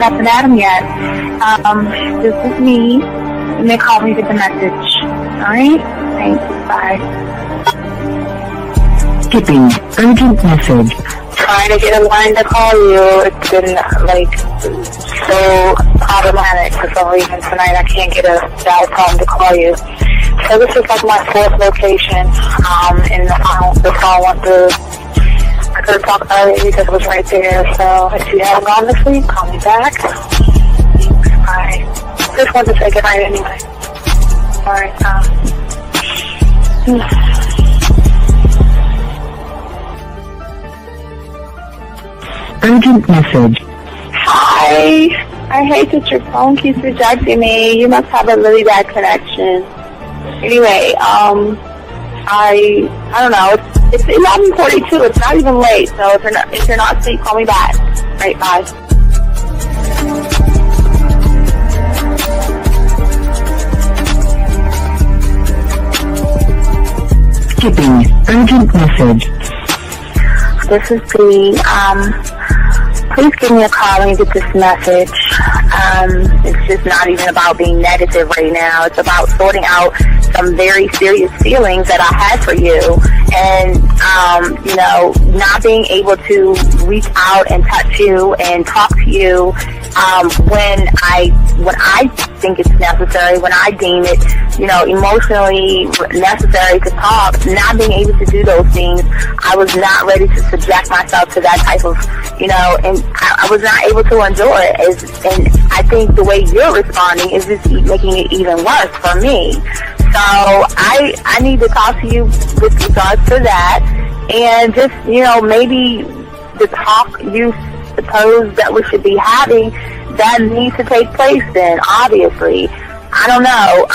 Nothing at him yet. This is me. You may call me with the message. Alright? Thanks. Bye. Skipping. Urgent message. Trying to get a line to call you. It's been, so problematic for some reason tonight. I can't get a dial tone to call you. So this is like my fourth location. And the phone went through. I could have talked earlier because it was right there. So if you haven't gone to sleep, call me back. Bye. Just wanted to say goodnight anyway. Alright, Urgent message. Hi. I hate that your phone keeps rejecting me. You must have a really bad connection. Anyway, I don't know. It's 11:42. It's not even late. So if you're not asleep, call me back. Right, bye. Skipping. Urgent message. This is P. Please give me a call when you get this message. It's just not even about being negative right now. It's about sorting out some very serious feelings that I had for you. And, not being able to reach out and touch you and talk to you when I think it's necessary, when I deem it, emotionally necessary to talk. Not being able to do those things, I was not ready to subject myself to that type of, and I was not able to endure it. And I think the way you're responding is just making it even worse for me. So I need to talk to you with regards to that, and just, maybe the talk you suppose that we should be having, that needs to take place then, obviously. I don't know.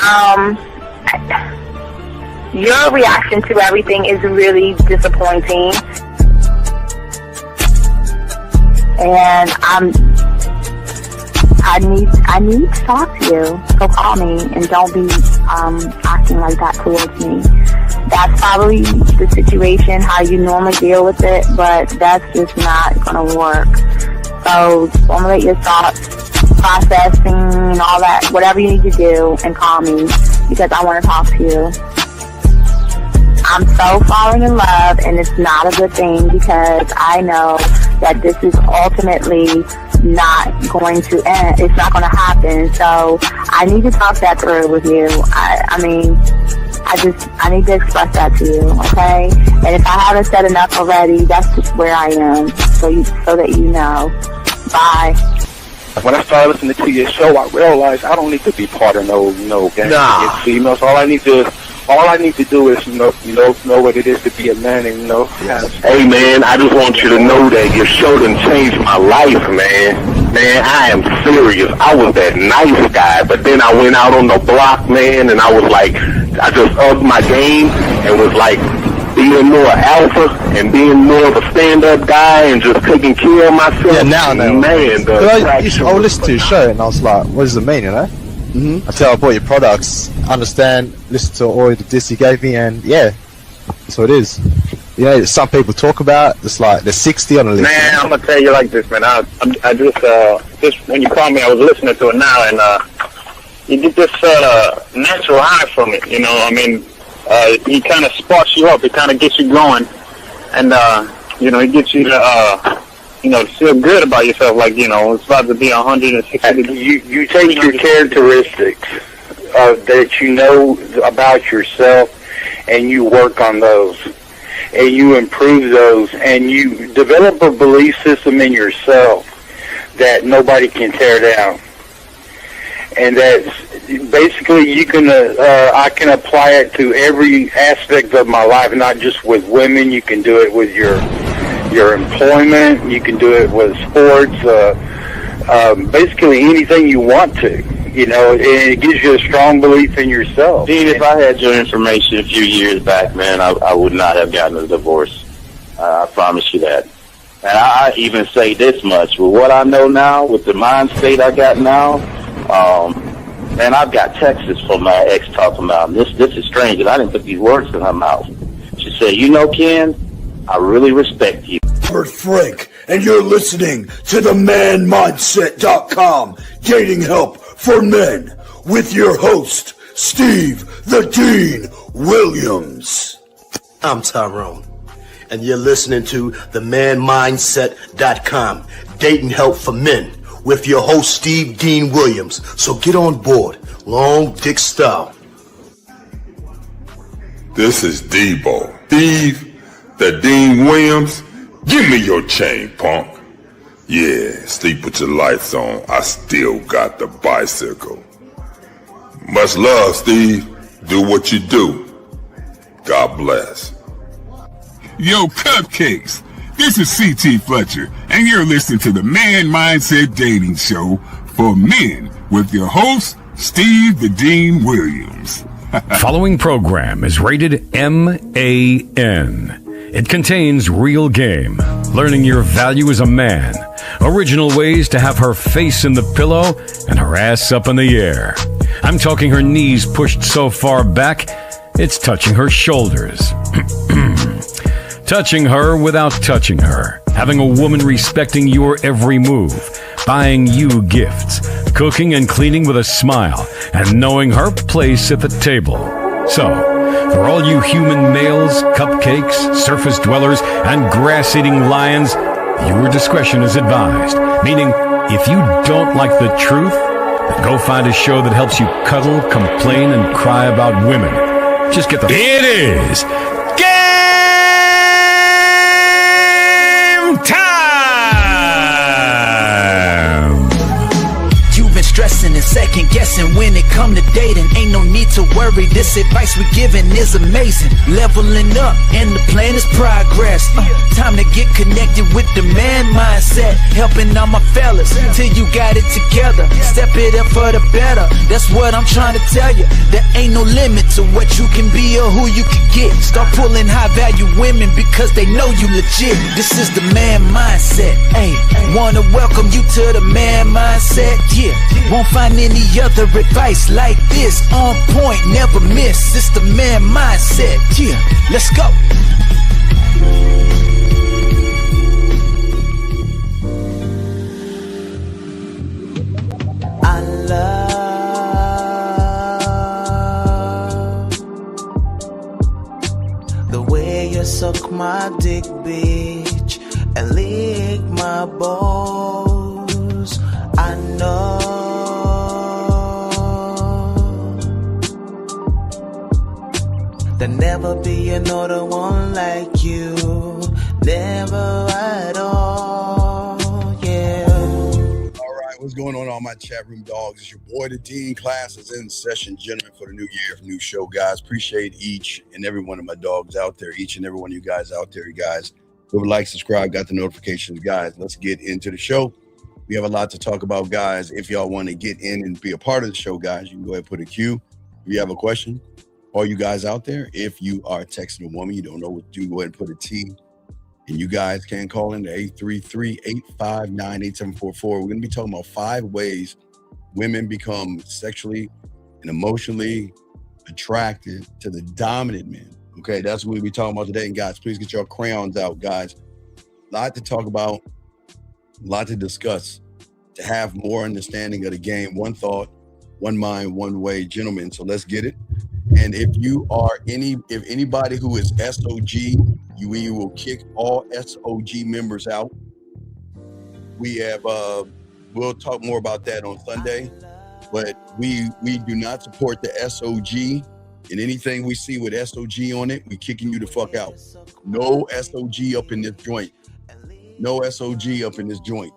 Your reaction to everything is really disappointing. And I need to talk to you. So call me and don't be acting like that towards me. That's probably the situation, how you normally deal with it, but that's just not going to work. So formulate your thoughts, processing and all that, whatever you need to do, and call me because I want to talk to you. I'm so falling in love, and it's not a good thing because I know that this is ultimately not going to end. It's not going to happen. So I need to talk that through with you. I need to express that to you, okay? And if I haven't said enough already, that's just where I am, so that you know. Bye. When I started listening to your show, I realized I don't need to be part of no gang against females. All I need to do is know what it is to be a man and Hey man, I just want you to know that your show done changed my life, man. Man, I am serious. I was that nice guy, but then I went out on the block, man, and I was like, I just upped my game and was like being more alpha and being more of a stand-up guy and just taking care of myself. Yeah, now, man. I listened to your show and I was like, what does it mean, Mm-hmm. Until I bought your products, understand, listen to all the diss you gave me, and yeah, that's what it is. Some people talk about it's like there's 60 on the list. Man, I'm gonna tell you like this, man. I just when you called me, I was listening to it now, and you get this natural high from it. He kind of sparks you up. It kind of gets you going, and it gets you to feel good about yourself, like, it's about to be 160 degrees. You take your characteristics that you know about yourself and you work on those and you improve those and you develop a belief system in yourself that nobody can tear down. And that's basically I can apply it to every aspect of my life, not just with women. You can do it with your employment, you can do it with sports, basically anything you want to, and it gives you a strong belief in yourself. Dean, if I had your information a few years back, man, I would not have gotten a divorce. I promise you that. And I even say this much, with what I know now, with the mind state I got now, man, I've got texts from my ex talking about, this is strange, and I didn't put these words in her mouth. She said, Ken, I really respect you. Frank and you're listening to the manmindset.com dating help for men with your host, Steve the Dean Williams. I'm Tyrone, and you're listening to the manmindset.com dating help for men with your host, Steve Dean Williams. So get on board, long dick style. This is Debo. Steve the Dean Williams. Give me your chain, punk. Yeah, sleep with your lights on. I still got the bicycle. Much love, Steve. Do what you do. God bless. Yo, cupcakes. This is C.T. Fletcher, and you're listening to the Man Mindset Dating Show for men with your host, Steve the Dean Williams. Following program is rated MAN. It contains real game, learning your value as a man, original ways to have her face in the pillow and her ass up in the air. I'm talking her knees pushed so far back, it's touching her shoulders. Touching her without touching her. Having a woman respecting your every move. Buying you gifts. Cooking and cleaning with a smile. And knowing her place at the table. So, for all you human males, cupcakes, surface dwellers, and grass-eating lions, your discretion is advised. Meaning, if you don't like the truth, then go find a show that helps you cuddle, complain, and cry about women. Just get the... It is game time! You've been stressing and second guessing when it come to dating. Ain't no need to worry, this advice we're giving is amazing. Leveling up and the plan is progress. Time to get connected with the man mindset. Helping all my fellas till you got it together. Step it up for the better, that's what I'm trying to tell you. There ain't no limit to what you can be or who you can get. Start pulling high value women because they know you legit. This is the man mindset. Hey, wanna welcome you to the man mindset. Yeah, won't find any other advice like this. On point, never miss. It's the man mindset. Yeah, let's go. I love the way you suck my dick, bitch, and lick my balls. I know there'll never be another one like you. Never at all, yeah. All right, what's going on, all my chat room dogs? It's your boy, the Dean. Class is in session, gentlemen, for the new year, new show, guys. Appreciate each and every one of my dogs out there, each and every one of you guys out there, you guys. Who would like, subscribe, got the notifications, guys. Let's get into the show. We have a lot to talk about, guys. If y'all want to get in and be a part of the show, guys, you can go ahead and put a Q. If you have a question, all you guys out there, if you are texting a woman, you don't know what to do, go ahead and put a T. And you guys can call in to 833-859-8744. We're going to be talking about 5 ways women become sexually and emotionally attracted to the dominant man. Okay, that's what we'll be talking about today. And guys, please get your crayons out, guys. A lot to talk about, a lot to discuss, to have more understanding of the game. One thought, one mind, one way, gentlemen. So let's get it. And if anybody who is SOG, we will kick all SOG members out. We have we'll talk more about that on Sunday, but we do not support the SOG, and anything we see with SOG on it, we kicking you the fuck out. No SOG up in this joint. No SOG up in this joint.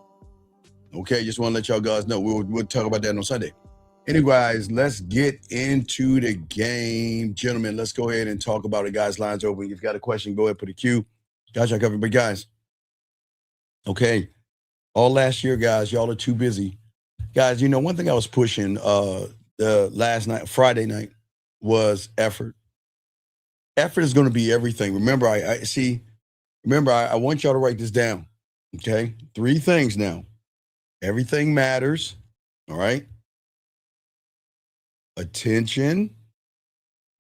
Okay, just want to let y'all guys know. We'll talk about that on Sunday. Anyways, let's get into the game. Gentlemen, let's go ahead and talk about it, guys. Lines open. If you've got a question, go ahead, put a Q. Guys, I cover, but guys, okay, all last year, guys, y'all are too busy. Guys, you know, one thing I was pushing the last night, Friday night, was effort. Effort is going to be everything. Remember, I want y'all to write this down, okay? 3 things now. Everything matters, all right? Attention,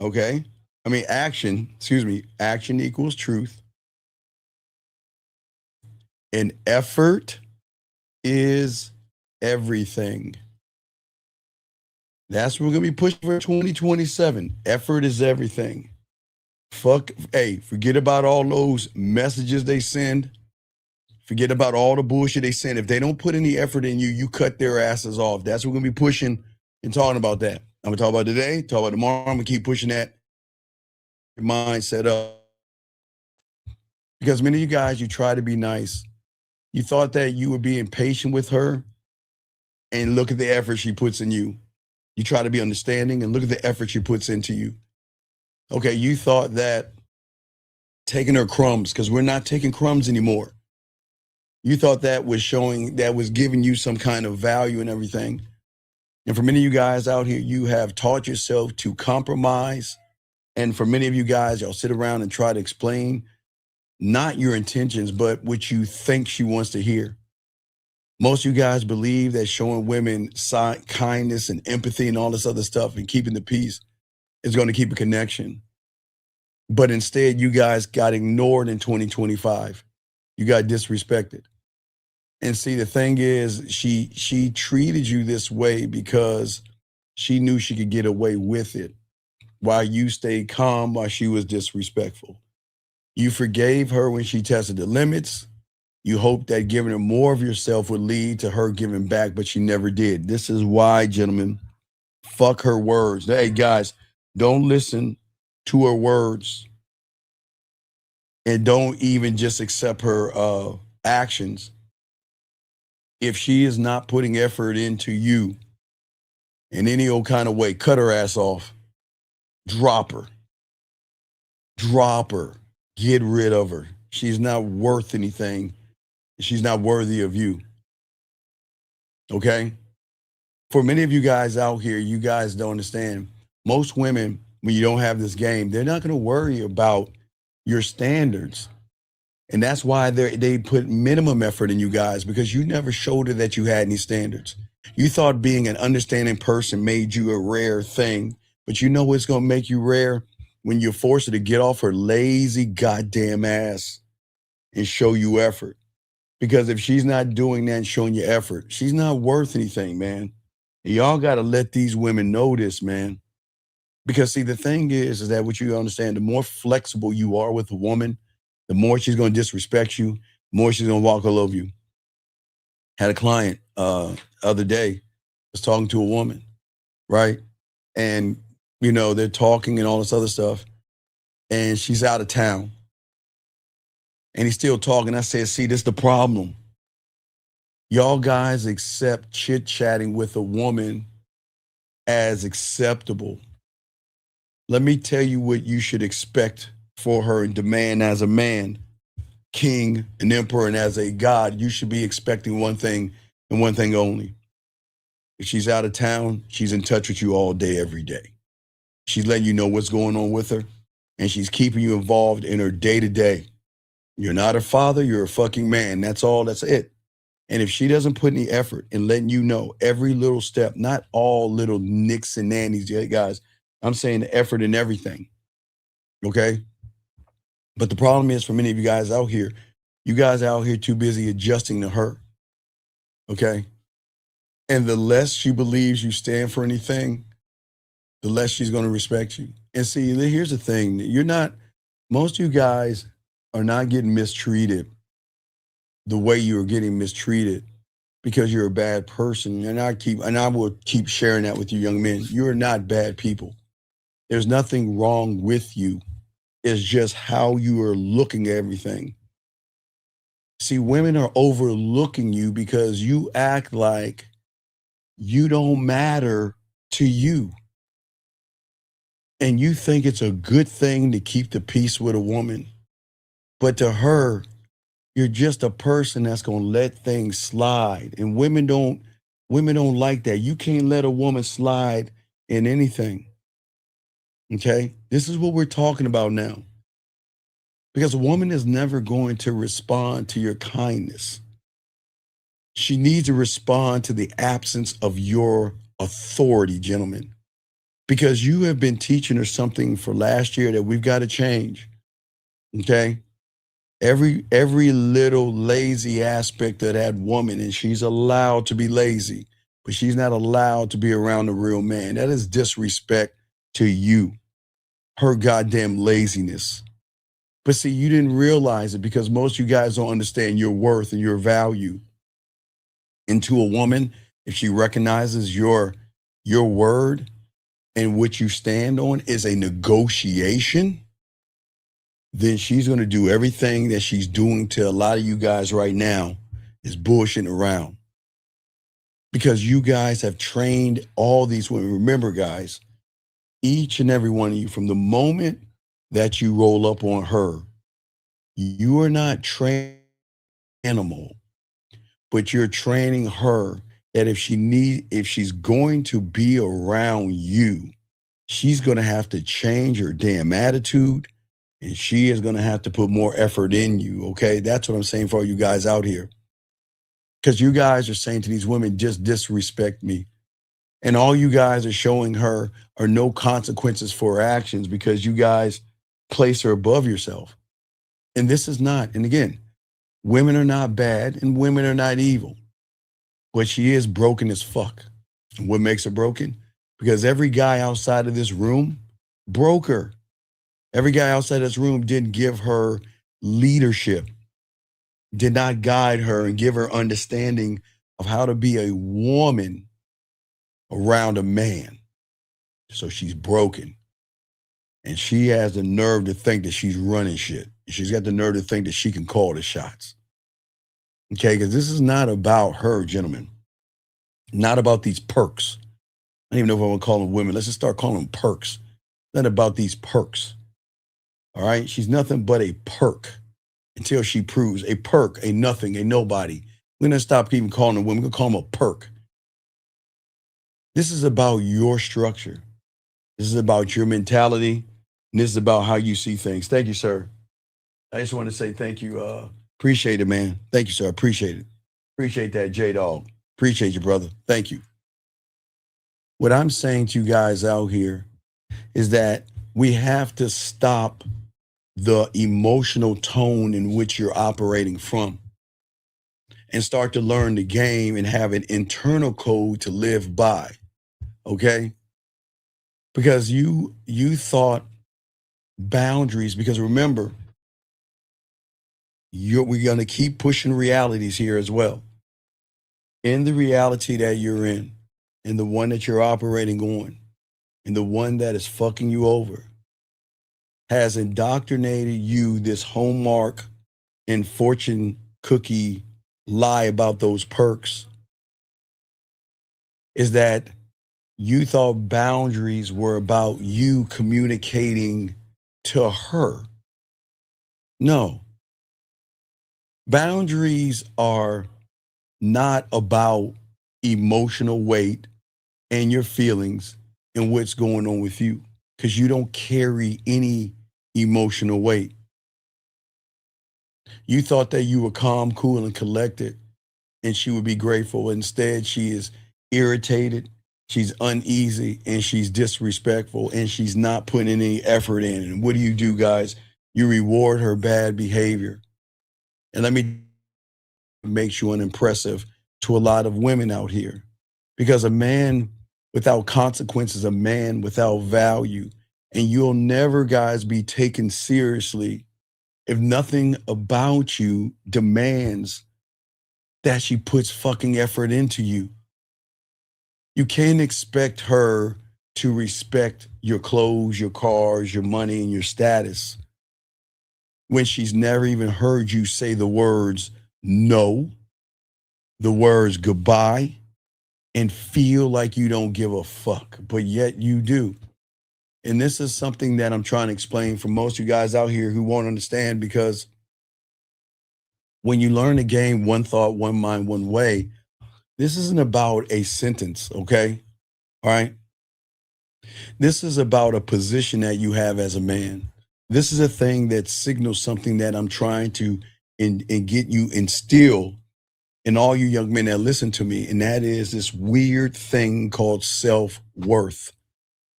okay? Action equals truth. And effort is everything. That's what we're going to be pushing for 2027. Effort is everything. Forget about all those messages they send. Forget about all the bullshit they send. If they don't put any effort in you, you cut their asses off. That's what we're going to be pushing and talking about that. I'm going to talk about today, talk about tomorrow. I'm going to keep pushing that mindset up. Because many of you guys, you try to be nice. You thought that you were being patient with her, and look at the effort she puts in you. You try to be understanding, and look at the effort she puts into you. Okay, you thought that taking her crumbs, because we're not taking crumbs anymore. You thought that was giving you some kind of value and everything. And for many of you guys out here, you have taught yourself to compromise. And for many of you guys, y'all sit around and try to explain not your intentions, but what you think she wants to hear. Most of you guys believe that showing women kindness and empathy and all this other stuff and keeping the peace is going to keep a connection. But instead, you guys got ignored in 2025. You got disrespected. And see, the thing is, she treated you this way because she knew she could get away with it while you stayed calm while she was disrespectful. You forgave her when she tested the limits. You hoped that giving her more of yourself would lead to her giving back, but she never did. This is why, gentlemen, fuck her words. Hey, guys, don't listen to her words. And don't even just accept her actions. If she is not putting effort into you in any old kind of way, cut her ass off. Drop her. Drop her. Get rid of her. She's not worth anything. She's not worthy of you. Okay? For many of you guys out here, you guys don't understand. Most women, when you don't have this game, they're not going to worry about your standards. And that's why they put minimum effort in you guys, because you never showed her that you had any standards. You thought being an understanding person made you a rare thing, but you know what's going to make you rare? When you force her to get off her lazy goddamn ass and show you effort. Because if she's not doing that and showing you effort, she's not worth anything, man. And y'all got to let these women know this, man. Because see, the thing is that what you understand, the more flexible you are with a woman, the more she's going to disrespect you, the more she's going to walk all over you. Had a client other day, was talking to a woman, right? And, you know, they're talking and all this other stuff. And she's out of town. And he's still talking. I said, see, this is the problem. Y'all guys accept chit-chatting with a woman as acceptable. Let me tell you what you should expect for her and demand as a man, king, an emperor, and as a god. You should be expecting one thing and one thing only. If she's out of town, she's in touch with you all day, every day. She's letting you know what's going on with her, and she's keeping you involved in her day-to-day. You're not her father, you're a fucking man. That's all, that's it. And if she doesn't put any effort in letting you know every little step, not all little nicks and nannies, guys, I'm saying the effort in everything, okay? But the problem is, for many of you guys out here, you guys out here too busy adjusting to her, okay? And the less she believes you stand for anything, the less she's going to respect you. And see, here's the thing. Most of you guys are not getting mistreated the way you're getting mistreated because you're a bad person. And I will keep sharing that with you young men. You're not bad people. There's nothing wrong with you. It's just how you are looking at everything. See, women are overlooking you because you act like you don't matter to you. And you think it's a good thing to keep the peace with a woman. But to her, you're just a person that's going to let things slide. And women don't like that. You can't let a woman slide in anything. Okay? This is what we're talking about now. Because a woman is never going to respond to your kindness. She needs to respond to the absence of your authority, gentlemen. Because you have been teaching her something for last year that we've got to change. Okay? Every little lazy aspect of that woman, and she's allowed to be lazy, but she's not allowed to be around a real man. That is disrespect to you, her goddamn laziness. But see, you didn't realize it because most of you guys don't understand your worth and your value. Into a woman, if she recognizes your word and what you stand on is a negotiation, then she's going to do everything that she's doing to a lot of you guys right now is bullshitting around. Because you guys have trained all these women. Remember, guys, each and every one of you, from the moment that you roll up on her, you are not training an animal, but you're training her that if she's going to be around you, she's going to have to change her damn attitude. And she is going to have to put more effort in you, okay? That's what I'm saying for all you guys out here. Because you guys are saying to these women, just disrespect me. And all you guys are showing her are no consequences for her actions because you guys place her above yourself. And this is not, and again, women are not bad and women are not evil. But she is broken as fuck. And what makes her broken? Because every guy outside of this room broke her. Every guy outside this room didn't give her leadership, did not guide her and give her understanding of how to be a woman around a man. So she's broken. And she has the nerve to think that she's running shit. She's got the nerve to think that she can call the shots. Okay, because this is not about her, gentlemen. Not about these perks. I don't even know if I want to call them women. Let's just start calling them perks. Not about these perks. All right, she's nothing but a perk until she proves a perk, a nothing, a nobody. We're gonna stop even calling them women. We're gonna call them a perk. This is about your structure. This is about your mentality. And this is about how you see things. Thank you, sir. I just want to say thank you. Appreciate it, man. Thank you, sir. Appreciate it. Appreciate that, J-Dog. Appreciate you, brother. Thank you. What I'm saying to you guys out here is that we have to stop the emotional tone in which you're operating from and start to learn the game and have an internal code to live by, okay? Because you thought boundaries, because remember, we're going to keep pushing realities here as well. In the reality that you're in, and the one that you're operating on, and the one that is fucking you over, has indoctrinated you this hallmark and fortune cookie lie about those perks, is that you thought boundaries were about you communicating to her. No. Boundaries are not about emotional weight and your feelings and what's going on with you, because you don't carry any emotional weight. You thought that you were calm, cool, and collected, and she would be grateful. Instead, she is irritated, she's uneasy, and she's disrespectful, and she's not putting any effort in. And what do, guys? You reward her bad behavior. And let me make you unimpressive to a lot of women out here, because a man without consequences, a man without value, and you'll never, guys, be taken seriously if nothing about you demands that she puts fucking effort into you. You can't expect her to respect your clothes, your cars, your money, and your status when she's never even heard you say the words no, the words goodbye, and feel like you don't give a fuck, but yet you do. And this is something that I'm trying to explain for most of you guys out here who won't understand, because when you learn the game, one thought, one mind, one way, this isn't about a sentence, okay? All right? This is about a position that you have as a man. This is a thing that signals something that I'm trying to and get you instill in all you young men that listen to me, and that is this weird thing called self-worth.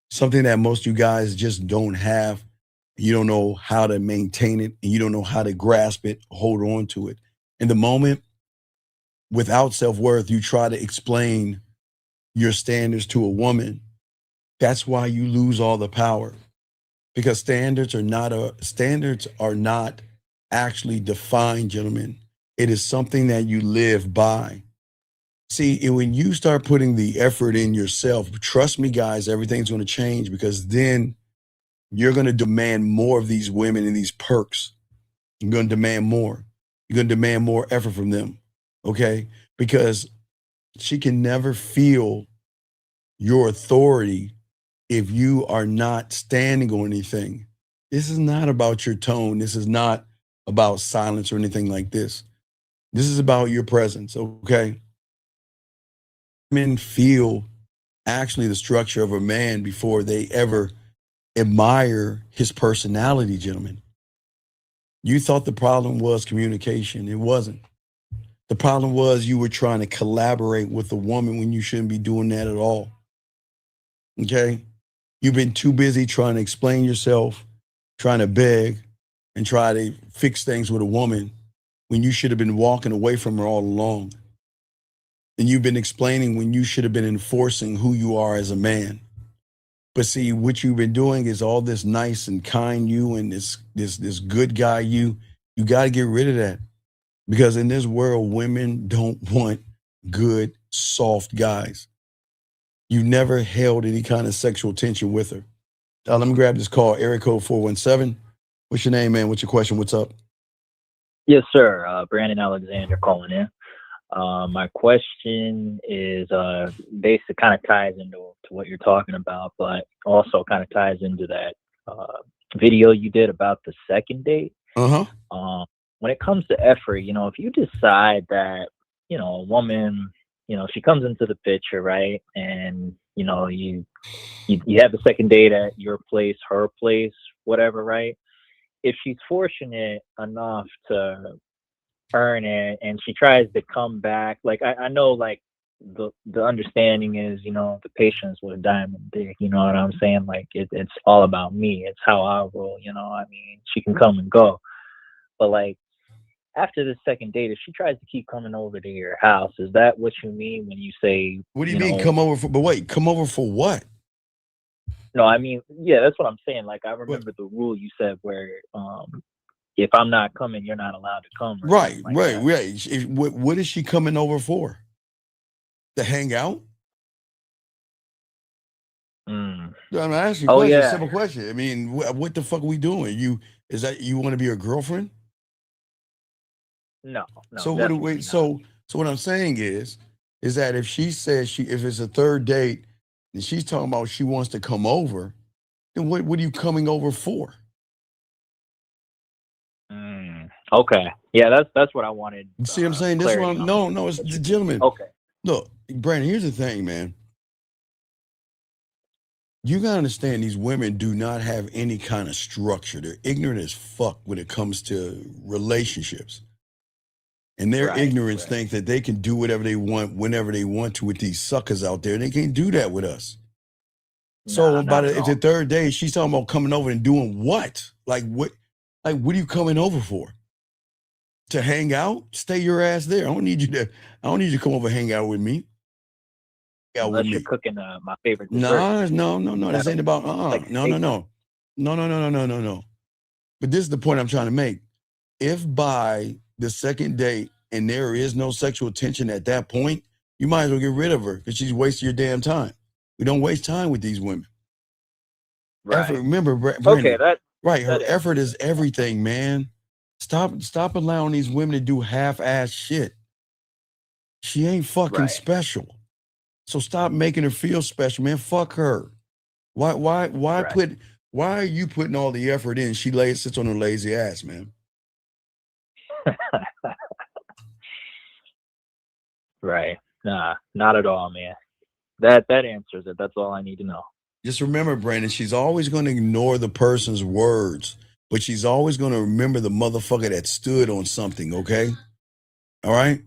Something that most of you guys just don't have, You don't know how to maintain it, and you don't know how to grasp it, hold on to it. In the moment, without self-worth, you try to explain your standards to a woman. That's why you lose all the power. Because standards are not actually defined, gentlemen. It is something that you live by. See, when you start putting the effort in yourself, trust me, guys, everything's going to change, because then you're going to demand more of these women and these perks. You're going to demand more. You're going to demand more effort from them, okay? Because she can never feel your authority if you are not standing on anything. This is not about your tone. This is not about silence or anything like this. This is about your presence, okay? Men feel actually the structure of a man before they ever admire his personality, gentlemen. You thought the problem was communication. It wasn't. The problem was you were trying to collaborate with a woman when you shouldn't be doing that at all. Okay? You've been too busy trying to explain yourself, trying to beg, and try to fix things with a woman when you should have been walking away from her all along. And you've been explaining when you should have been enforcing who you are as a man. But see, what you've been doing is all this nice and kind you and this good guy you got to get rid of that. Because in this world, women don't want good, soft guys. You never held any kind of sexual tension with her. Let me grab this call, area code 417. What's your name, man? What's your question? What's up? Yes, sir. Brandon Alexander calling in. My question is basically kind of ties into what you're talking about, but also kind of ties into that video you did about the second date. When it comes to effort, if you decide that, a woman, she comes into the picture, right? And, you have the second date at your place, her place, whatever, right? If she's fortunate enough to earn it and she tries to come back, like I know, like the understanding is, the patience with a diamond dick, you know what I'm saying? Like it's all about me. It's how I roll, she can come and go. But like after the second date, if she tries to keep coming over to your house, is that what you mean when you say, what do you mean come over for, but wait, come over for what? No, I mean, yeah, that's what I'm saying. Like I remember the rule you said where if I'm not coming, you're not allowed to come. Right. What is she coming over for? To hang out? I'm asking you a simple question. I mean, what the fuck are we doing? You want to be her girlfriend? No. So what I'm saying is that if she says if it's a third date and she's talking about she wants to come over, then what are you coming over for? Okay. Yeah, that's what I wanted. See what I'm saying? This one, no, it's the gentleman. Okay. Look, Brandon, here's the thing, man. You gotta understand these women do not have any kind of structure. They're ignorant as fuck when it comes to relationships. And their ignorance thinks that they can do whatever they want whenever they want to with these suckers out there. They can't do that with us. So if the third day she's talking about coming over and doing what? Like what are you coming over for? To hang out? Stay your ass there. I don't need you to come over and hang out with me. Unless you're cooking my favorite dessert. No. This ain't about No. But this is the point I'm trying to make. If by the second date and there is no sexual tension at that point, you might as well get rid of her because she's wasting your damn time. We don't waste time with these women. Right. Effort, remember, Brandon, okay, her effort is everything, man. Stop allowing these women to do half-ass shit. She ain't fucking special. So stop making her feel special, man. Fuck her. Why are you putting all the effort in? She sits on her lazy ass, man. Right. Nah, not at all, man. That answers it. That's all I need to know. Just remember, Brandon, she's always going to ignore the person's words, but she's always going to remember the motherfucker that stood on something, okay? All right?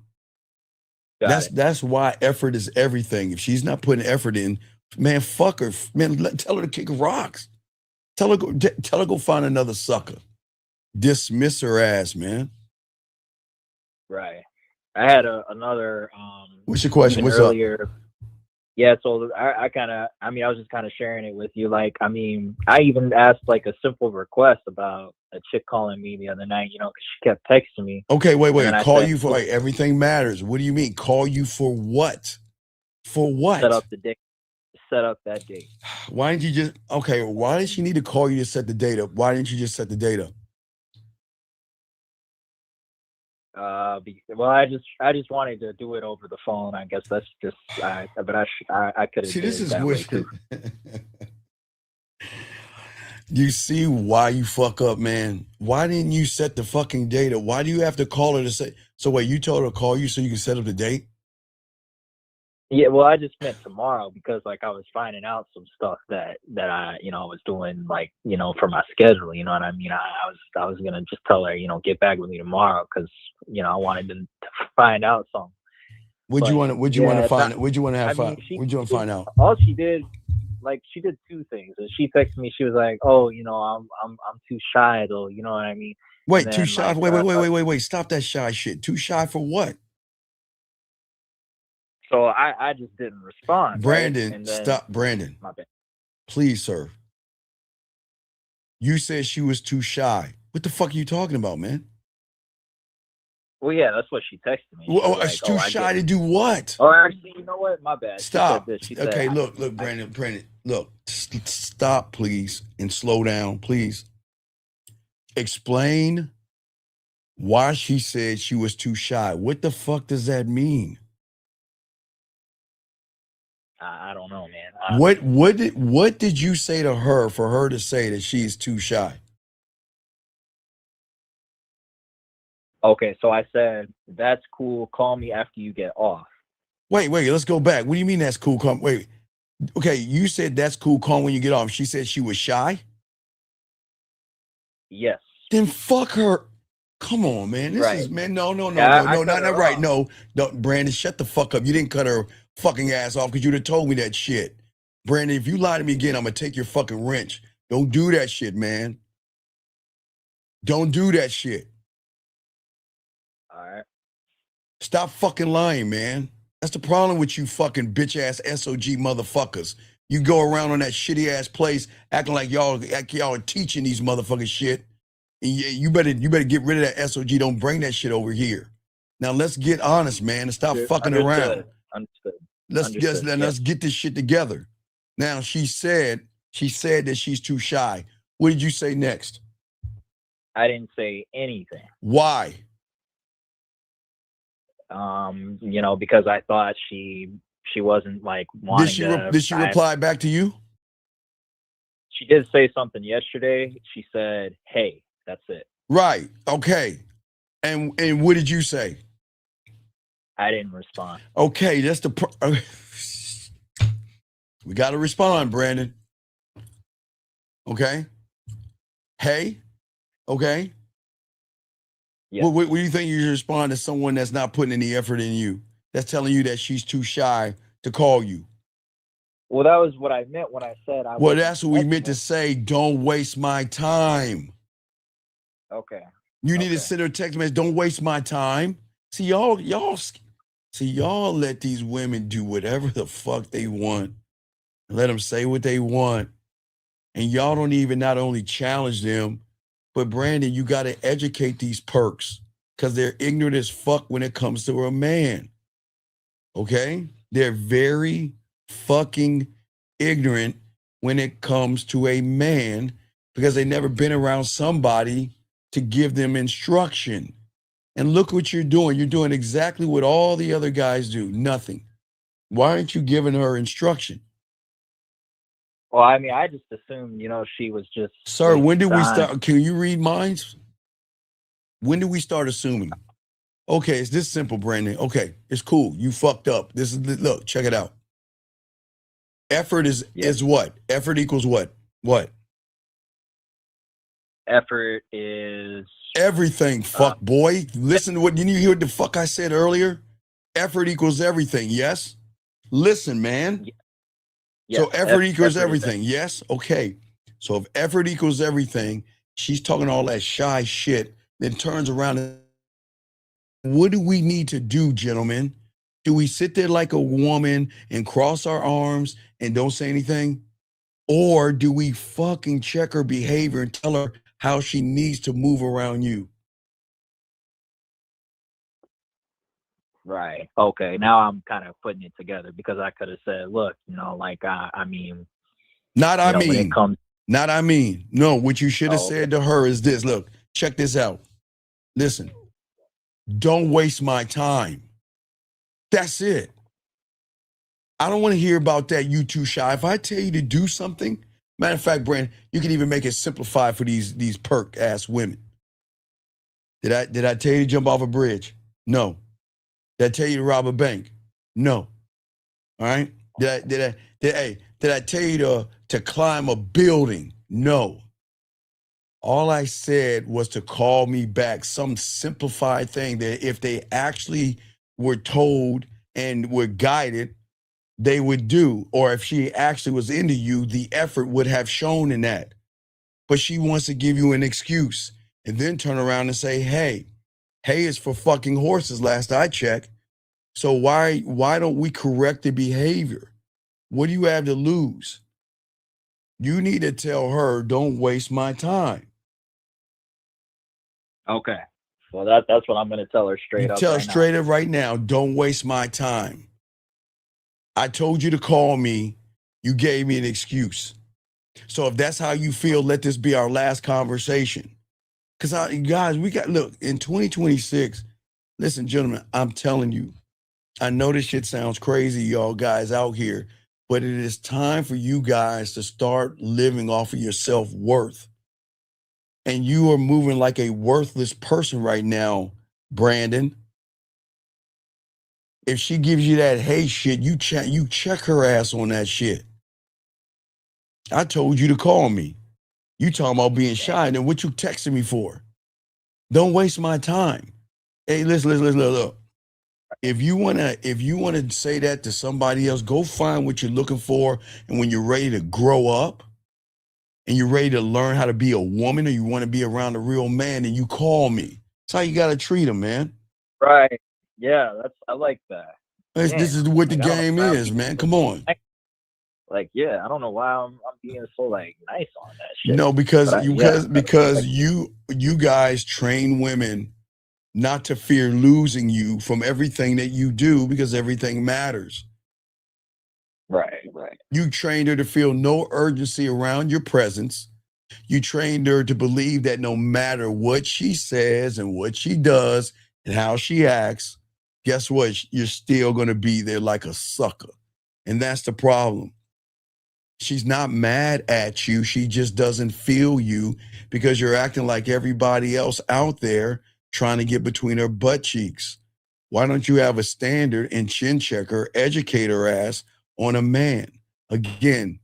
That's why effort is everything. If she's not putting effort in, man, fuck her. Man, tell her to kick rocks. Tell her go find another sucker. Dismiss her ass, man. Right. I had another. What's your question? What's earlier, up? Yeah, so I was just kind of sharing it with you. Like, I mean, I even asked like a simple request about a chick calling me the other night, because she kept texting me. Okay, wait. Call you for everything matters. What do you mean? Call you for what? For what? Set up the date. Set up that date. Why didn't you just, why did she need to call you to set the date up? Why didn't you just set the date up? Well, I just wanted to do it over the phone. I guess that's just, I could have. See, this is what you see why you fuck up, man. Why didn't you set the fucking date up? Why do you have to call her to say? So wait, you told her to call you so you can set up the date? Yeah, well, I just meant tomorrow because like I was finding out some stuff that I was doing like for my schedule. You know what I mean? I was gonna just tell her get back with me tomorrow because I wanted to find out something. Would you want to find out? All she did, she did two things. And she texted me. She was like, "Oh, I'm too shy though." You know what I mean? Wait, too shy? Wait! Stop that shy shit. Too shy for what? So I just didn't respond. Brandon, right? stop. Brandon, my bad. Please, sir. You said she was too shy. What the fuck are you talking about, man? Well, yeah, that's what she texted me. Well, she's too shy to do what? Oh, actually, you know what? My bad. Stop. She said, okay, look, Brandon, look, stop, please, and slow down, please. Explain why she said she was too shy. What the fuck does that mean? I don't know, man. What did you say to her for her to say that she's too shy? Okay, so I said, that's cool. Call me after you get off. Wait, let's go back. What do you mean that's cool? Wait. Okay, you said that's cool. Call when you get off. She said she was shy? Yes. Then fuck her. Come on, man. This is, man, no, not right. No, Brandon, shut the fuck up. You didn't cut her fucking ass off because you'd have told me that shit. Brandon, if you lie to me again, I'm going to take your fucking wrench. Don't do that shit, man. Don't do that shit. All right. Stop fucking lying, man. That's the problem with you fucking bitch-ass SOG motherfuckers. You go around on that shitty-ass place acting like y'all are teaching these motherfuckers shit. And you better get rid of that SOG. Don't bring that shit over here. Now let's get honest, man, and stop fucking around. Understood. Let's get this shit together. Now she said that she's too shy. What did you say next? I didn't say anything. Why? Because I thought she wasn't like wanting Did she reply back to you? She did say something yesterday. She said, "Hey," that's it. Right. Okay. And what did you say? I didn't respond. Okay, that's we got to respond, Brandon. Okay. Hey. Okay. Yes. What do you think you should respond to someone that's not putting any effort in you? That's telling you that she's too shy to call you. Well, that was what I meant when I said I. Well, that's what we meant to say. Don't waste my time. Okay. You need to send her a text message. Don't waste my time. See, y'all let these women do whatever the fuck they want. Let them say what they want. And y'all don't even not only challenge them, but Brandon, you got to educate these perks because they're ignorant as fuck when it comes to a man. Okay? They're very fucking ignorant when it comes to a man because they've never been around somebody to give them instruction. And look what you're doing. You're doing exactly what all the other guys do. Nothing. Why aren't you giving her instruction? Well, I mean, I just assumed, she was just. Sir, when did we start? Can you read minds? When did we start assuming? Okay, it's this simple, Brandon. Okay, it's cool. You fucked up. Look, check it out. Effort is what? Effort equals what? What? Effort is everything, fuck boy. Listen to what, didn't you hear what the fuck I said earlier? Effort equals everything, yes? Listen, man. Yes, so effort equals everything, yes? Okay. So if effort equals everything, she's talking all that shy shit, then turns around and what do we need to do, gentlemen? Do we sit there like a woman and cross our arms and don't say anything? Or do we fucking check her behavior and tell her how she needs to move around you? Right. Okay. Now I'm kind of putting it together because I could have said, look, you know, like, I mean, Not I you know, when mean. it comes, Not I mean. No, what you should have Oh, said to her is this. Look, check this out. Listen, don't waste my time. That's it. I don't want to hear about that. You too shy. If I tell you to do something, matter of fact, Brandon, you can even make it simplified for these perk ass women. Did I tell you to jump off a bridge? No. Did I tell you to rob a bank? No. All right. Did I tell you to climb a building? No. All I said was to call me back, some simplified thing that if they actually were told and were guided, they would do. Or if she actually was into you, the effort would have shown in that. But she wants to give you an excuse and then turn around and say, hey is for fucking horses, last I checked. So why don't we correct the behavior? What do you have to lose? You need to tell her, don't waste my time. okay. Well, that's what I'm going to tell her straight up. Tell her right straight now. up right now, don't waste my time. I told you to call me. You gave me an excuse. So if that's how you feel, let this be our last conversation. Because guys, look, in 2026, listen, gentlemen, I'm telling you, I know this shit sounds crazy, y'all guys out here, but it is time for you guys to start living off of your self-worth. And you are moving like a worthless person right now, Brandon. If she gives you that hey shit, you check her ass on that shit. I told you to call me. You talking about being shy, and then what you texting me for? Don't waste my time. Hey, listen, look. If you wanna say that to somebody else, go find what you're looking for. And when you're ready to grow up and you're ready to learn how to be a woman, or you want to be around a real man, then you call me. That's how you gotta treat him, man. Right. Yeah, I like that. This is what the Like, I don't know game why I'm is, being man. so Come on. nice. Like, yeah, I don't know why I'm being so like nice on that shit. No, because But you guys train women not to fear losing you from everything that you do, because everything matters. Right. You trained her to feel no urgency around your presence. You trained her to believe that no matter what she says and what she does and how she acts, guess what? You're still going to be there like a sucker. And that's the problem. She's not mad at you. She just doesn't feel you because you're acting like everybody else out there trying to get between her butt cheeks. Why don't you have a standard and chin check her, educate her ass on a man? Again,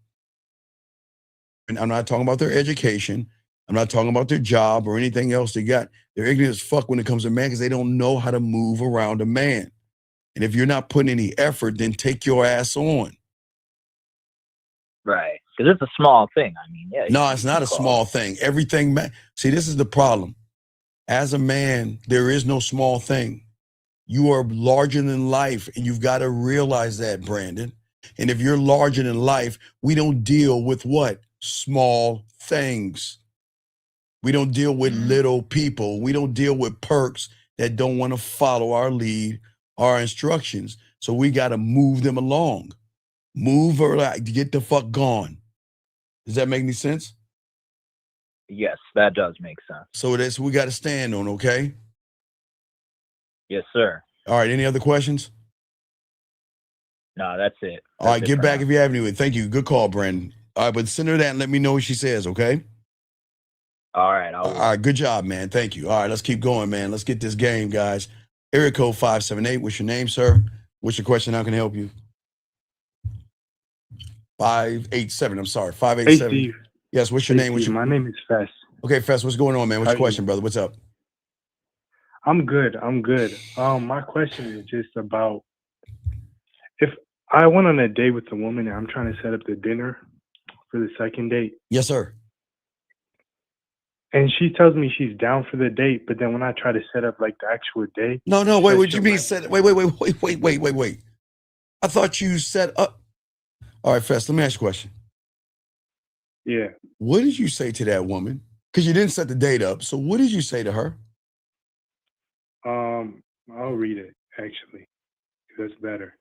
and I'm not talking about their education. I'm not talking about their job or anything else they got. They're ignorant as fuck when it comes to man because they don't know how to move around a man. And if you're not putting any effort, then take your ass on. Right. Because it's a small thing. I mean, yeah. No, it's not a small thing. Everything, see, this is the problem. As a man, there is no small thing. You are larger than life, and you've got to realize that, Brandon. And if you're larger than life, we don't deal with what? Small things. We don't deal with little people. We don't deal with perks that don't want to follow our lead, our instructions. So we got to move them along. Move her, like, get the fuck gone. Does that make any sense? Yes, that does make sense. So that's what we got to stand on, okay? Yes, sir. All right, any other questions? No, that's it. All right, get back if you have any. Thank you. Good call, Brandon. All right, but send her that and let me know what she says, okay? All right. All right, good job, man. Thank you. All right, let's keep going, man. Let's get this game, guys. Area code 578. What's your name, sir? What's your question? How can I help you? 587. I'm sorry, 587. Hey, Steve. Yes, what's your name? Steve, my name is Fess. Okay, Fess, what's going on, man? What's your question, brother? What's up? I'm good. My question is just about if I went on a date with a woman and I'm trying to set up the dinner for the second date. Yes, sir. And she tells me she's down for the date, but then when I try to set up like the actual day, No, wait, what you mean set? Wait. I thought you set up. All right, Fest, let me ask you a question. Yeah. What did you say to that woman? Because you didn't set the date up. So what did you say to her? I'll read it actually. That's better.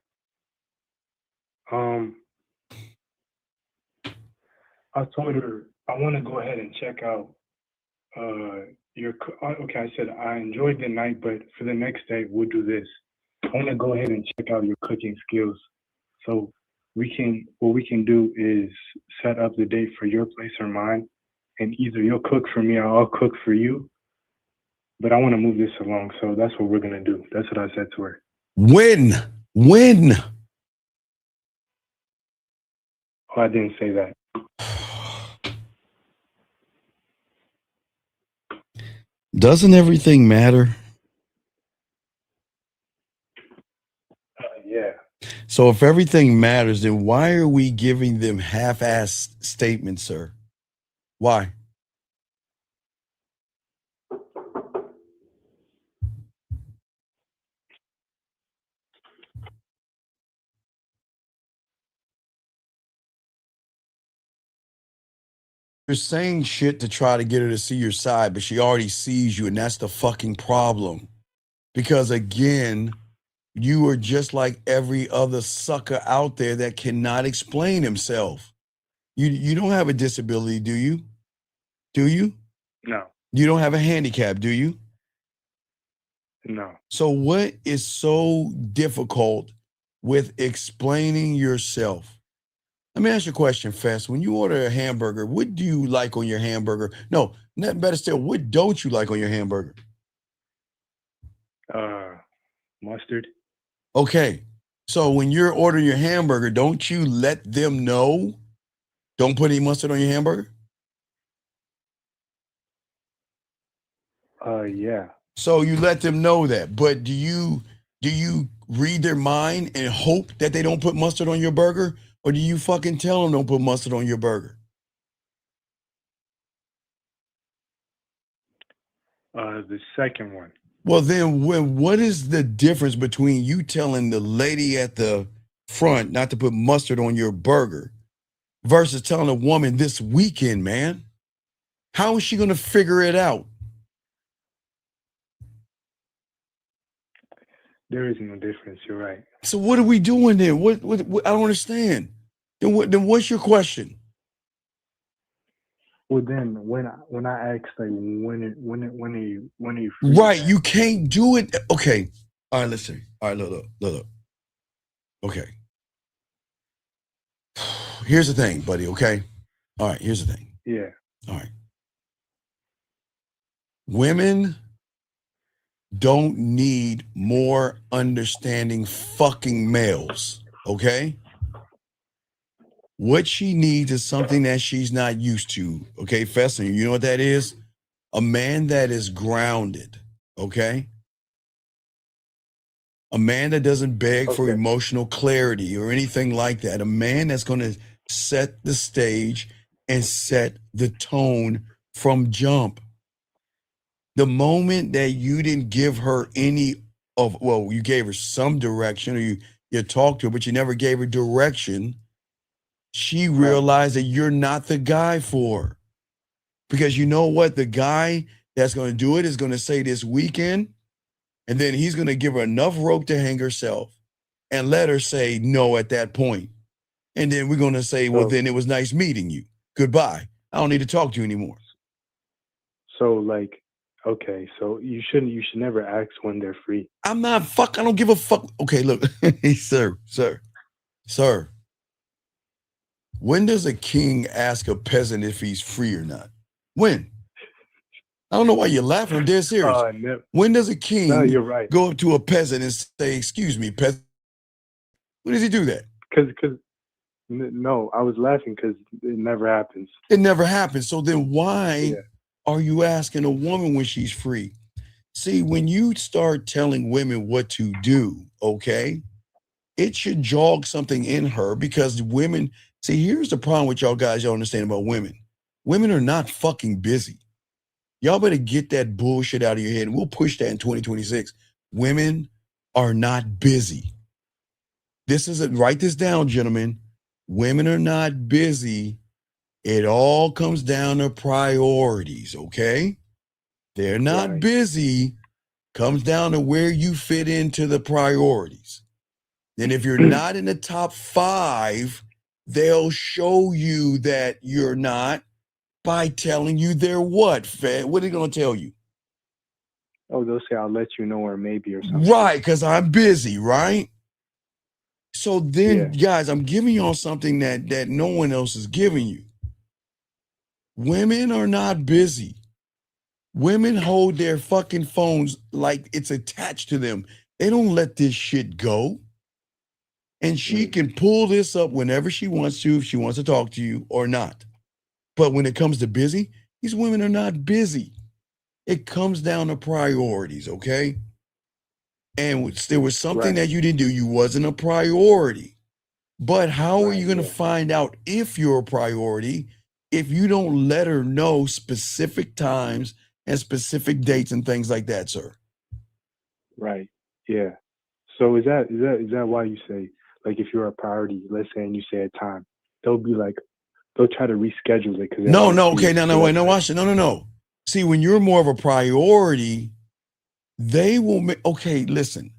I told her I want to go ahead and check out okay, I said I enjoyed the night, but for the next day we'll do this. I want to go ahead and check out your cooking skills. So what we can do is set up the date for your place or mine, and either you'll cook for me or I'll cook for you. But I want to move this along, so that's what we're gonna do. That's what I said to her. When? Oh, I didn't say that. Doesn't everything matter? Yeah. So if everything matters, then why are we giving them half-ass statements, sir? Why? You're saying shit to try to get her to see your side, but she already sees you, and that's the fucking problem. Because again, you are just like every other sucker out there that cannot explain himself. You don't have a disability, do you? Do you? No. You don't have a handicap, do you? No. So what is so difficult with explaining yourself? Let me ask you a question, Fess. When you order a hamburger, what do you like on your hamburger? No, better still, what don't you like on your hamburger? Mustard. Okay. So when you're ordering your hamburger, don't you let them know? Don't put any mustard on your hamburger? Yeah. So you let them know that. But do you read their mind and hope that they don't put mustard on your burger? Or do you fucking tell them don't put mustard on your burger? The second one. Well, then what is the difference between you telling the lady at the front not to put mustard on your burger versus telling a woman this weekend, man? How is she going to figure it out? There is no difference. You're right. So what are we doing then? What I don't understand. Then what's your question? Well, then when I asked like when are you free? Right, you can't do it. Okay, all right. Listen. All right, look. Okay. Here's the thing, buddy. Okay. All right. Here's the thing. Yeah. All right. Women don't need more understanding fucking males. Okay. What she needs is something that she's not used to. Okay, Fessler, you know what that is? A man that is grounded. Okay. A man that doesn't beg for emotional clarity or anything like that. A man that's going to set the stage and set the tone from jump. The moment that you didn't give her you gave her some direction or you talked to her, but you never gave her direction, she realized that you're not the guy for her. Because you know what? The guy that's going to do it is going to say this weekend, and then he's going to give her enough rope to hang herself and let her say no at that point. And then we're going to say, well, then it was nice meeting you. Goodbye. I don't need to talk to you anymore. So like, okay, so you should never ask when they're free. I don't give a fuck. Okay, look, sir. When does a king ask a peasant if he's free or not? When? I don't know why you're laughing. I'm dead serious. When does a king you're right. go up to a peasant and say, excuse me, peasant? When does he do that? No, I was laughing because it never happens. It never happens. So then why are you asking a woman when she's free? See, when you start telling women what to do, okay, it should jog something in her because women, see, here's the problem with y'all guys, y'all understand about women. Women are not fucking busy. Y'all better get that bullshit out of your head, and we'll push that in 2026. Women are not busy. Write this down, gentlemen. Women are not busy. It all comes down to priorities, okay? They're not busy. Comes down to where you fit into the priorities. And if you're not in the top 5, they'll show you that you're not by telling you they're what, Fed? What are they going to tell you? Oh, they'll say, I'll let you know, or maybe, or something. Right, because I'm busy, right? So then, guys, I'm giving y'all something that no one else is giving you. Women are not busy. Women hold their fucking phones like it's attached to them. They don't let this shit go. And she can pull this up whenever she wants to, if she wants to talk to you or not. But when it comes to busy, these women are not busy. It comes down to priorities, okay? And there was something that you didn't do. You wasn't a priority. But how are you going to find out if you're a priority if you don't let her know specific times and specific dates and things like that, sir? Right. Yeah. So is that why you say, like, if you're a priority, let's say, and you say a time, they'll try to reschedule it because no, okay, no, watch it. No. See, when you're more of a priority, they will make. Okay, listen.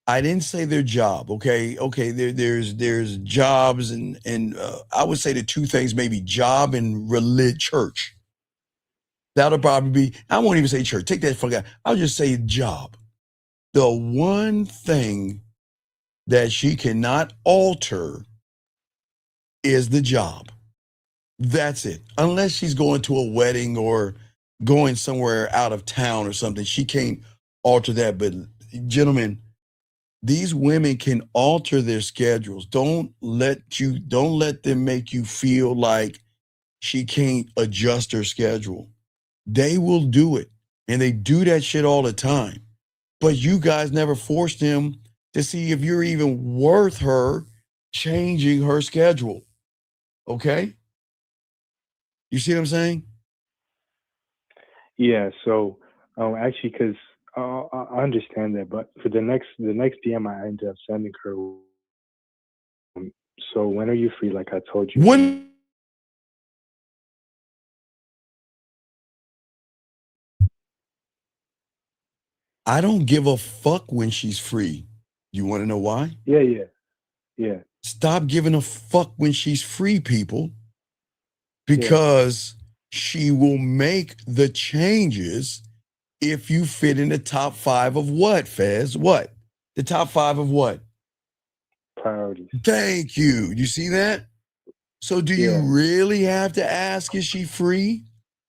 I didn't say their job. Okay. There's jobs and I would say the two things, maybe job and church. That'll probably be. I won't even say church. Take that fuck out. I'll just say job. The one thing that she cannot alter is the job. That's it. Unless she's going to a wedding or going somewhere out of town or something, she can't alter that. But gentlemen, these women can alter their schedules. Don't let them make you feel like she can't adjust her schedule. They will do it. And they do that shit all the time. But you guys never forced them to see if you're even worth her changing her schedule. Okay? You see what I'm saying? Yeah. So, actually, because I understand that, but for the next DM I ended up sending her. So when are you free? Like I told you. When? I don't give a fuck when she's free. You want to know why? Yeah. Stop giving a fuck when she's free, people. Because she will make the changes if you fit in the top 5 of what, Fez? What? The top 5 of what? Priorities. Thank you. You see that? So do you really have to ask, is she free?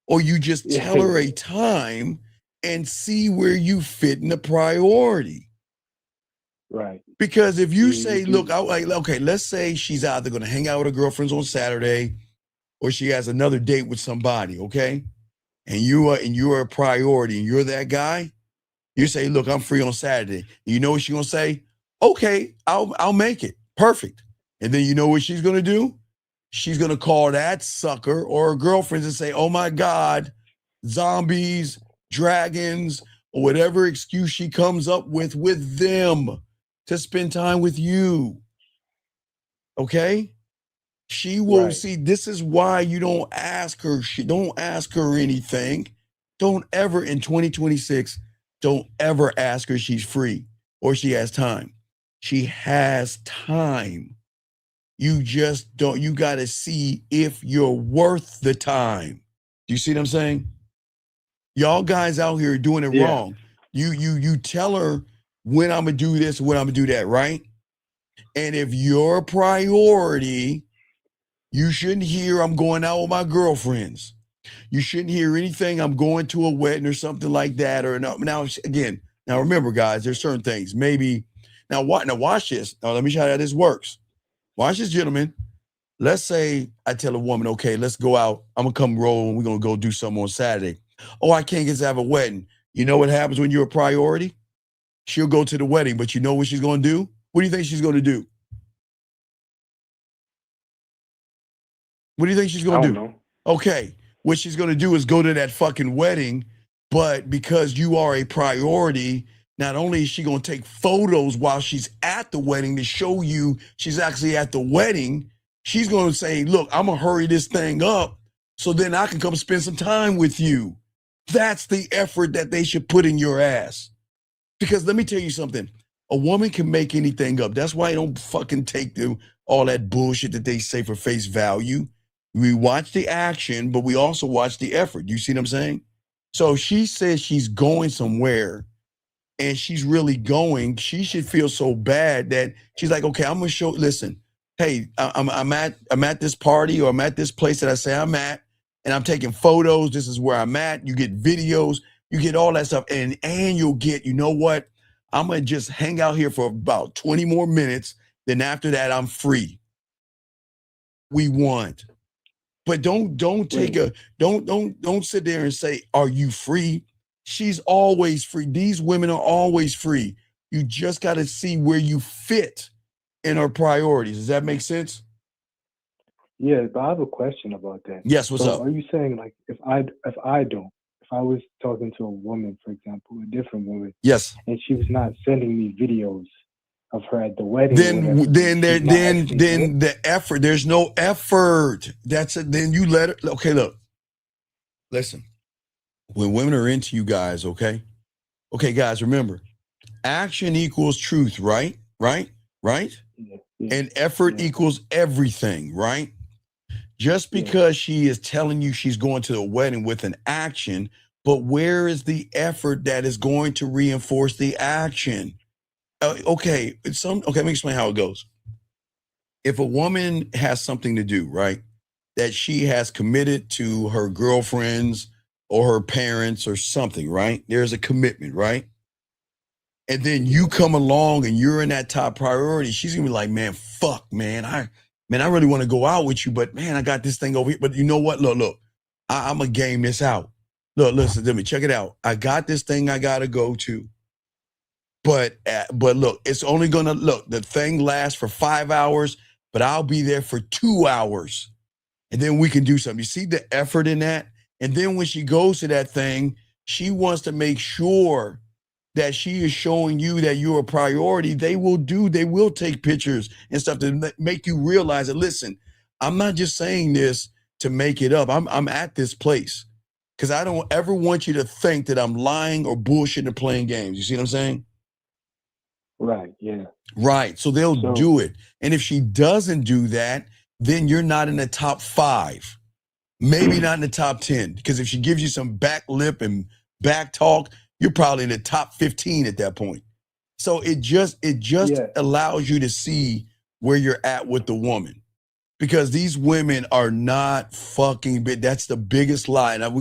Or you just tell her a time and see where you fit in the priority? Right. Because if you say, look, okay, let's say she's either going to hang out with her girlfriends on Saturday or she has another date with somebody, okay? And you are a priority and you're that guy, you say, look, I'm free on Saturday. You know what she's gonna say? Okay, I'll make it. Perfect. And then you know what she's gonna do? She's gonna call that sucker or her girlfriends and say, oh my God, zombies, dragons, or whatever excuse she comes up with them to spend time with you. Okay? She will see. This is why you don't ask her. Don't ask her anything. Don't ever in 2026, don't ever ask her she's free or she has time. She has time. You just don't, you got to see if you're worth the time. Do you see what I'm saying? Y'all guys out here doing it wrong. You tell her when I'm gonna do this, when I'm gonna do that, right? And if you're a priority, you shouldn't hear I'm going out with my girlfriends. You shouldn't hear anything I'm going to a wedding or something like that. Or now again, now remember, guys, there's certain things. Maybe now watch this. Now let me show you how this works. Watch this, gentlemen. Let's say I tell a woman, okay, let's go out. I'm gonna come roll and we're gonna go do something on Saturday. Oh, I can't get to have a wedding. You know what happens when you're a priority? She'll go to the wedding, but you know what she's gonna do? What do you think she's gonna do? What do you think she's gonna do? Know. Okay. what she's going to do is go to that fucking wedding, but because you are a priority, not only is she going to take photos while she's at the wedding to show you she's actually at the wedding, she's going to say, look, I'm going to hurry this thing up so then I can come spend some time with you. That's the effort that they should put in your ass. Because let me tell you something. A woman can make anything up. That's why I don't fucking take all that bullshit that they say for face value. We watch the action, but we also watch the effort. You see what I'm saying? So if she says she's going somewhere and she's really going, she should feel so bad that she's like, okay, I'm gonna show. Listen, hey, I'm at this party or I'm at this place that I say I'm at, and I'm taking photos. This is where I'm at. You get videos, you get all that stuff, and you'll get. You know what? I'm gonna just hang out here for about 20 more minutes. Then after that, I'm free. We want. But don't sit there and say, are you free? She's always free. These women are always free. You just got to see where you fit in her priorities. Does that make sense? Yeah, but I have a question about that. Yes, what's up? Are you saying like if I was talking to a woman, for example, a different woman, yes, and she was not sending me videos of her at the wedding, then the effort, there's no effort. That's it. Then you let her. Okay, look, listen. When women are into you guys, okay, guys, remember, action equals truth, right? And effort equals everything, right? Just because she is telling you she's going to the wedding with an action, but where is the effort that is going to reinforce the action? Okay, let me explain how it goes. If a woman has something to do, right, that she has committed to her girlfriends or her parents or something, right? There's a commitment, right? And then you come along and you're in that top priority. She's gonna be like, man, fuck, man. I really want to go out with you, but man, I got this thing over here. But you know what? Look, I'm gonna game this out. Look, listen to me. Check it out. I got this thing I gotta go to. But look, it's only gonna the thing lasts for 5 hours, but I'll be there for 2 hours. And then we can do something. You see the effort in that? And then when she goes to that thing, she wants to make sure that she is showing you that you're a priority. They will take pictures and stuff to make you realize that, listen, I'm not just saying this to make it up. I'm at this place because I don't ever want you to think that I'm lying or bullshitting or playing games. You see what I'm saying? Right, yeah. Right, so they'll do it. And if she doesn't do that, then you're not in the top 5. Maybe not in the top 10, because if she gives you some back lip and back talk, you're probably in the top 15 at that point. So it just allows you to see where you're at with the woman, because these women are not fucking big. That's the biggest lie. Now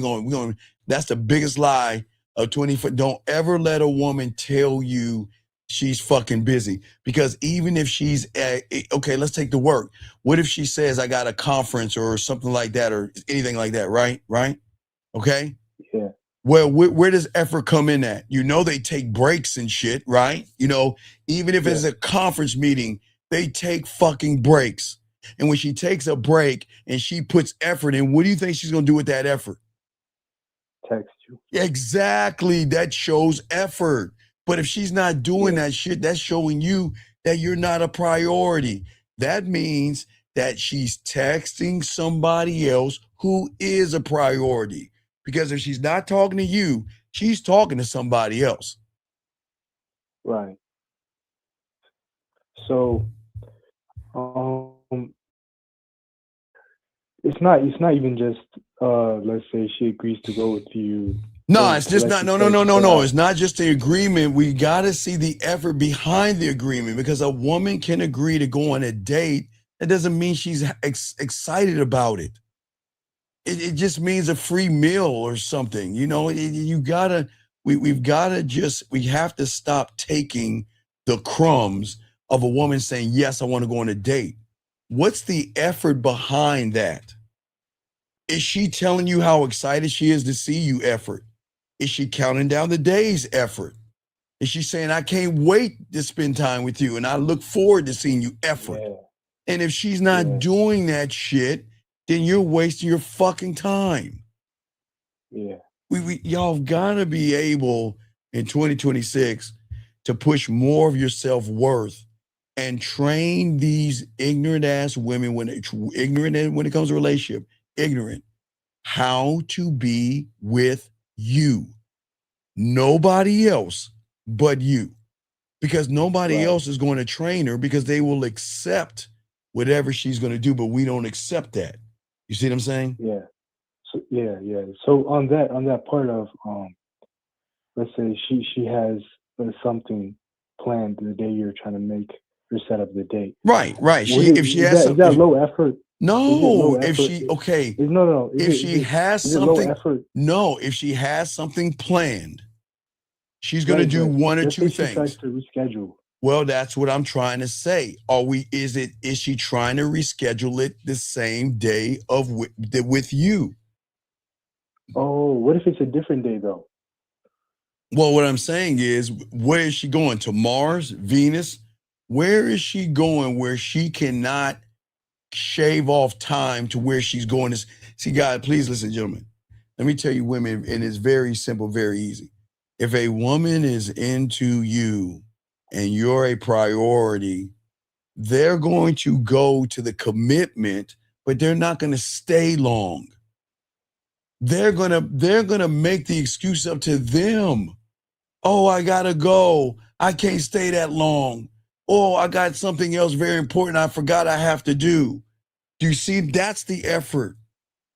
that's the biggest lie of 24. Don't ever let a woman tell you she's fucking busy, because even if she's okay, let's take the work. What if she says, I got a conference or something like that or anything like that, right? Okay? Yeah. Well, where does effort come in at? You know, they take breaks and shit, right? You know, even if it's a conference meeting, they take fucking breaks. And when she takes a break and she puts effort in, what do you think she's going to do with that effort? Text you. Exactly. That shows effort. But if she's not doing that shit, that's showing you that you're not a priority. That means that she's texting somebody else who is a priority. Because if she's not talking to you, she's talking to somebody else. Right. So, it's not even just let's say she agrees to go with you. No, it's just not. No. It's not just the agreement. We got to see the effort behind the agreement, because a woman can agree to go on a date. That doesn't mean she's excited about it. It just means a free meal or something. You know, we have to stop taking the crumbs of a woman saying, yes, I want to go on a date. What's the effort behind that? Is she telling you how excited she is to see you? Effort. Is she counting down the days? Effort. Is she saying, I can't wait to spend time with you and I look forward to seeing you? Effort. Yeah. And if she's not doing that shit, then you're wasting your fucking time. Yeah. Y'all gotta be able in 2026 to push more of your self-worth and train these ignorant ass women when it comes to relationship, ignorant, how to be with you. Nobody else but you. Because nobody else is going to train her because they will accept whatever she's going to do, but we don't accept that. You see what I'm saying? Yeah. So, yeah. So on that part of let's say she has something planned the day you're trying to make her set up the date. Right. Is that low effort? No, if she has something, if she has something planned, she's going to do one or two things. She tries to reschedule. Well, that's what I'm trying to say. Is she trying to reschedule it the same day with you? Oh, what if it's a different day though? Well, what I'm saying is, where is she going? To Mars, Venus? Where is she going where she cannot shave off time to where she's going? See, guys, please listen, gentlemen. Let me tell you, women, and it's very simple, very easy. If a woman is into you and you're a priority, they're going to go to the commitment, but they're not going to stay long. They're gonna make the excuse up to them. Oh, I gotta go. I can't stay that long. Oh, I got something else very important I forgot I have to do. Do you see? That's the effort.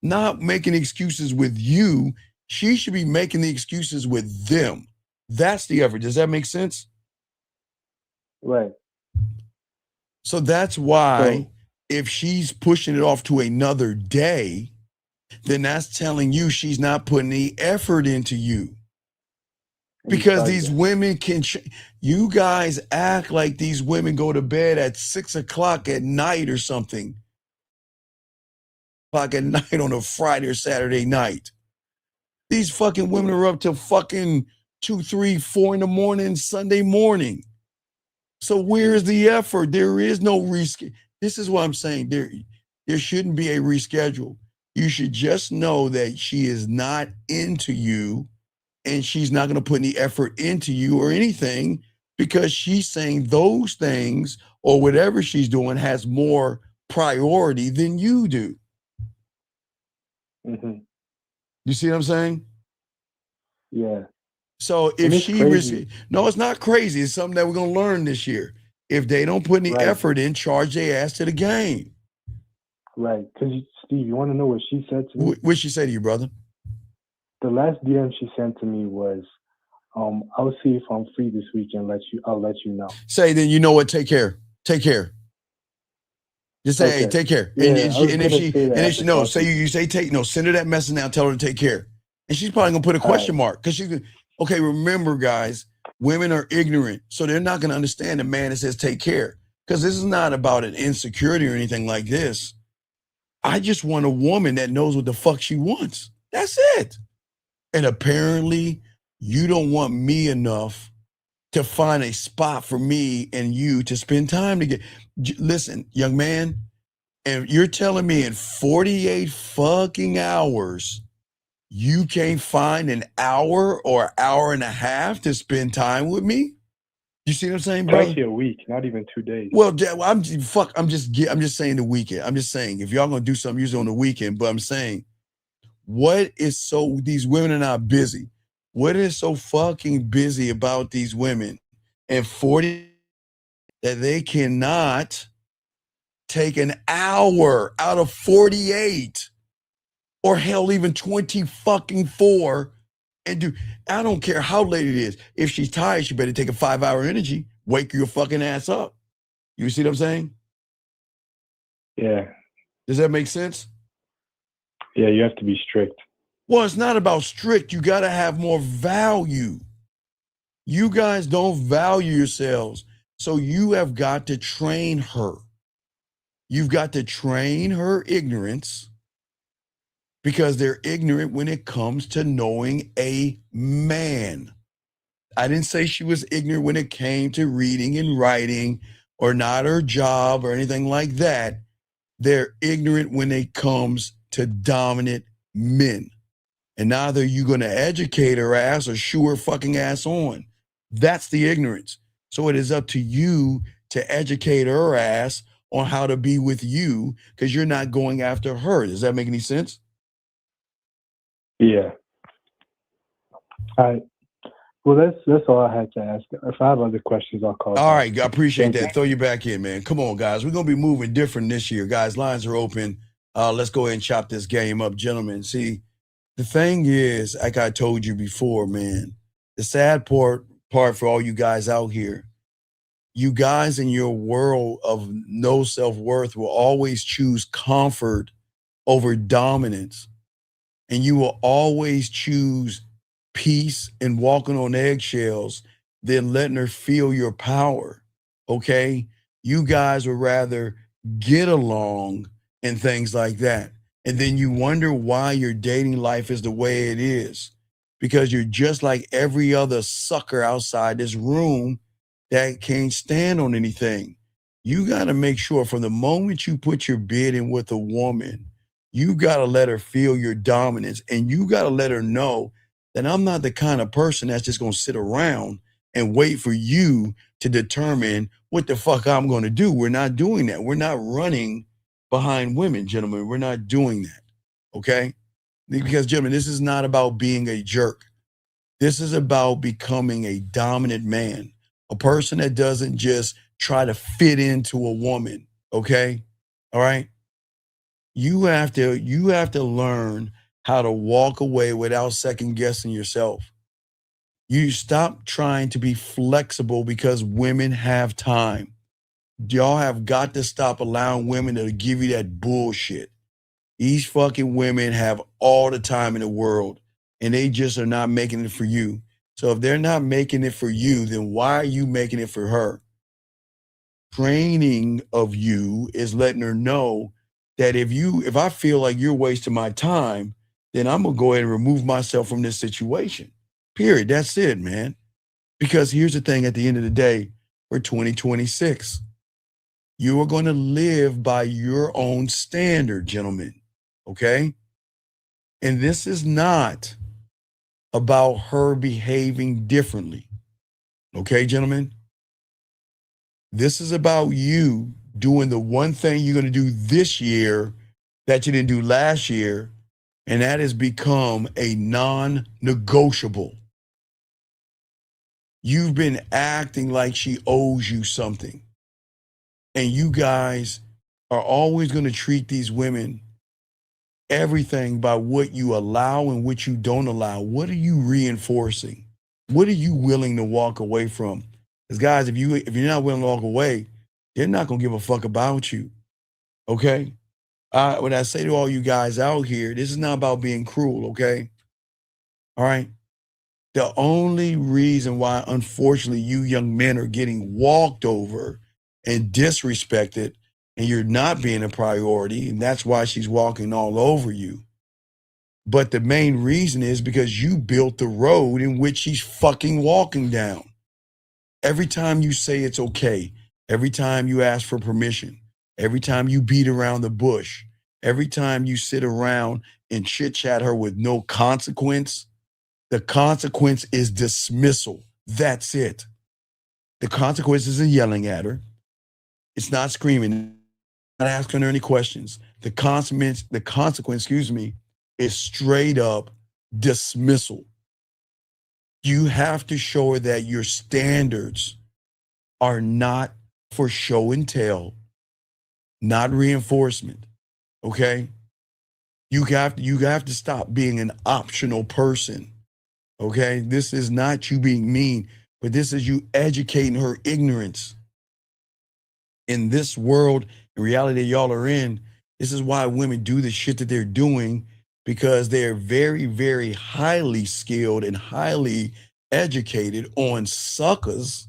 Not making excuses with you. She should be making the excuses with them. That's the effort. Does that make sense? Right. So that's why if she's pushing it off to another day, then that's telling you she's not putting the effort into you. Because these women you guys act like these women go to bed at 6 o'clock at night or something. O'clock at night on a Friday or Saturday night. These fucking women are up till fucking 2, 3, 4 in the morning, Sunday morning. So where's the effort? There is no reschedule. This is what I'm saying. There shouldn't be a reschedule. You should just know that she is not into you and she's not going to put any effort into you or anything because she's saying those things or whatever she's doing has more priority than you do. Mm-hmm. You see what I'm saying? Yeah. So if no, it's not crazy. It's something that we're going to learn this year. If they don't put any effort in, charge their ass to the game. Right. Because, Steve, you want to know what she said to me? What'd she say to you, brother? The last DM she sent to me was, I'll see if I'm free this weekend. I'll let you know. Say, then you know what? Take care. Take care. Just say, hey, take care. Yeah, and if she knows, you say take, no, send her that message now. Tell her to take care. And she's probably going to put a question mark because she's okay. Remember, guys, women are ignorant. So they're not going to understand the man that says take care because this is not about an insecurity or anything like this. I just want a woman that knows what the fuck she wants. That's it. And apparently you don't want me enough to find a spot for me and you to spend time together. Listen, young man, and you're telling me in 48 fucking hours, you can't find an hour or an hour and a half to spend time with me? You see what I'm saying, bro? Actually a week, not even 2 days. Well, I'm just saying the weekend. I'm just saying if y'all gonna do something, use it on the weekend. But I'm saying, these women are not busy. What is so fucking busy about these women and 40 that they cannot take an hour out of 48 or hell, even 20 fucking 4 and do, I don't care how late it is. If she's tired, she better take a 5-hour energy, wake your fucking ass up. You see what I'm saying? Yeah. Does that make sense? Yeah, you have to be strict. Well, it's not about strict. You got to have more value. You guys don't value yourselves. So you have got to train her. You've got to train her ignorance because they're ignorant when it comes to knowing a man. I didn't say she was ignorant when it came to reading and writing or not her job or anything like that. They're ignorant when it comes to dominant men. And neither are you going to educate her ass or shoo her fucking ass on. That's the ignorance. So it is up to you to educate her ass on how to be with you because you're not going after her. Does that make any sense? Yeah. All right. Well, that's all I had to ask. If I have other questions, I'll call. All right, I appreciate Thank that. you. Throw you back in, man. Come on, guys. We're going to be moving different this year. Guys, lines are open. Let's go ahead and chop this game up, gentlemen. See, the thing is, like I told you before, man, the sad part for all you guys out here, you guys in your world of no self-worth will always choose comfort over dominance. And you will always choose peace and walking on eggshells than letting her feel your power. Okay? You guys would rather get along and things like that. And then you wonder why your dating life is the way it is. Because you're just like every other sucker outside this room that can't stand on anything. You got to make sure from the moment you put your bid in with a woman, you got to let her feel your dominance, and you got to let her know that I'm not the kind of person that's just going to sit around and wait for you to determine what the fuck I'm going to do. We're not doing that. We're not running behind women, gentlemen. We're not doing that. Okay? Because, gentlemen, this is not about being a jerk. This is about becoming a dominant man, a person that doesn't just try to fit into a woman. Okay? All right? You have to learn how to walk away without second guessing yourself. You stop trying to be flexible because women have time. Y'all have got to stop allowing women to give you that bullshit. These fucking women have all the time in the world, and they just are not making it for you. So if they're not making it for you, then why are you making it for her? Training of you is letting her know that if I feel like you're wasting my time, then I'm going to go ahead and remove myself from this situation. Period. That's it, man. Because here's the thing, at the end of the day, we're 2026. You are going to live by your own standard, gentlemen. Okay? And this is not about her behaving differently. Okay, gentlemen? This is about you doing the one thing you're going to do this year that you didn't do last year, and that has become a non-negotiable. You've been acting like she owes you something. And you guys are always going to treat these women everything by what you allow and what you don't allow. What are you reinforcing? What are you willing to walk away from? Because guys, if you're not willing to walk away, they're not going to give a fuck about you. Okay? When I say to all you guys out here, this is not about being cruel, okay? All right? The only reason why, unfortunately, you young men are getting walked over and disrespected and you're not being a priority, and that's why she's walking all over you. But the main reason is because you built the road in which she's fucking walking down. Every time you say it's okay, every time you ask for permission, every time you beat around the bush, every time you sit around and chit-chat her with no consequence, the consequence is dismissal. That's it. The consequence isn't yelling at her. It's not screaming, not asking her any questions. The consequence, is straight up dismissal. You have to show her that your standards are not for show and tell, not reinforcement. Okay? You have to stop being an optional person. Okay? This is not you being mean, but this is you educating her ignorance. In this world, the reality that y'all are in, this is why women do the shit that they're doing, because they're very, very highly skilled and highly educated on suckers,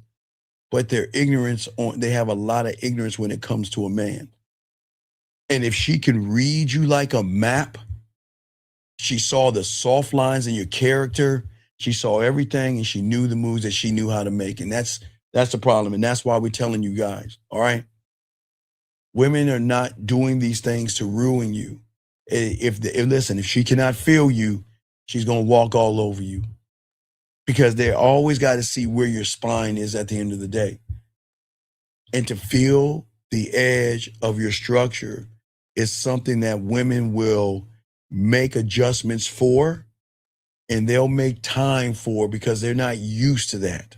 but they have a lot of ignorance when it comes to a man. And if she can read you like a map, she saw the soft lines in your character, she saw everything, and she knew the moves that she knew how to make. And that's the problem. And that's why we're telling you guys, all right? Women are not doing these things to ruin you. If she cannot feel you, she's going to walk all over you because they always got to see where your spine is at the end of the day. And to feel the edge of your structure is something that women will make adjustments for, and they'll make time for because they're not used to that.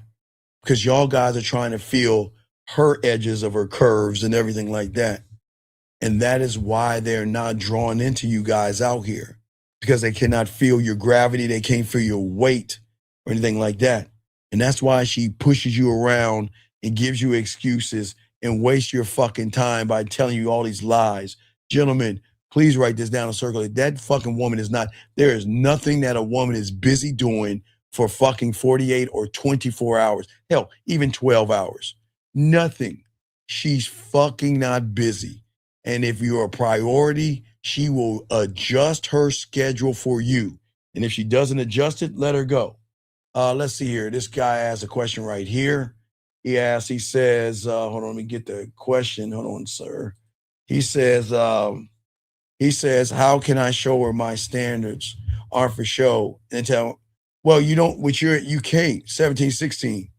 Because y'all guys are trying to feel her edges of her curves and everything like that. And that is why they're not drawn into you guys out here, because they cannot feel your gravity. They can't feel your weight or anything like that. And that's why she pushes you around and gives you excuses and wastes your fucking time by telling you all these lies. Gentlemen, please write this down and circle it. That fucking woman is not, there is nothing that a woman is busy doing for fucking 48 or 24 hours. Hell, even 12 hours. Nothing. She's fucking not busy. And if you're a priority, she will adjust her schedule for you. And if she doesn't adjust it, let her go. Let's see here. This guy has a question right here. He says, hold on, let me get the question. Hold on, sir. He says, how can I show her my standards are for show? And tell, well, you don't, you can't, 17, 16,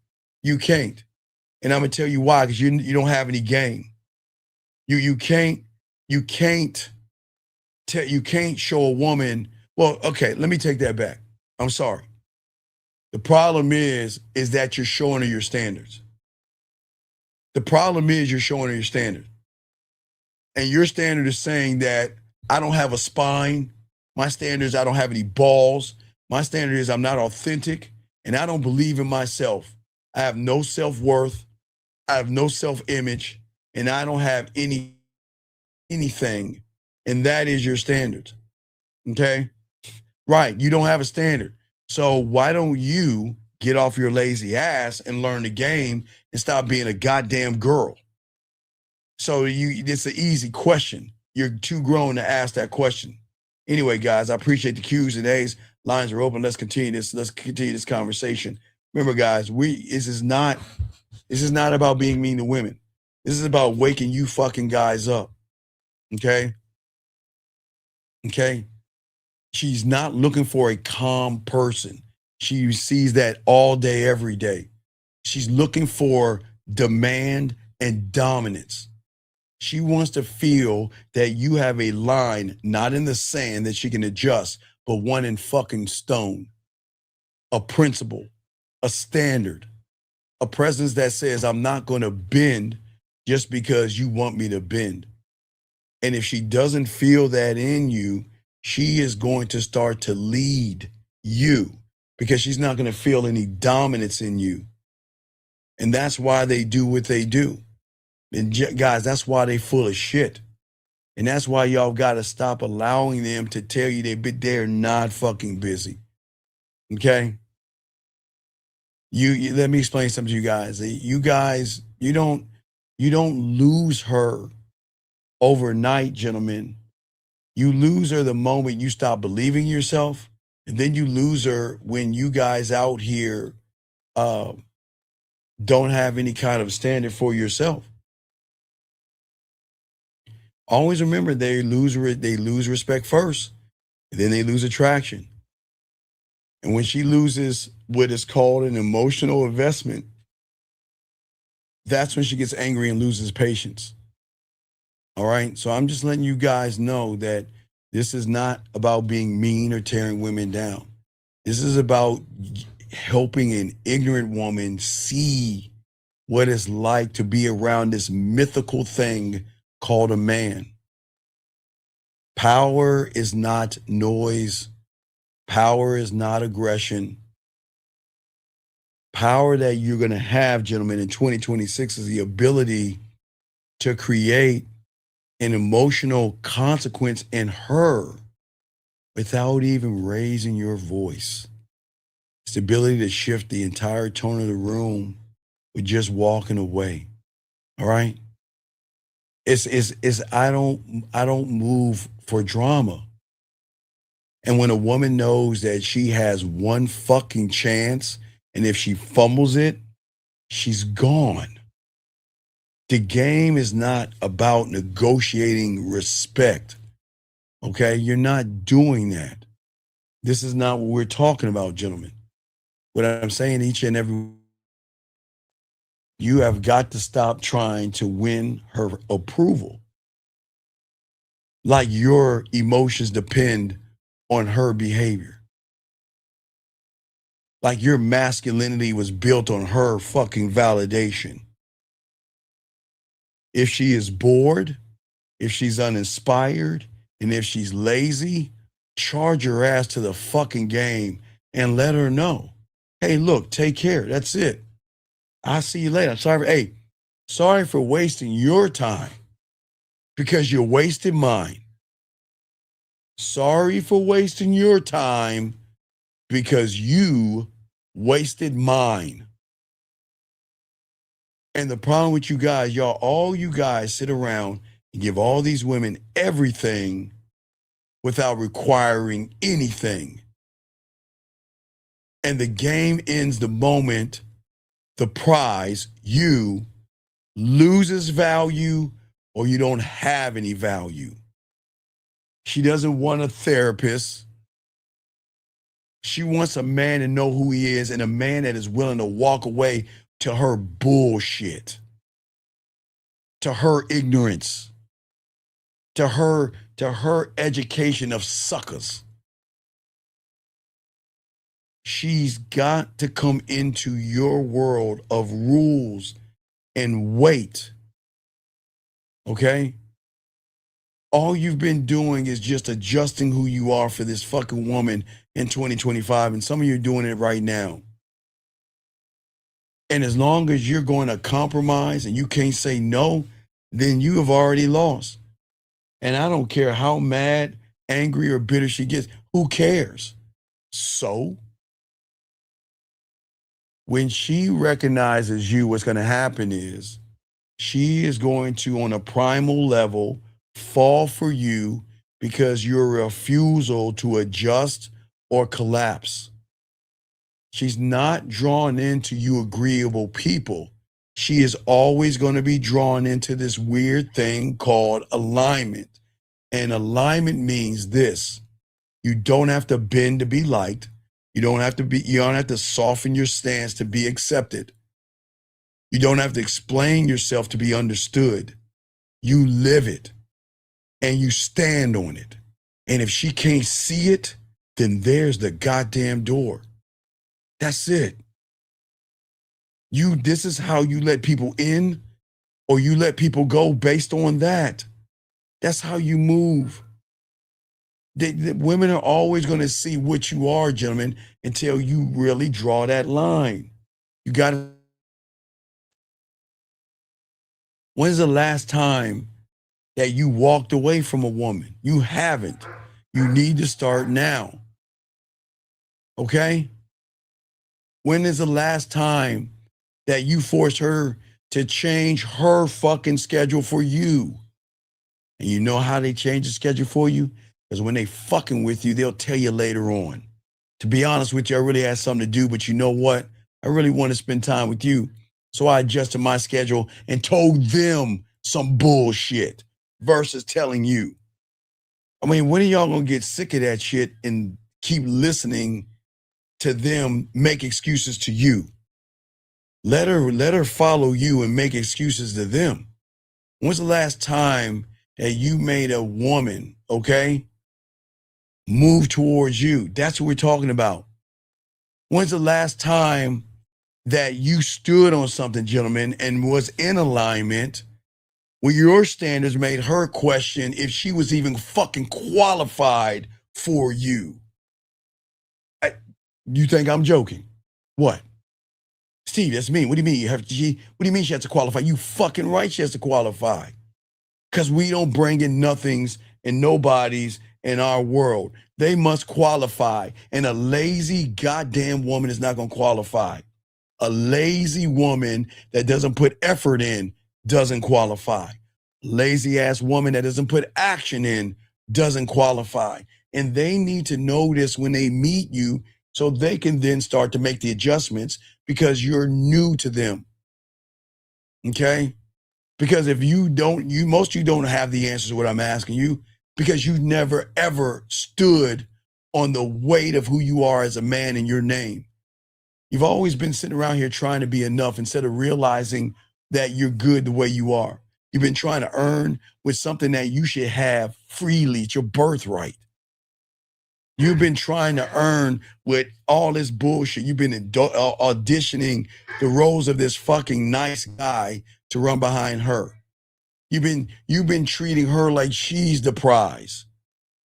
you can't. And I'm gonna tell you why, because you don't have any game. You can't show a woman, well, okay, let me take that back. I'm sorry. The problem is that you're showing her your standards. The problem is you're showing her your standard. And your standard is saying that I don't have a spine. My standard is I don't have any balls. My standard is I'm not authentic and I don't believe in myself. I have no self-worth. I have no self-image and I don't have anything. And that is your standard. Okay? Right. You don't have a standard. So why don't you get off your lazy ass and learn the game and stop being a goddamn girl? So it's an easy question. You're too grown to ask that question. Anyway, guys, I appreciate the Q's and A's. Lines are open. Let's continue this conversation. Remember, guys, this is not about being mean to women. This is about waking you fucking guys up. Okay? Okay? She's not looking for a calm person. She sees that all day, every day. She's looking for demand and dominance. She wants to feel that you have a line, not in the sand that she can adjust, but one in fucking stone. A principle, a standard, a presence that says, I'm not going to bend just because you want me to bend. And if she doesn't feel that in you, she is going to start to lead you because she's not going to feel any dominance in you. And that's why they do what they do. And guys, that's why they full of shit. And that's why y'all got to stop allowing them to tell you they're not fucking busy. Okay? You let me explain something to you guys. You guys, you don't lose her overnight, gentlemen. You lose her the moment you stop believing yourself, and then you lose her when you guys out here don't have any kind of standard for yourself. Always remember they lose respect first, and then they lose attraction. And when she loses what is called an emotional investment, that's when she gets angry and loses patience. All right. So I'm just letting you guys know that this is not about being mean or tearing women down. This is about helping an ignorant woman see what it's like to be around this mythical thing called a man. Power is not noise. Power is not aggression. Power that you're going to have, gentlemen, in 2026 is the ability to create an emotional consequence in her without even raising your voice. It's the ability to shift the entire tone of the room with just walking away. All right? I don't move for drama. And when a woman knows that she has one fucking chance, and if she fumbles it, she's gone. The game is not about negotiating respect. Okay? You're not doing that. This is not what we're talking about, gentlemen. What I'm saying, each and every, you have got to stop trying to win her approval. Like your emotions depend on her behavior. Like your masculinity was built on her fucking validation. If she is bored, if she's uninspired, and if she's lazy, charge her ass to the fucking game and let her know, hey, look, take care. That's it. I'll see you later. Sorry for wasting your time because you wasted mine. Sorry for wasting your time because you wasted mine. And the problem with you guys, all you guys sit around and give all these women everything without requiring anything. And the game ends the moment the prize, you, loses value or you don't have any value. She doesn't want a therapist. She wants a man to know who he is and a man that is willing to walk away to her bullshit, to her ignorance, to her education of suckers. She's got to come into your world of rules and wait. Okay? All you've been doing is just adjusting who you are for this fucking woman in 2025, and some of you are doing it right now. And as long as you're going to compromise and you can't say no, then you have already lost. And I don't care how mad, angry, or bitter she gets. Who cares? So, when she recognizes you, what's going to happen is she is going to, on a primal level, fall for you because your refusal to adjust or collapse. She's not drawn into you agreeable people. She is always going to be drawn into this weird thing called alignment. And alignment means this: you don't have to bend to be liked. You don't have to soften your stance to be accepted. You don't have to explain yourself to be understood. You live it and you stand on it. And if she can't see it, then there's the goddamn door. That's it. This is how you let people in or you let people go based on that. That's how you move. The women are always going to see what you are, gentlemen, until you really draw that line. You got to. When's the last time that you walked away from a woman? You haven't. You need to start now. Okay? When is the last time that you forced her to change her fucking schedule for you? And you know how they change the schedule for you? Because when they fucking with you, they'll tell you later on. To be honest with you, I really had something to do, but you know what? I really want to spend time with you. So I adjusted my schedule and told them some bullshit versus telling you. I mean, when are y'all going to get sick of that shit and keep listening to them make excuses to you? Let her follow you and make excuses to them. When's the last time that you made a woman, okay, move towards you? That's what we're talking about. When's the last time that you stood on something, gentlemen, and was in alignment where your standards made her question if she was even fucking qualified for you? You think I'm joking? What? Steve, that's me. What do you mean? What do you mean she has to qualify? You fucking right she has to qualify. Because we don't bring in nothings and nobodies in our world. They must qualify. And a lazy goddamn woman is not going to qualify. A lazy woman that doesn't put effort in doesn't qualify. Lazy ass woman that doesn't put action in doesn't qualify. And they need to know this when they meet you so they can then start to make the adjustments because you're new to them. Okay? Because if you don't, most of you don't have the answers to what I'm asking you because you never ever stood on the weight of who you are as a man and your name. You've always been sitting around here trying to be enough instead of realizing that you're good the way you are. You've been trying to earn with something that you should have freely. It's your birthright. You've been trying to earn with all this bullshit. You've been auditioning the roles of this fucking nice guy to run behind her. You've been treating her like she's the prize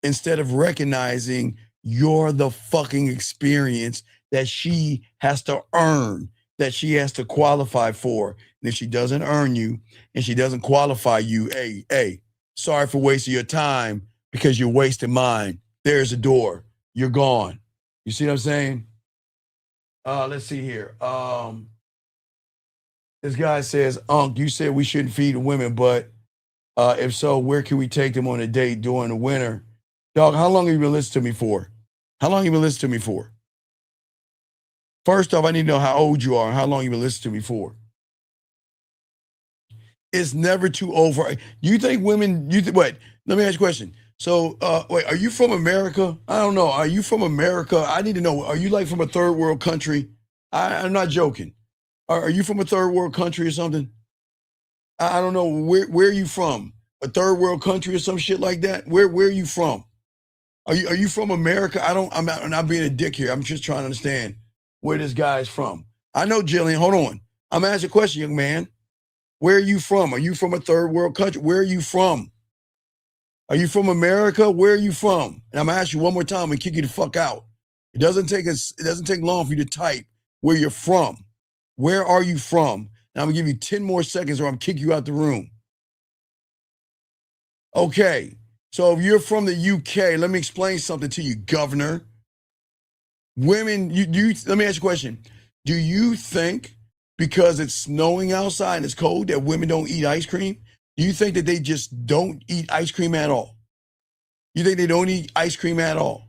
instead of recognizing you're the fucking experience that she has to earn, that she has to qualify for. And if she doesn't earn you and she doesn't qualify you, hey, sorry for wasting your time because you're wasting mine. There's a door. You're gone. You see what I'm saying? Let's see here. This guy says, you said we shouldn't feed the women, but if so, where can we take them on a date during the winter? Dog, how long have you been listening to me for? How long have you been listening to me for? First off, I need to know how old you are and how long you've been listening to me for. It's never too over. You think women, wait, let me ask you a question. So, wait, are you from America? I don't know. Are you from America? I need to know. Are you like from a third world country? I'm not joking. Are you from a third world country or something? I don't know. Where are you from? A third world country or some shit like that? Where are you from? Are you from America? I'm not being a dick here. I'm just trying to understand where this guy is from. I know, Jillian. Hold on. I'm asking a question, young man. Where are you from? Are you from a third world country? Where are you from? Are you from America? Where are you from? And I'm gonna ask you one more time and kick you the fuck out. It doesn't take long for you to type where you're from. Where are you from? And I'm gonna give you 10 more seconds or I'm gonna kick you out the room. Okay. So if you're from the UK, let me explain something to you, governor. Women, let me ask you a question. Do you think because it's snowing outside and it's cold that women don't eat ice cream? Do you think that they just don't eat ice cream at all? You think they don't eat ice cream at all?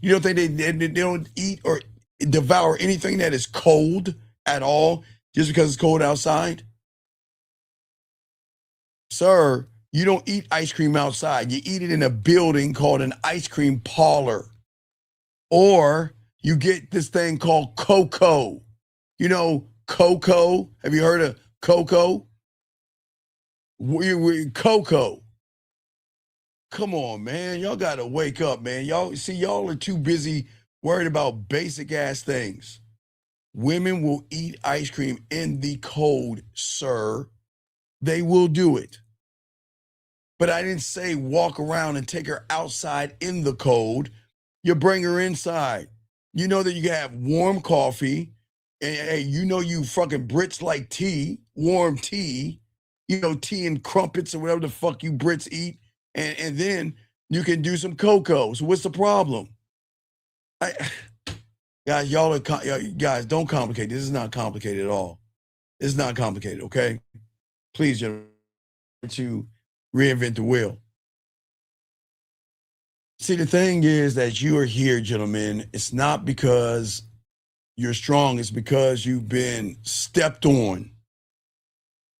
You don't think they don't eat or devour anything that is cold at all just because it's cold outside? Sir, you don't eat ice cream outside. You eat it in a building called an ice cream parlor. Or you get this thing called cocoa. You know, cocoa. Have you heard of cocoa? Cocoa. Come on, man. Y'all got to wake up, man. Y'all are too busy worried about basic ass things. Women will eat ice cream in the cold, sir. They will do it. But I didn't say walk around and take her outside in the cold. You bring her inside. You know that you can have warm coffee. And hey, you know you fucking Brits like tea, warm tea. You know, tea and crumpets or whatever the fuck you Brits eat. And then you can do some cocoa. So what's the problem? Guys, guys, don't complicate. This is not complicated at all. It's not complicated, okay? Please, gentlemen, to reinvent the wheel. See, the thing is that you are here, gentlemen. It's not because you're strong. It's because you've been stepped on.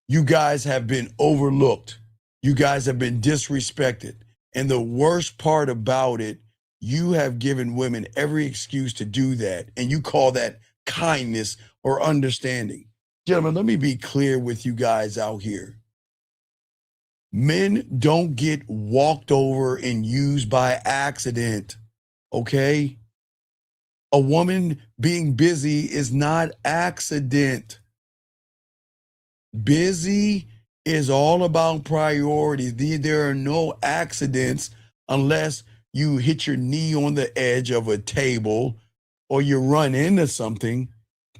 You guys have been overlooked. You guys have been disrespected. And the worst part about it, you have given women every excuse to do that. And you call that kindness or understanding. Gentlemen, let me be clear with you guys out here. Men don't get walked over and used by accident, okay? A woman being busy is not accident. Busy is all about priorities. There are no accidents unless you hit your knee on the edge of a table or you run into something.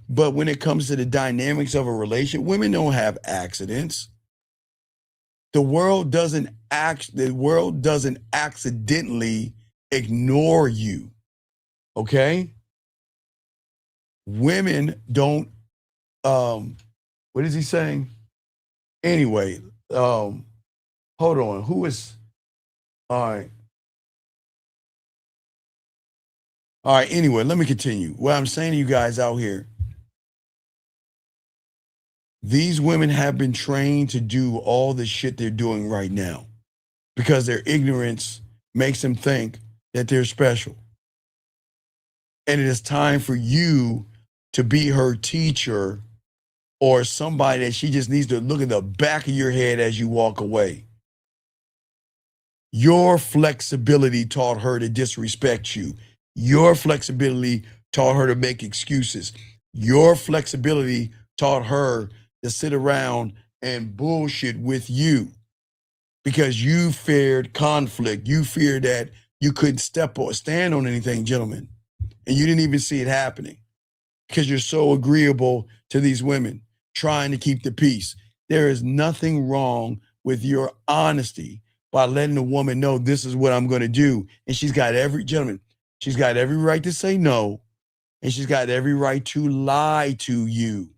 But when it comes to the dynamics of a relationship, women don't have accidents. The world doesn't accidentally ignore you. Okay? Women don't what is he saying? Anyway, hold on. Who is all right. All right, anyway, let me continue. What I'm saying to you guys out here, these women have been trained to do all the shit they're doing right now because their ignorance makes them think that they're special. And it is time for you to be her teacher or somebody that she just needs to look at the back of your head as you walk away. Your flexibility taught her to disrespect you. Your flexibility taught her to make excuses. Your flexibility taught her to sit around and bullshit with you because you feared conflict. You feared that you couldn't step or stand on anything, gentlemen. And you didn't even see it happening because you're so agreeable to these women trying to keep the peace. There is nothing wrong with your honesty by letting a woman know this is what I'm going to do. And she's got every right to say no. And she's got every right to lie to you.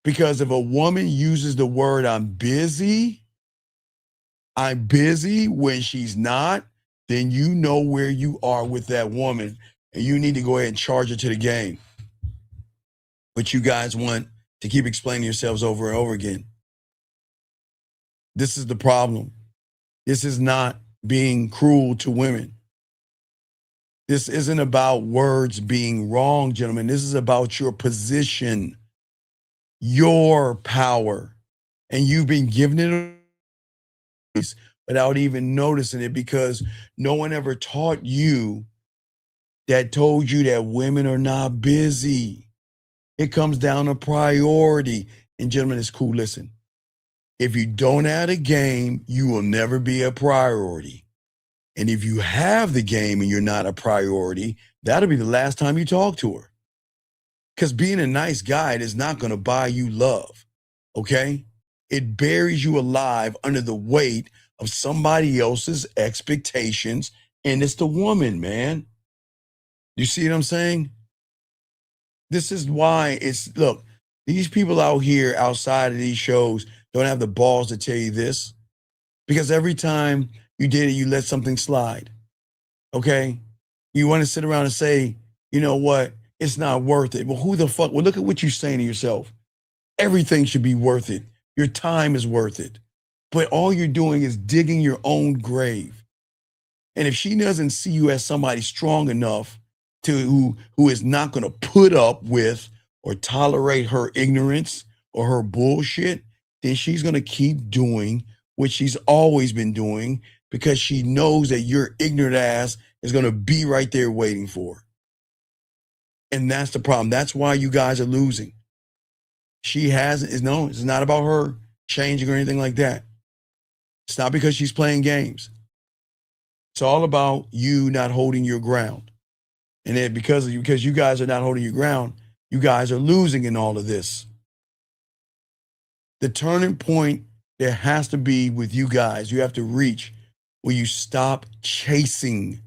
Because if a woman uses the word I'm busy when she's not, then you know where you are with that woman. And you need to go ahead and charge her to the game. But you guys want to keep explaining yourselves over and over again. This is the problem. This is not being cruel to women. This isn't about words being wrong, gentlemen. This is about your position, your power. And you've been given it without even noticing it because no one ever taught you that told you that women are not busy. It comes down to priority. And gentlemen, it's cool. Listen, if you don't have a game, you will never be a priority. And if you have the game and you're not a priority, that'll be the last time you talk to her. Because being a nice guy is not going to buy you love, okay? It buries you alive under the weight of somebody else's expectations, and it's the woman, man. You see what I'm saying? This is why look, these people out here outside of these shows don't have the balls to tell you this because every time you did it, you let something slide, okay? You want to sit around and say, you know what, it's not worth it. Well, who the fuck? Well, look at what you're saying to yourself. Everything should be worth it. Your time is worth it. But all you're doing is digging your own grave. And if she doesn't see you as somebody strong enough who is not going to put up with or tolerate her ignorance or her bullshit, then she's going to keep doing what she's always been doing because she knows that your ignorant ass is going to be right there waiting for her. And that's the problem. That's why you guys are losing. It's not about her changing or anything like that. It's not because she's playing games. It's all about you not holding your ground. And then because you guys are not holding your ground, you guys are losing in all of this. The turning point there has to be with you guys. You have to reach where you stop chasing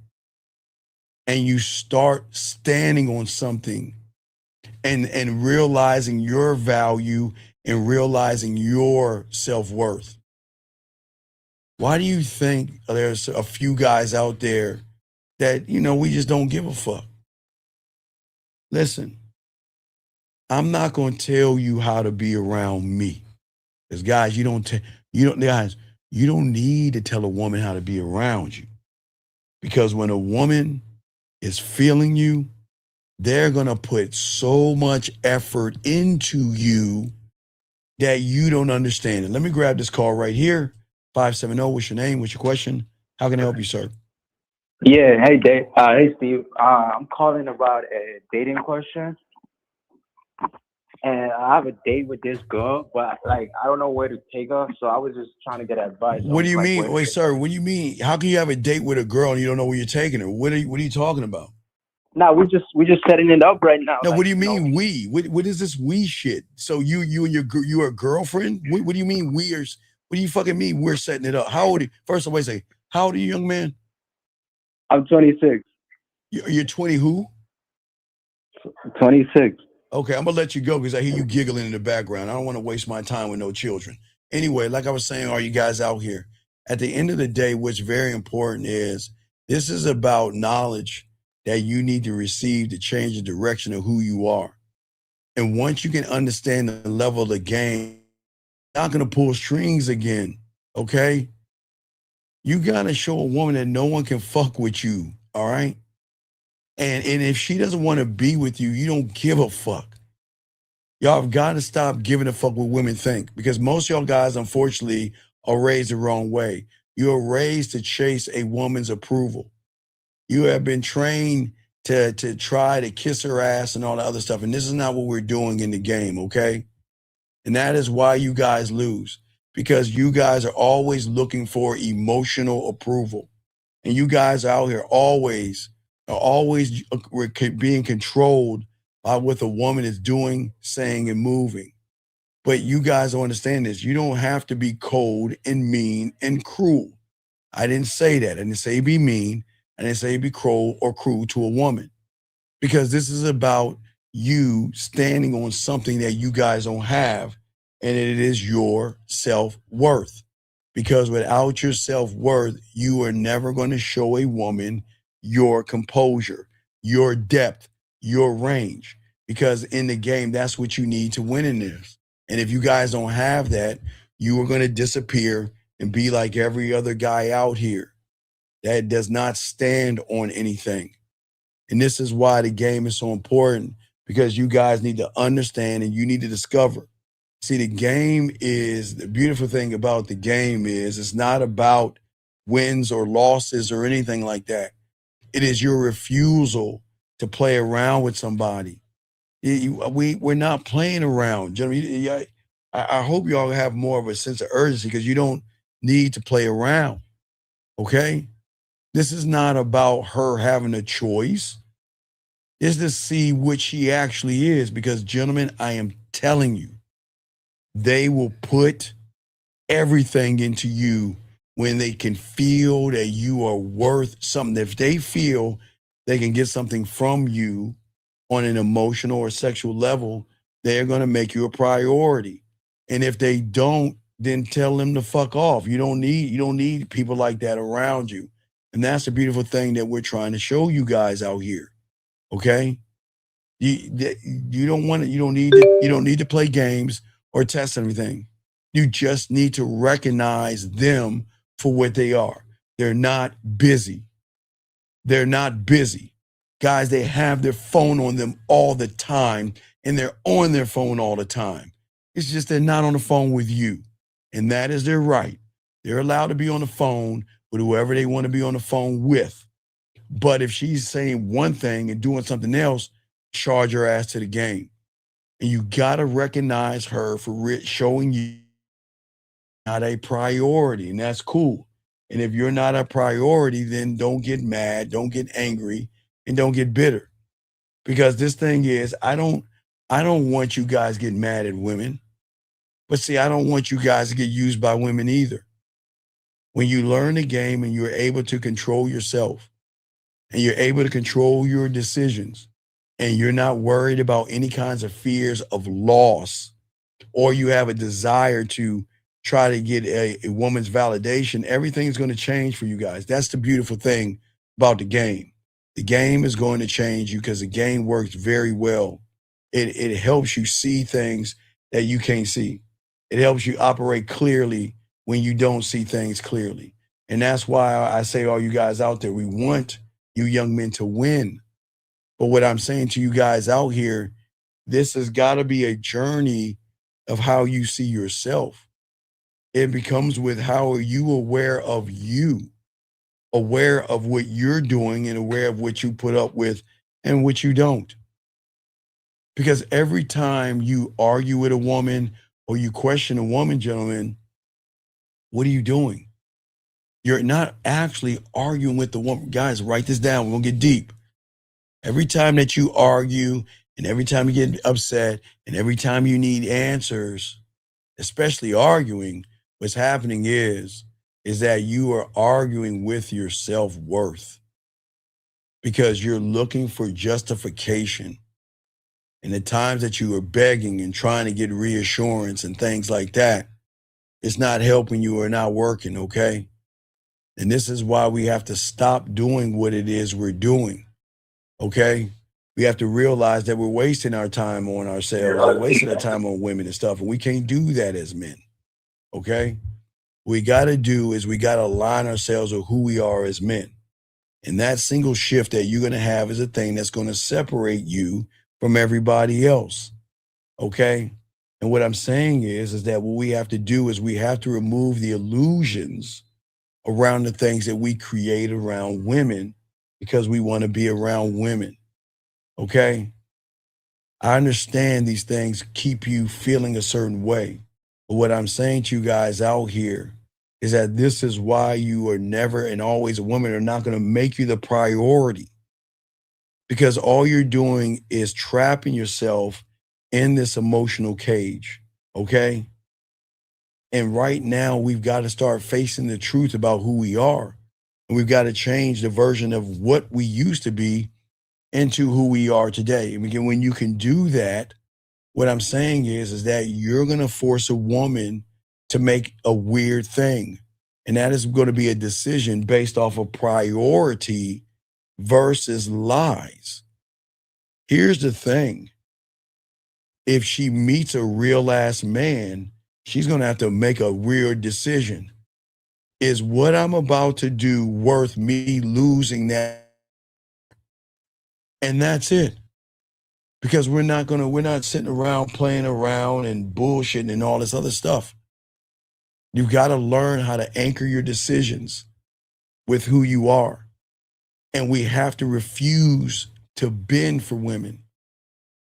and you start standing on something and realizing your value and realizing your self-worth. Why do you think there's a few guys out there that, we just don't give a fuck? Listen, I'm not going to tell you how to be around me. Because guys, you don't need to tell a woman how to be around you. Because when a woman is feeling you, they're going to put so much effort into you that you don't understand it. Let me grab this call right here. 570, what's your name? What's your question? How can I help you, sir? Yeah, hey Dave. Hey Steve. I'm calling about a dating question. And I have a date with this girl, but I don't know where to take her. So I was just trying to get advice. What do you mean? Wait, sir, what do you mean? How can you have a date with a girl and you don't know where you're taking her? What are you talking about? No, we're just setting it up right now. No, what do you mean we? What is this we shit? So you and your girlfriend? What do you mean we are? What do you fucking mean we're setting it up? How old are you? First of all, say, how old are you, young man? I'm 26. You're 20 who? 26. Okay, I'm gonna let you go because I hear you giggling in the background. I don't want to waste my time with no children. Anyway, like I was saying, are you guys out here? At the end of the day, what's very important is this is about knowledge that you need to receive to change the direction of who you are. And once you can understand the level of the game, you're not gonna pull strings again, okay? You gotta show a woman that no one can fuck with you, all right? And if she doesn't want to be with you, you don't give a fuck. Y'all have got to stop giving a fuck what women think, because most of y'all guys, unfortunately, are raised the wrong way. You are raised to chase a woman's approval. You have been trained to try to kiss her ass and all the other stuff. And this is not what we're doing in the game, okay? And that is why you guys lose, because you guys are always looking for emotional approval. And you guys out here always being controlled by what the woman is doing, saying, and moving. But you guys don't understand this. You don't have to be cold and mean and cruel. I didn't say that. I didn't say be mean. I didn't say be cruel or cruel to a woman, because this is about you standing on something that you guys don't have, and it is your self-worth. Because without your self-worth, you are never going to show a woman your composure, your depth, your range. Because in the game, that's what you need to win in this. And if you guys don't have that, you are going to disappear and be like every other guy out here that does not stand on anything. And this is why the game is so important, because you guys need to understand and you need to discover. See, the beautiful thing about the game is it's not about wins or losses or anything like that. It is your refusal to play around with somebody. We're not playing around. Gentlemen, I hope y'all have more of a sense of urgency, because you don't need to play around, okay? This is not about her having a choice. It's to see what she actually is, because, gentlemen, I am telling you, they will put everything into you when they can feel that you are worth something. If they feel they can get something from you on an emotional or sexual level, they're going to make you a priority. And if they don't, then tell them to fuck off. You don't need people like that around you. And that's the beautiful thing that we're trying to show you guys out here. Okay? You don't need to play games or test everything. You just need to recognize them for what they are. They're not busy. They're not busy. Guys, they have their phone on them all the time, and they're on their phone all the time. It's just they're not on the phone with you. And that is their right. They're allowed to be on the phone with whoever they want to be on the phone with. But if she's saying one thing and doing something else, charge her ass to the game. And you got to recognize her for showing you not a priority, and that's cool. And if you're not a priority, then don't get mad, don't get angry, and don't get bitter. Because this thing is, I don't want you guys getting mad at women. But see, I don't want you guys to get used by women either. When you learn the game and you're able to control yourself, and you're able to control your decisions, and you're not worried about any kinds of fears of loss, or you have a desire to try to get a woman's validation, everything's going to change for you guys. That's the beautiful thing about the game. The game is going to change you, because the game works very well. It helps you see things that you can't see. It helps you operate clearly when you don't see things clearly. And that's why I say, all you guys out there, we want you young men to win. But what I'm saying to you guys out here, this has got to be a journey of how you see yourself. It becomes with how are you aware of you, aware of what you're doing, and aware of what you put up with and what you don't. Because every time you argue with a woman or you question a woman, gentlemen, what are you doing? You're not actually arguing with the woman. Guys, write this down. We're going to get deep. Every time that you argue, and every time you get upset, and every time you need answers, especially arguing, what's happening is that you are arguing with your self-worth, because you're looking for justification. And the times that you are begging and trying to get reassurance and things like that, it's not helping you or not working, okay? And this is why we have to stop doing what it is we're doing, okay? We have to realize that we're wasting our time on ourselves, we're wasting our time on women and stuff, and we can't do that as men, okay? What we got to do is we got to align ourselves with who we are as men. And that single shift that you're going to have is a thing that's going to separate you from everybody else. Okay? And what I'm saying is that what we have to do is we have to remove the illusions around the things that we create around women because we want to be around women. Okay? I understand these things keep you feeling a certain way. But what I'm saying to you guys out here is that this is why you are never and always a woman are not going to make you the priority. Because all you're doing is trapping yourself in this emotional cage. Okay? And right now, we've got to start facing the truth about who we are. And we've got to change the version of what we used to be into who we are today. And again, when you can do that, what I'm saying is that you're going to force a woman to make a weird thing. And that is going to be a decision based off of priority versus lies. Here's the thing. If she meets a real ass man, she's going to have to make a real decision. Is what I'm about to do worth me losing that? And that's it. Because we're not sitting around playing around and bullshitting and all this other stuff. You've got to learn how to anchor your decisions with who you are. And we have to refuse to bend for women.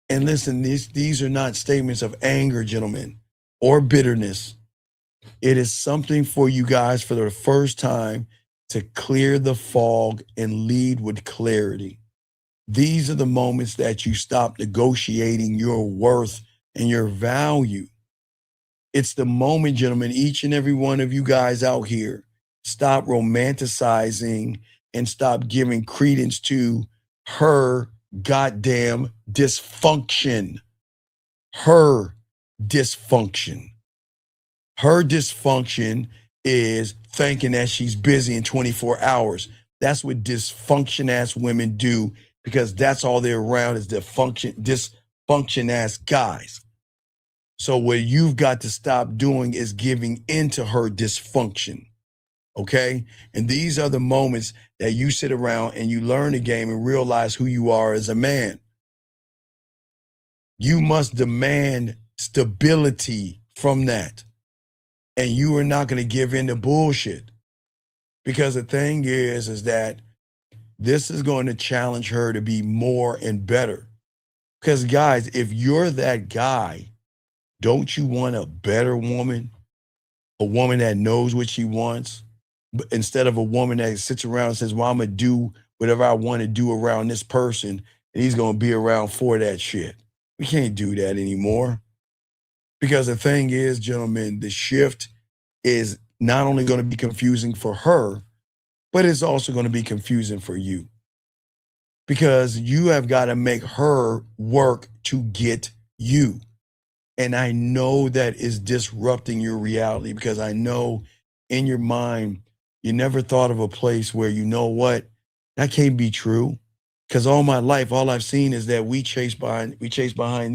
And listen, these are not statements of anger, gentlemen, or bitterness. It is something for you guys for the first time to clear the fog and lead with clarity. These are the moments that you stop negotiating your worth and your value. It's the moment, gentlemen, each and every one of you guys out here, stop romanticizing and stop giving credence to her goddamn dysfunction. Her dysfunction. Her dysfunction is thinking that she's busy in 24 hours. That's what dysfunction ass women do, because that's all they're around is dysfunction ass guys. So what you've got to stop doing is giving into her dysfunction. Okay? And these are the moments that you sit around and you learn the game and realize who you are as a man. You must demand stability from that. And you are not going to give in to bullshit. Because the thing is that this is going to challenge her to be more and better. Because guys, if you're that guy, don't you want a better woman? A woman that knows what she wants? Instead of a woman that sits around and says, well, I'm going to do whatever I want to do around this person, and he's going to be around for that shit. We can't do that anymore. Because the thing is, gentlemen, the shift is not only going to be confusing for her, but it's also going to be confusing for you. Because you have got to make her work to get you. And I know that is disrupting your reality, because I know in your mind, you never thought of a place where, you know what, that can't be true. Because all my life, all I've seen is that we chase behind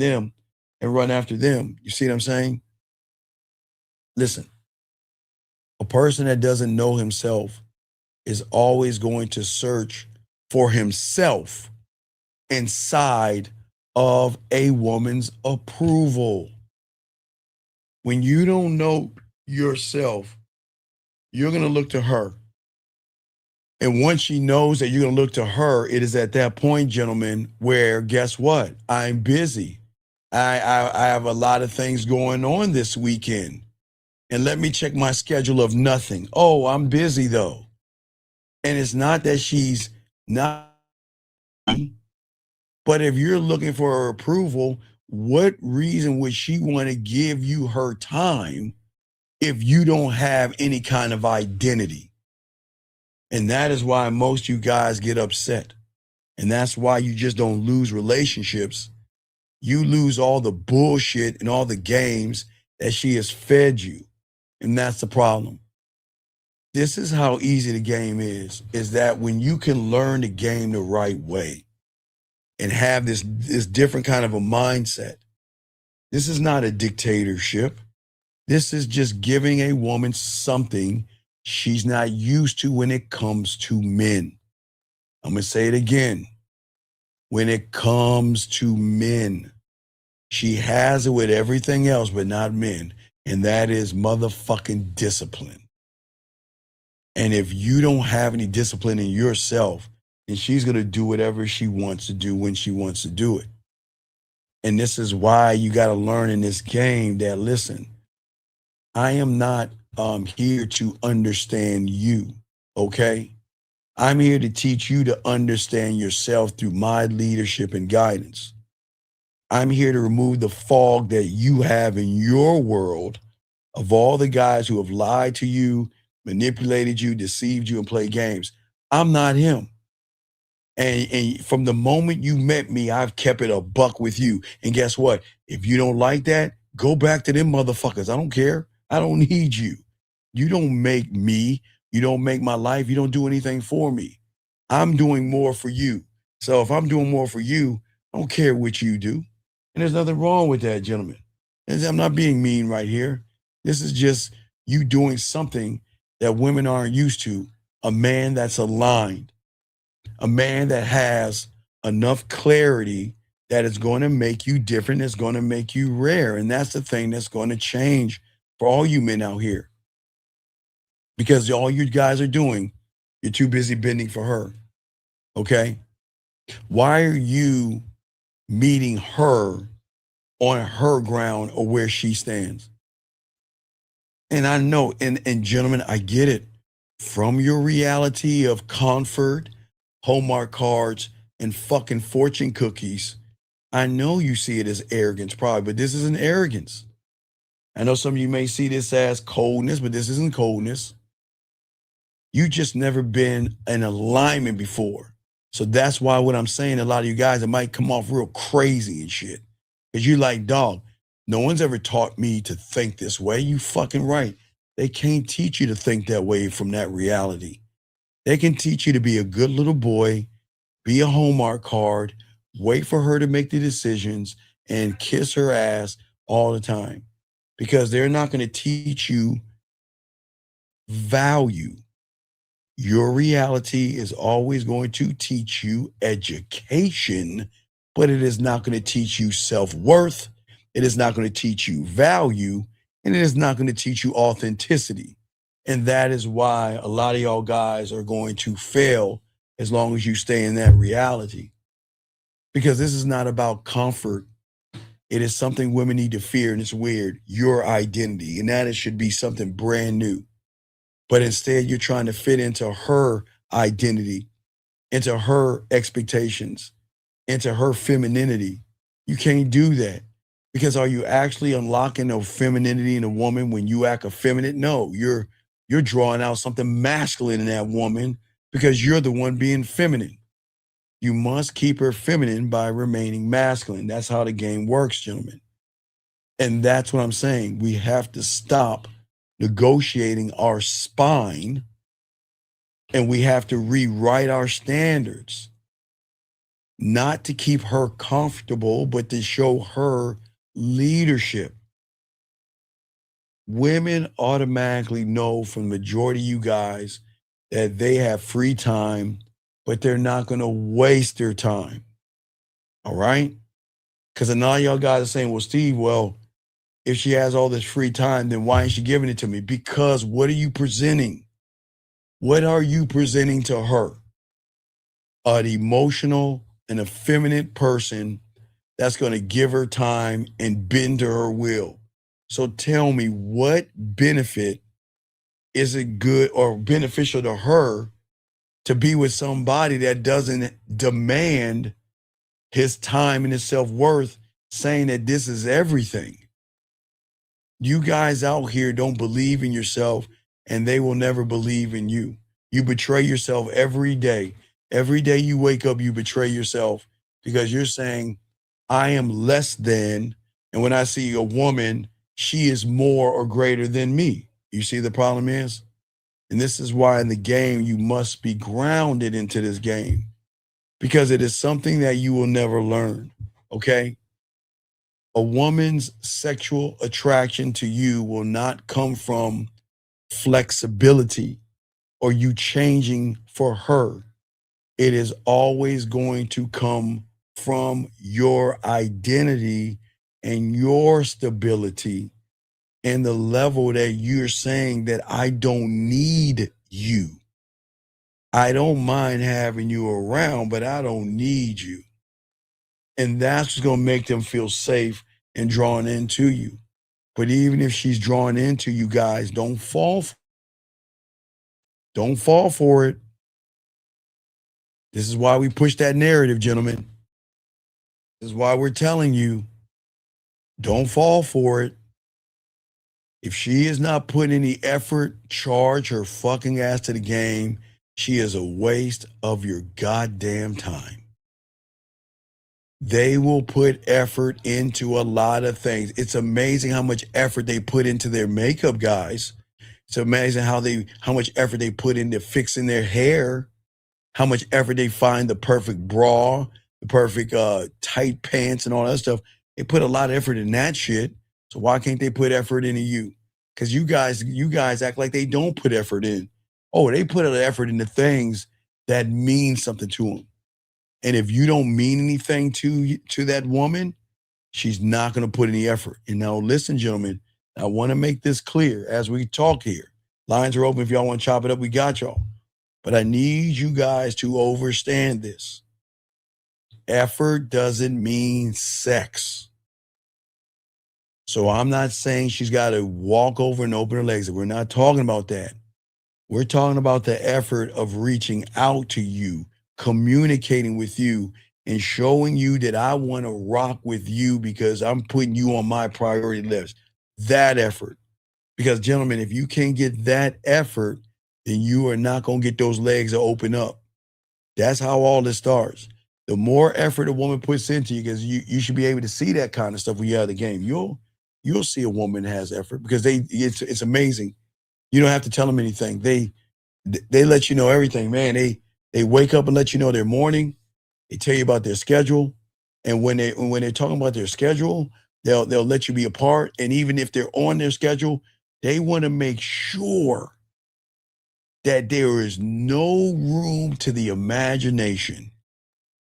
them and run after them. You see what I'm saying? Listen, a person that doesn't know himself is always going to search for himself inside of a woman's approval. When you don't know yourself, you're going to look to her. And once she knows that you're going to look to her, it is at that point, gentlemen, where guess what? I'm busy. I have a lot of things going on this weekend. And let me check my schedule of nothing. Oh, I'm busy though. And it's not that she's not, but if you're looking for her approval, what reason would she want to give you her time if you don't have any kind of identity? And that is why most of you guys get upset. And that's why you just don't lose relationships. You lose all the bullshit and all the games that she has fed you. And that's the problem. This is how easy the game is that when you can learn the game the right way and have this different kind of a mindset, this is not a dictatorship. This is just giving a woman something she's not used to when it comes to men. I'm going to say it again. When it comes to men, she has it with everything else, but not men. And that is motherfucking discipline. And if you don't have any discipline in yourself, then she's going to do whatever she wants to do when she wants to do it. And this is why you got to learn in this game that, listen, I am not here to understand you, okay? I'm here to teach you to understand yourself through my leadership and guidance. I'm here to remove the fog that you have in your world of all the guys who have lied to you, manipulated you, deceived you, and played games. I'm not him. And from the moment you met me, I've kept it a buck with you. And guess what? If you don't like that, go back to them motherfuckers. I don't care. I don't need you. You don't make me. You don't make my life. You don't do anything for me. I'm doing more for you. So if I'm doing more for you, I don't care what you do. And there's nothing wrong with that, gentlemen. I'm not being mean right here. This is just you doing something that women aren't used to. A man that's aligned. A man that has enough clarity that is going to make you different, is going to make you rare. And that's the thing that's going to change for all you men out here. Because all you guys are doing, you're too busy bending for her. Okay? Why are you meeting her on her ground or where she stands? And I know, and gentlemen, I get it. From your reality of comfort, Hallmark cards, and fucking fortune cookies, I know you see it as arrogance probably, but this isn't arrogance. I know some of you may see this as coldness, but this isn't coldness. You just never been in alignment before. So that's why what I'm saying, a lot of you guys, it might come off real crazy and shit. Because you like, dog, no one's ever taught me to think this way. You fucking right. They can't teach you to think that way from that reality. They can teach you to be a good little boy, be a Hallmark card, wait for her to make the decisions, and kiss her ass all the time. Because they're not going to teach you value. Your reality is always going to teach you education, but it is not going to teach you self-worth. It is not going to teach you value, and it is not going to teach you authenticity. And that is why a lot of y'all guys are going to fail as long as you stay in that reality. Because this is not about comfort. It is something women need to fear, and it's weird, your identity. And that it should be something brand new. But instead, you're trying to fit into her identity, into her expectations, into her femininity. You can't do that. Because are you actually unlocking a femininity in a woman when you act effeminate? No, you're drawing out something masculine in that woman because you're the one being feminine. You must keep her feminine by remaining masculine. That's how the game works, gentlemen. And that's what I'm saying. We have to stop negotiating our spine, and we have to rewrite our standards, not to keep her comfortable, but to show her leadership. Women automatically know from the majority of you guys that they have free time, but they're not going to waste their time. All right? Because now y'all guys are saying, well, Steve, well, if she has all this free time, then why ain't she giving it to me? Because what are you presenting? What are you presenting to her? An emotional and effeminate person that's going to give her time and bend to her will. So tell me, what benefit is it good or beneficial to her to be with somebody that doesn't demand his time and his self-worth, saying that this is everything? You guys out here don't believe in yourself, and they will never believe in you. You betray yourself every day. Every day you wake up, you betray yourself because you're saying, I am less than, and when I see a woman, she is more or greater than me. You see the problem is? And this is why in the game, you must be grounded into this game because it is something that you will never learn, okay? A woman's sexual attraction to you will not come from flexibility or you changing for her. it is always going to come from your identity and your stability and the level that you're saying that I don't need you. I don't mind having you around, but I don't need you. And that's what's going to make them feel safe and drawn into you. But even if she's drawn into you guys, don't fall for it. This is why we push that narrative, gentlemen. This is why we're telling you, don't fall for it. If she is not putting any effort, charge her fucking ass to the game. She is a waste of your goddamn time. They will put effort into a lot of things. It's amazing how much effort they put into their makeup, guys. It's amazing how much effort they put into fixing their hair, how much effort they find the perfect bra, the perfect tight pants and all that stuff. They put a lot of effort in that shit. So why can't they put effort into you? Because you guys act like they don't put effort in. Oh, they put an effort into things that mean something to them. And if you don't mean anything to that woman, she's not going to put any effort. And now listen, gentlemen, I want to make this clear as we talk here. Lines are open. If y'all want to chop it up, we got y'all. But I need you guys to understand this. Effort doesn't mean sex. So I'm not saying she's got to walk over and open her legs. We're not talking about that. We're talking about the effort of reaching out to you, communicating with you, and showing you that I want to rock with you because I'm putting you on my priority list. That effort. Because, gentlemen, if you can't get that effort, then you are not going to get those legs to open up. That's how all this starts. The more effort a woman puts into you, because you should be able to see that kind of stuff when you're out of the game. You'll see a woman that has effort because it's amazing. You don't have to tell them anything. They let you know everything, man. They wake up and let you know their morning. They tell you about their schedule. And when they're talking about their schedule, they'll let you be a part. And even if they're on their schedule, they want to make sure that there is no room to the imagination.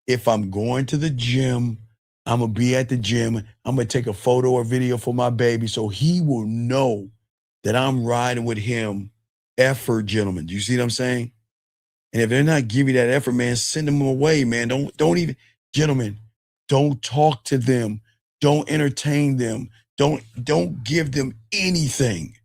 If I'm going to the gym, I'm going to be at the gym. I'm going to take a photo or video for my baby so he will know that I'm riding with him. Effort, gentlemen. Do you see what I'm saying? And if they're not giving you that effort, man, send them away, man. Don't even, gentlemen, don't talk to them. Don't entertain them. Don't give them anything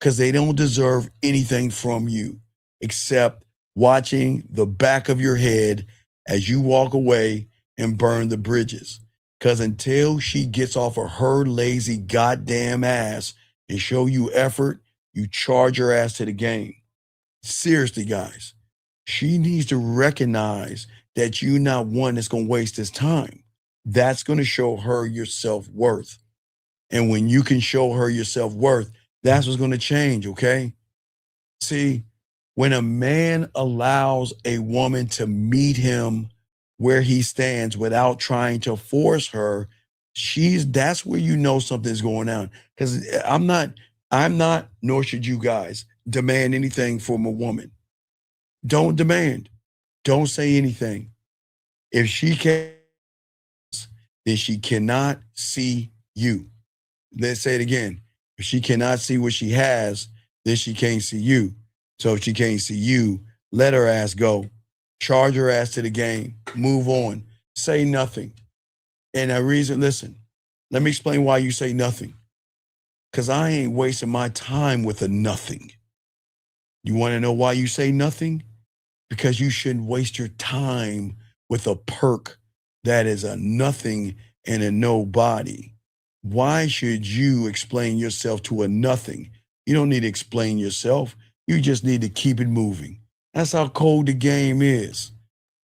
because they don't deserve anything from you except watching the back of your head as you walk away and burn the bridges. Because until she gets off of her lazy goddamn ass and show you effort, you charge her ass to the game. Seriously, guys, she needs to recognize that you're not one that's going to waste his time. That's going to show her your self-worth. And when you can show her your self-worth, that's what's going to change, okay? See, when a man allows a woman to meet him where he stands without trying to force her, that's where you know something's going on. Because I'm not, nor should you guys demand anything from a woman. Don't demand. Don't say anything. If she can, then she cannot see you. Let's say it again. If she cannot see what she has, then she can't see you. So if she can't see you, let her ass go. Charge her ass to the game. Move on. Say nothing. And the reason, listen, let me explain why you say nothing. Because I ain't wasting my time with a nothing. You want to know why you say nothing? Because you shouldn't waste your time with a perk that is a nothing and a nobody. Why should you explain yourself to a nothing? You don't need to explain yourself. You just need to keep it moving. That's how cold the game is.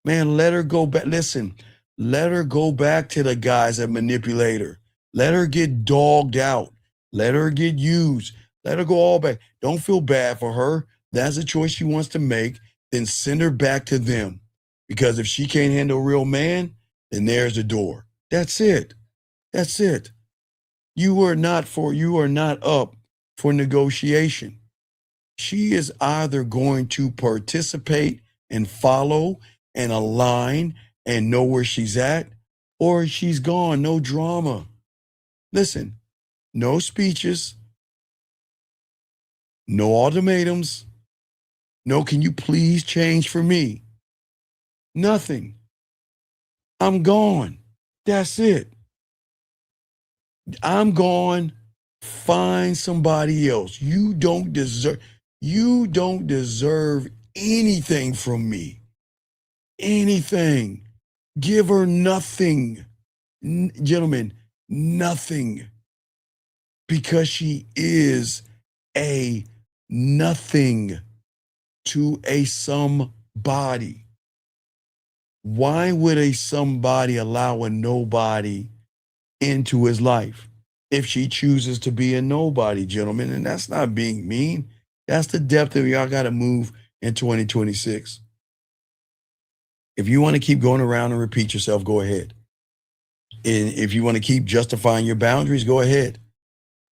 Man, let her go back. Listen, let her go back to the guys that manipulate her. Let her get dogged out. Let her get used. Let her go all back. Don't feel bad for her. That's a choice she wants to make. Then send her back to them. Because if she can't handle a real man, then there's the door. That's it. That's it. You are not up for negotiation. She is either going to participate and follow and align and know where she's at, or she's gone. No drama. Listen, no speeches, no ultimatums, no, can you please change for me? Nothing. I'm gone. That's it. I'm gone. Find somebody else. You don't deserve anything from me. Anything. Give her nothing. Gentlemen, nothing. Because she is a nothing to a somebody. Why would a somebody allow a nobody into his life if she chooses to be a nobody, gentlemen? And that's not being mean. That's the depth of y'all got to move in 2026. If you want to keep going around and repeat yourself, go ahead. And if you want to keep justifying your boundaries, go ahead.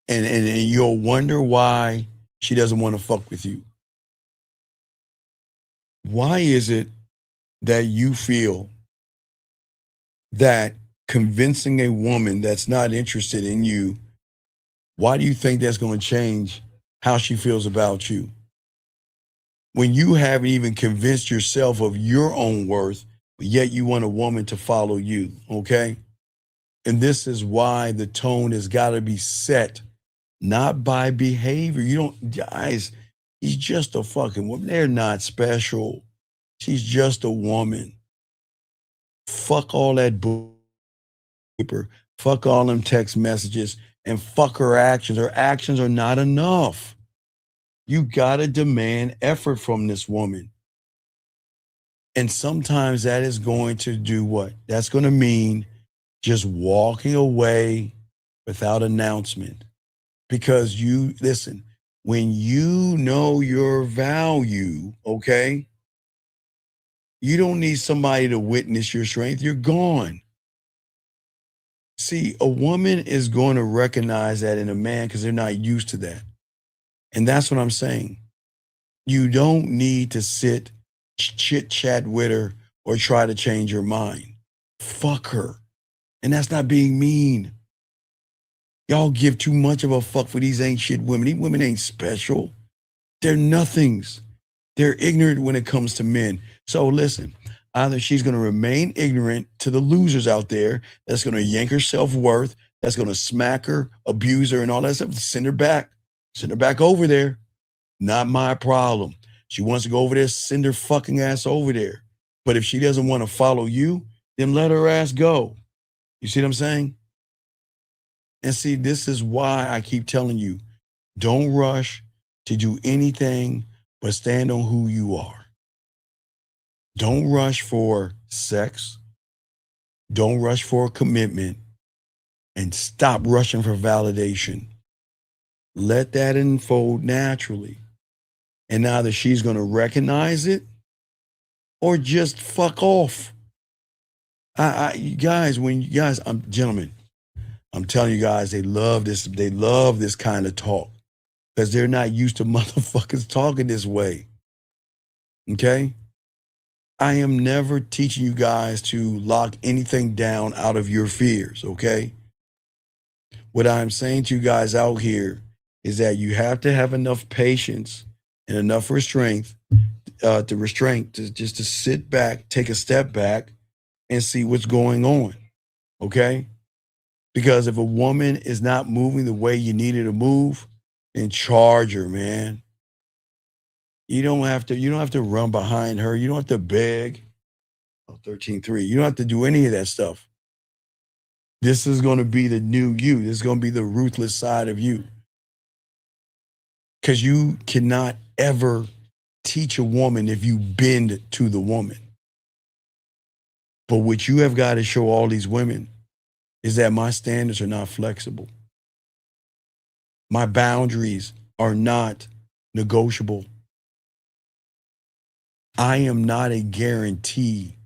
And you'll wonder why she doesn't want to fuck with you. Why is it that you feel that convincing a woman that's not interested in you, why do you think that's going to change how she feels about you? When you haven't even convinced yourself of your own worth, yet you want a woman to follow you, okay? And this is why the tone has got to be set, not by behavior. You don't, guys, he's just a fucking woman. They're not special. She's just a woman. Fuck all that paper. Fuck all them text messages and fuck her actions. Her actions are not enough. You gotta demand effort from this woman. And sometimes that is going to do what? That's going to mean just walking away without announcement. Because you, listen, when you know your value, okay, you don't need somebody to witness your strength. You're gone. See, a woman is going to recognize that in a man because they're not used to that. And that's what I'm saying. You don't need to sit, chit chat with her or try to change her mind. Fuck her. And that's not being mean. Y'all give too much of a fuck for these ain't shit women. These women ain't special. They're nothings. They're ignorant when it comes to men. So listen, either she's going to remain ignorant to the losers out there that's going to yank her self-worth, that's going to smack her, abuse her, and all that stuff. Send her back. Send her back over there. Not my problem. She wants to go over there, send her fucking ass over there. But if she doesn't want to follow you, then let her ass go. You see what I'm saying? And see, this is why I keep telling you, don't rush to do anything but stand on who you are. Don't rush for sex. Don't rush for a commitment. And stop rushing for validation. Let that unfold naturally. And either she's going to recognize it or just fuck off. You guys, gentlemen, I'm telling you guys, they love this kind of talk because they're not used to motherfuckers talking this way. Okay? I am never teaching you guys to lock anything down out of your fears, okay? What I'm saying to you guys out here is that you have to have enough patience and enough restraint to just to sit back, take a step back, and see what's going on, okay? Because if a woman is not moving the way you need her to move, then charge her, man. You don't have to run behind her. You don't have to beg. 13-3. You don't have to do any of that stuff. This is going to be the new you. This is going to be the ruthless side of you. Because you cannot ever teach a woman if you bend to the woman. But what you have got to show all these women is that my standards are not flexible. My boundaries are not negotiable. I am not a guarantee.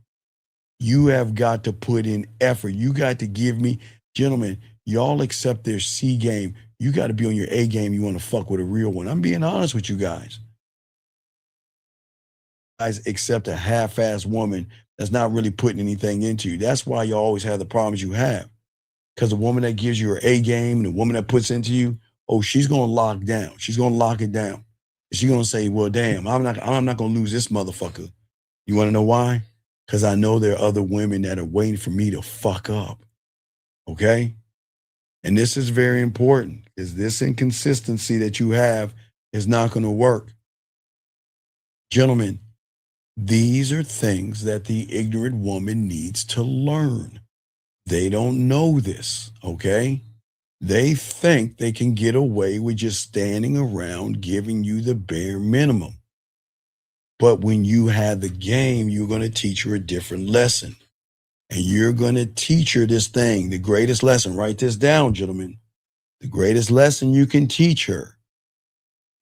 You have got to put in effort. You got to give me, gentlemen, y'all accept their C game. You got to be on your A game. You want to fuck with a real one. I'm being honest with you guys. accept a half-assed woman that's not really putting anything into you. That's why you always have the problems you have. Because the woman that gives you her A game and the woman that puts into you, oh, she's gonna lock down. She's gonna lock it down. She's gonna say, well, damn, I'm not gonna lose this motherfucker. You wanna know why? Because I know there are other women that are waiting for me to fuck up. Okay? And this is very important, because this inconsistency that you have is not gonna work. Gentlemen, these are things that the ignorant woman needs to learn. They don't know this, okay? They think they can get away with just standing around giving you the bare minimum. But when you have the game, you're going to teach her a different lesson. And you're going to teach her this thing, the greatest lesson. Write this down, gentlemen. The greatest lesson you can teach her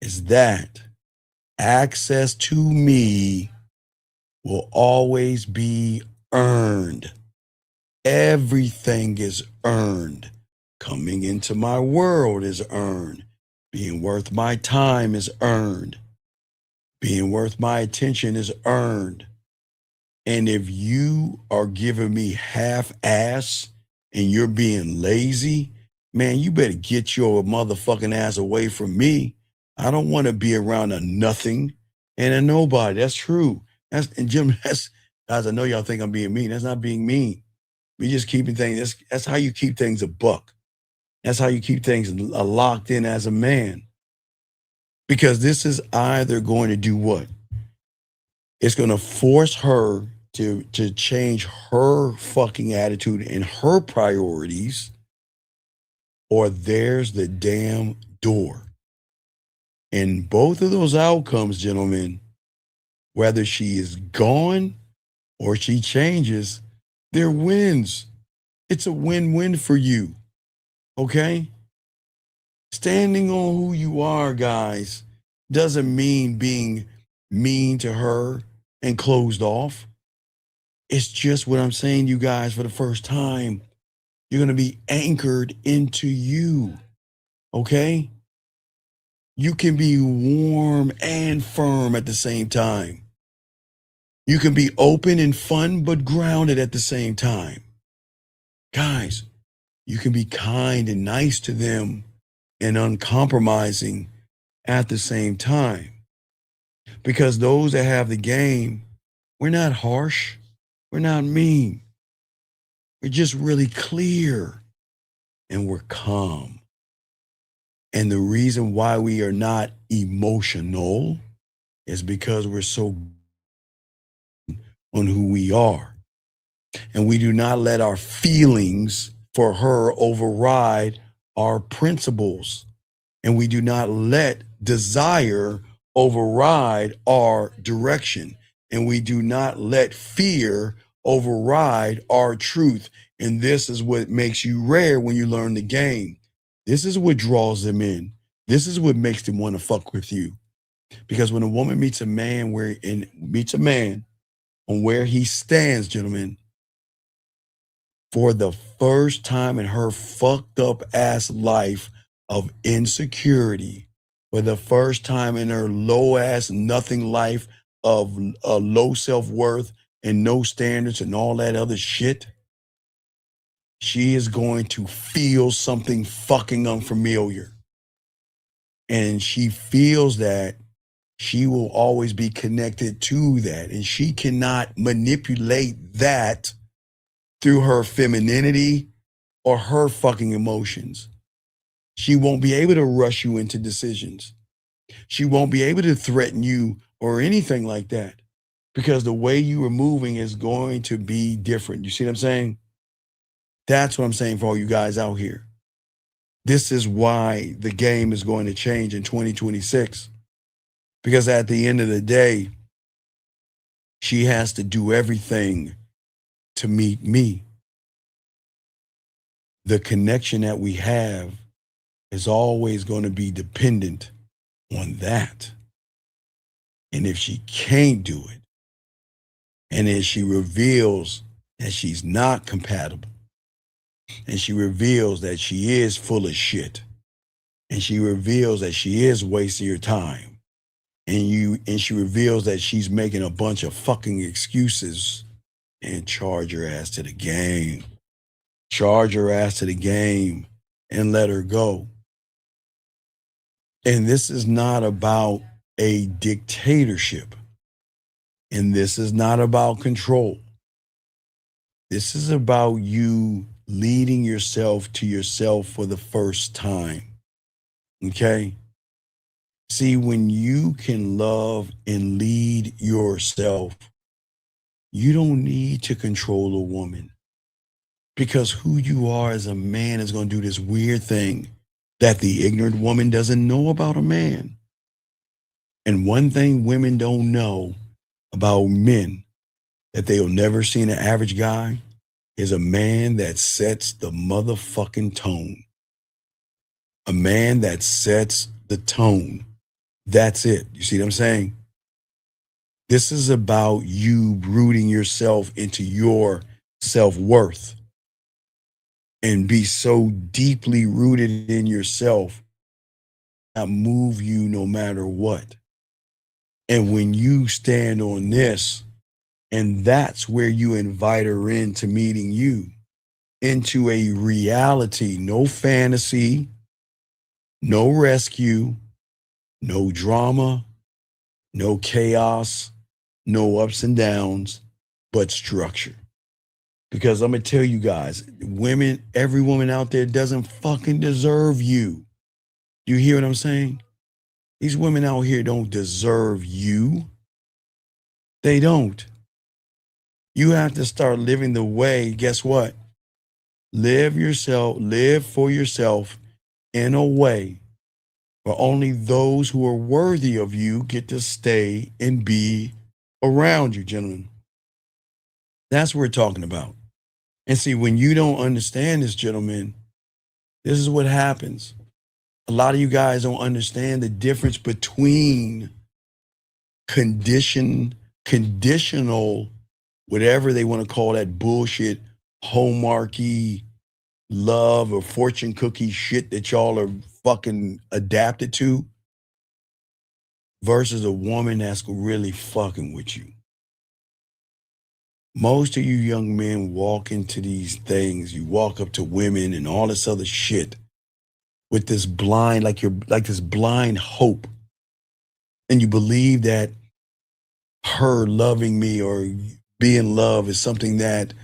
is that access to me will always be earned. Everything is earned. Coming into my world is earned. Being worth my time is earned. Being worth my attention is earned. And if you are giving me half-ass and you're being lazy, man, you better get your motherfucking ass away from me. I don't want to be around a nothing and a nobody. That's true. And Jim, guys, I know y'all think I'm being mean. That's not being mean. We just keeping things. That's how you keep things a buck. That's how you keep things locked in as a man. Because this is either going to do what? It's going to force her to change her fucking attitude and her priorities, or there's the damn door. And both of those outcomes, gentlemen, whether she is gone or she changes, they're wins. It's a win-win for you. Okay? Standing on who you are, guys, doesn't mean being mean to her and closed off. It's just what I'm saying, you guys, for the first time. You're going to be anchored into you. Okay? You can be warm and firm at the same time. You can be open and fun, but grounded at the same time. Guys, you can be kind and nice to them and uncompromising at the same time. Because those that have the game, we're not harsh. We're not mean. We're just really clear and we're calm. And the reason why we are not emotional is because we're so on who we are. And we do not let our feelings for her override our principles. And we do not let desire override our direction. And we do not let fear override our truth. And this is what makes you rare when you learn the game. This is what draws them in. This is what makes them want to fuck with you. Because when a woman meets a man on where he stands, gentlemen, for the first time in her fucked up ass life of insecurity, for the first time in her low ass nothing life of low self-worth and no standards and all that other shit, she is going to feel something fucking unfamiliar. And she feels that she will always be connected to that. And she cannot manipulate that through her femininity or her fucking emotions. She won't be able to rush you into decisions. She won't be able to threaten you or anything like that, because the way you are moving is going to be different. You see what I'm saying? That's what I'm saying for all you guys out here. This is why the game is going to change in 2026. Because at the end of the day, she has to do everything to meet me. The connection that we have is always going to be dependent on that. And if she can't do it, and then she reveals that she's not compatible, and she reveals that she is full of shit, and she reveals that she is wasting your time, and she reveals that she's making a bunch of fucking excuses, and charge her ass to the game. Charge her ass to the game and let her go. And this is not about a dictatorship. And this is not about control. This is about you leading yourself to yourself for the first time. Okay? See, when you can love and lead yourself, you don't need to control a woman, because who you are as a man is going to do this weird thing that the ignorant woman doesn't know about a man. And one thing women don't know about men that they'll never see in an average guy is a man that sets the motherfucking tone. A man that sets the tone. That's it. You see what I'm saying? This is about you rooting yourself into your self-worth and be so deeply rooted in yourself that move you no matter what. And when you stand on this, and that's where you invite her into meeting you, into a reality, no fantasy, no rescue, no drama, no chaos, no ups and downs, but structure. Because I'm going to tell you guys, women, every woman out there doesn't fucking deserve you. You hear what I'm saying? These women out here don't deserve you. They don't. You have to start living the way, guess what? Live for yourself in a way where only those who are worthy of you get to stay and be around you, gentlemen. That's what we're talking about. And see, when you don't understand this, gentlemen, this is what happens. A lot of you guys don't understand the difference between conditional, whatever they want to call that bullshit, hallmarky love or fortune cookie shit that y'all are fucking adapted to, versus a woman that's really fucking with you. Most of you young men walk into these things, you walk up to women and all this other shit with this blind, like this blind hope. And you believe that her loving me or being loved is something that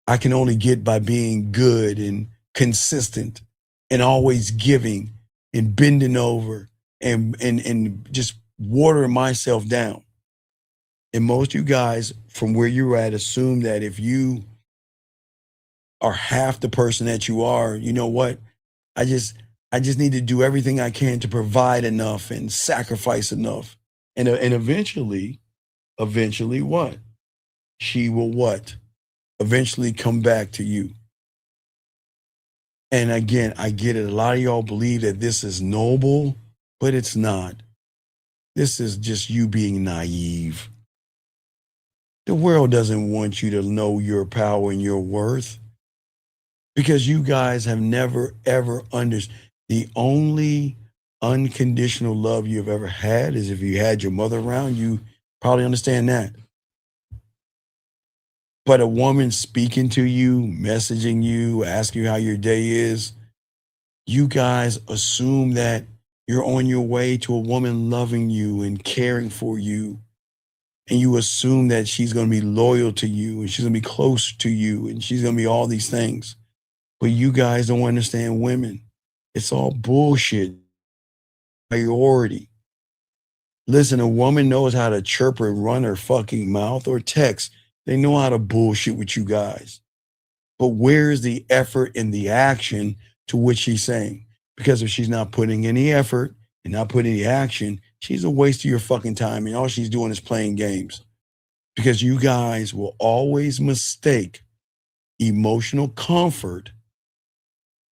I can only get by being good and consistent and always giving and bending over and just watering myself down. And most of you guys from where you're at assume that if you are half the person that you are, you know what? I just need to do everything I can to provide enough and sacrifice enough. And eventually what? She will what? Eventually come back to you. And again, I get it. A lot of y'all believe that this is noble, but it's not. This is just you being naive. The world doesn't want you to know your power and your worth, because you guys have never, ever understood. The only unconditional love you've ever had is if you had your mother around. You probably understand that. But a woman speaking to you, messaging you, asking you how your day is, you guys assume that you're on your way to a woman loving you and caring for you. And you assume that she's going to be loyal to you and she's going to be close to you and she's going to be all these things. But you guys don't understand women. It's all bullshit. Priority. Listen, a woman knows how to chirp and run her fucking mouth or text. They know how to bullshit with you guys. But where is the effort and the action to which she's saying? Because if she's not putting any effort and not putting any action, she's a waste of your fucking time. And all she's doing is playing games. Because you guys will always mistake emotional comfort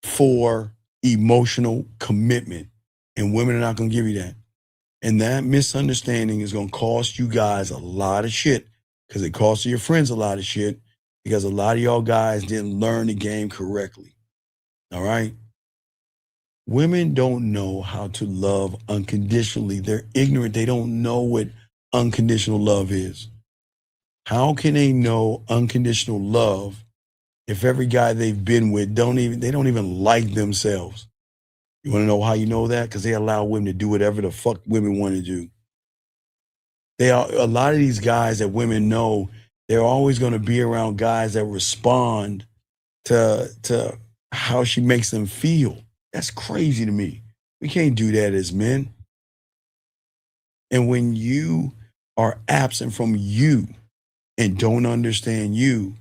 for emotional commitment. And women are not going to give you that. And that misunderstanding is going to cost you guys a lot of shit, because it costs your friends a lot of shit, because a lot of y'all guys didn't learn the game correctly. All right? Women don't know how to love unconditionally. They're ignorant. They don't know what unconditional love is. How can they know unconditional love if every guy they've been with don't even like themselves? You want to know how you know that? Because they allow women to do whatever the fuck women want to do. A lot of these guys that women know, they're always going to be around guys that respond to how she makes them feel. That's crazy to me. We can't do that as men. And when you are absent from you and don't understand you,